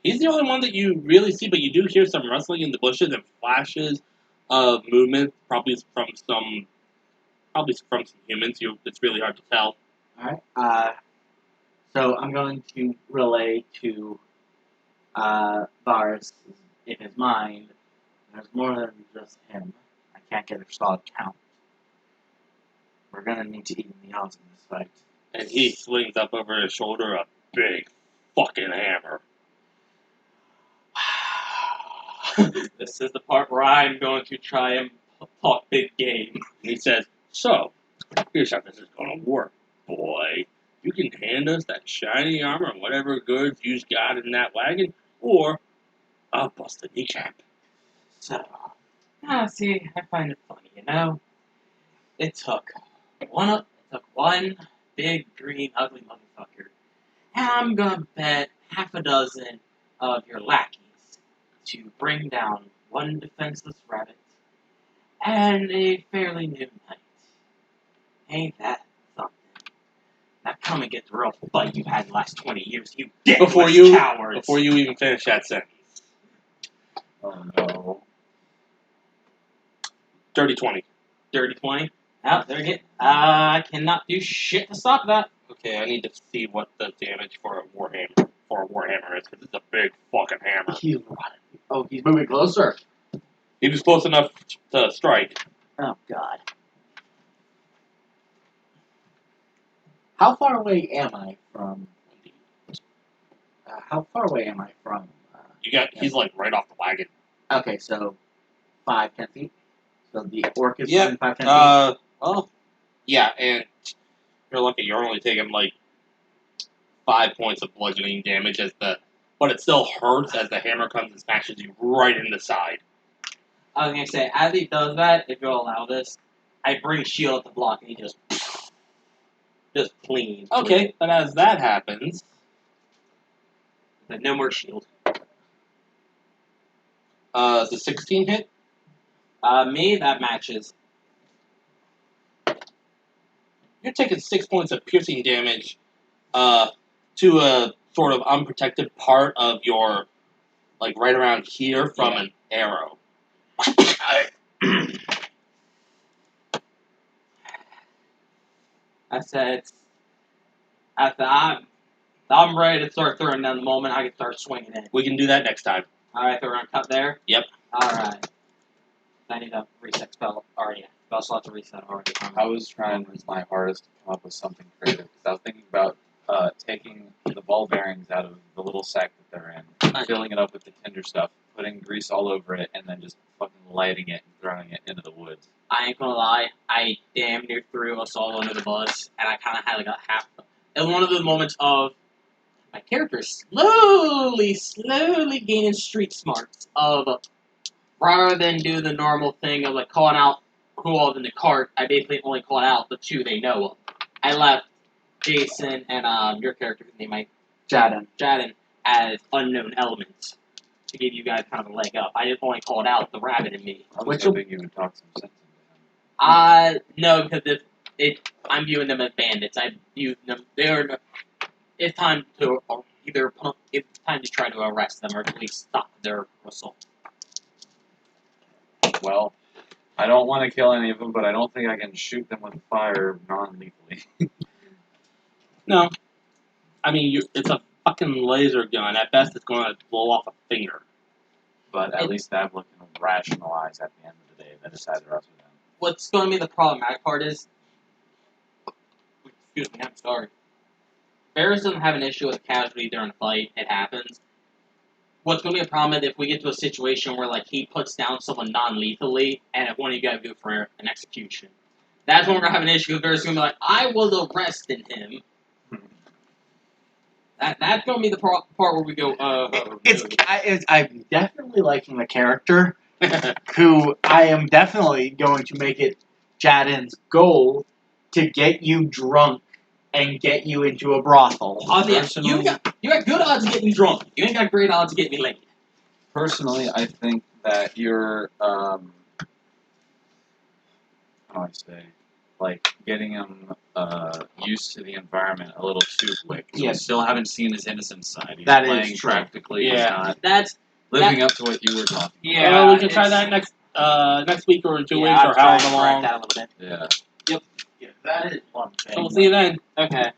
he's the only one that you really see, but you do hear some rustling in the bushes and flashes of movement, probably from some humans. It's really hard to tell. Alright, so I'm going to relay to Varus in his mind. There's more than just him. I can't get a solid count. We're gonna need to even the odds in this fight. And he swings up over his shoulder a big fucking hammer. This is the part where I'm going to try and talk big game. And he says, "So, here's how this is gonna work, boy. You can hand us that shiny armor and whatever goods you've got in that wagon, or I'll bust the kneecap." So, see, I find it funny, you know? It took one big, green, ugly motherfucker, and I'm gonna bet half a dozen of your lackeys to bring down one defenseless rabbit and a fairly new knight. Ain't that something? Now come and get the real fight you've had the last 20 years, you dickless cowards! Before you even finish that sentence. Oh no. Dirty 20. Dirty 20. Oh, there you go. I cannot do shit to stop that. Okay, I need to see what the damage for a warhammer is, because it's a big fucking hammer. He's running. Oh, he's moving closer. He was close enough to strike. Oh, God. How far away am I from... how far away am I from... He's like right off the wagon. Okay, so 5, 10 feet. So the orc is Yeah, within 5, 10 feet. Well, yeah, and you're lucky. You're only taking like 5 points of bludgeoning damage but it still hurts as the hammer comes and smashes you right in the side. I was gonna say, as he does that, if you'll allow this, I bring shield to block, and he just clean. Okay, but as that happens, But no more shield. the 16 hit. Me, that matches. You're taking 6 points of piercing damage to a sort of unprotected part of your, like right around here from an arrow. I said, after I'm ready to start throwing down the moment, I can start swinging in. We can do that next time. Alright, so we're gonna cut there? Yep. Alright. I need a reset spell. Already. Spell slot to reset already. I was trying my hardest to come up with something creative. 'Cause I was thinking about taking the ball bearings out of the little sack that they're in, filling it up with the tinder stuff, putting grease all over it, and then just fucking lighting it and throwing it into the woods. I ain't gonna lie, I damn near threw us all under the bus, and I kind of had like a half. It was one of those moments of my character slowly gaining street smarts of rather than do the normal thing of like calling out who all's in the cart. I basically only called out the two they know of. I left Jason and your character, whose name Jadden, as unknown elements to give you guys kind of a leg up. I just only called out the rabbit in me. I was hoping you would talk some sense into him. No, because I'm viewing them as bandits. I view them. It's time to it's time to try to arrest them or at least stop their assault. Well, I don't want to kill any of them, but I don't think I can shoot them with fire non-lethally. No. I mean, it's a fucking laser gun. At best, it's going to blow off a finger. But at least that one can rationalize at the end of the day that it's either us or them. What's going to be the problematic part is, excuse me, I'm sorry. Bears doesn't have an issue with casualty during a fight. It happens. What's going to be a problem is if we get to a situation where, like, he puts down someone non-lethally, and if one of you guys go for an execution. That's when we're going to have an issue, because they're going to be like, I was arresting him. That's going to be the part where we go, I'm definitely liking the character, who I am definitely going to make it Jadin's goal to get you drunk and get you into a brothel. You got good odds of getting me drunk. You ain't got great odds of getting me laid. Personally, I think that you're, how do I say, like, getting him used to the environment a little too quick. So Yes. we still haven't seen his innocent side. He's That is playing true. practically. He's Yeah, not that's living up to what you were talking yeah. Well, we can try it's- that next week or in 2 weeks I'll or try however and correct long. that a little bit. about. Yeah. Yeah, that is one thing. So we'll see you then. Okay.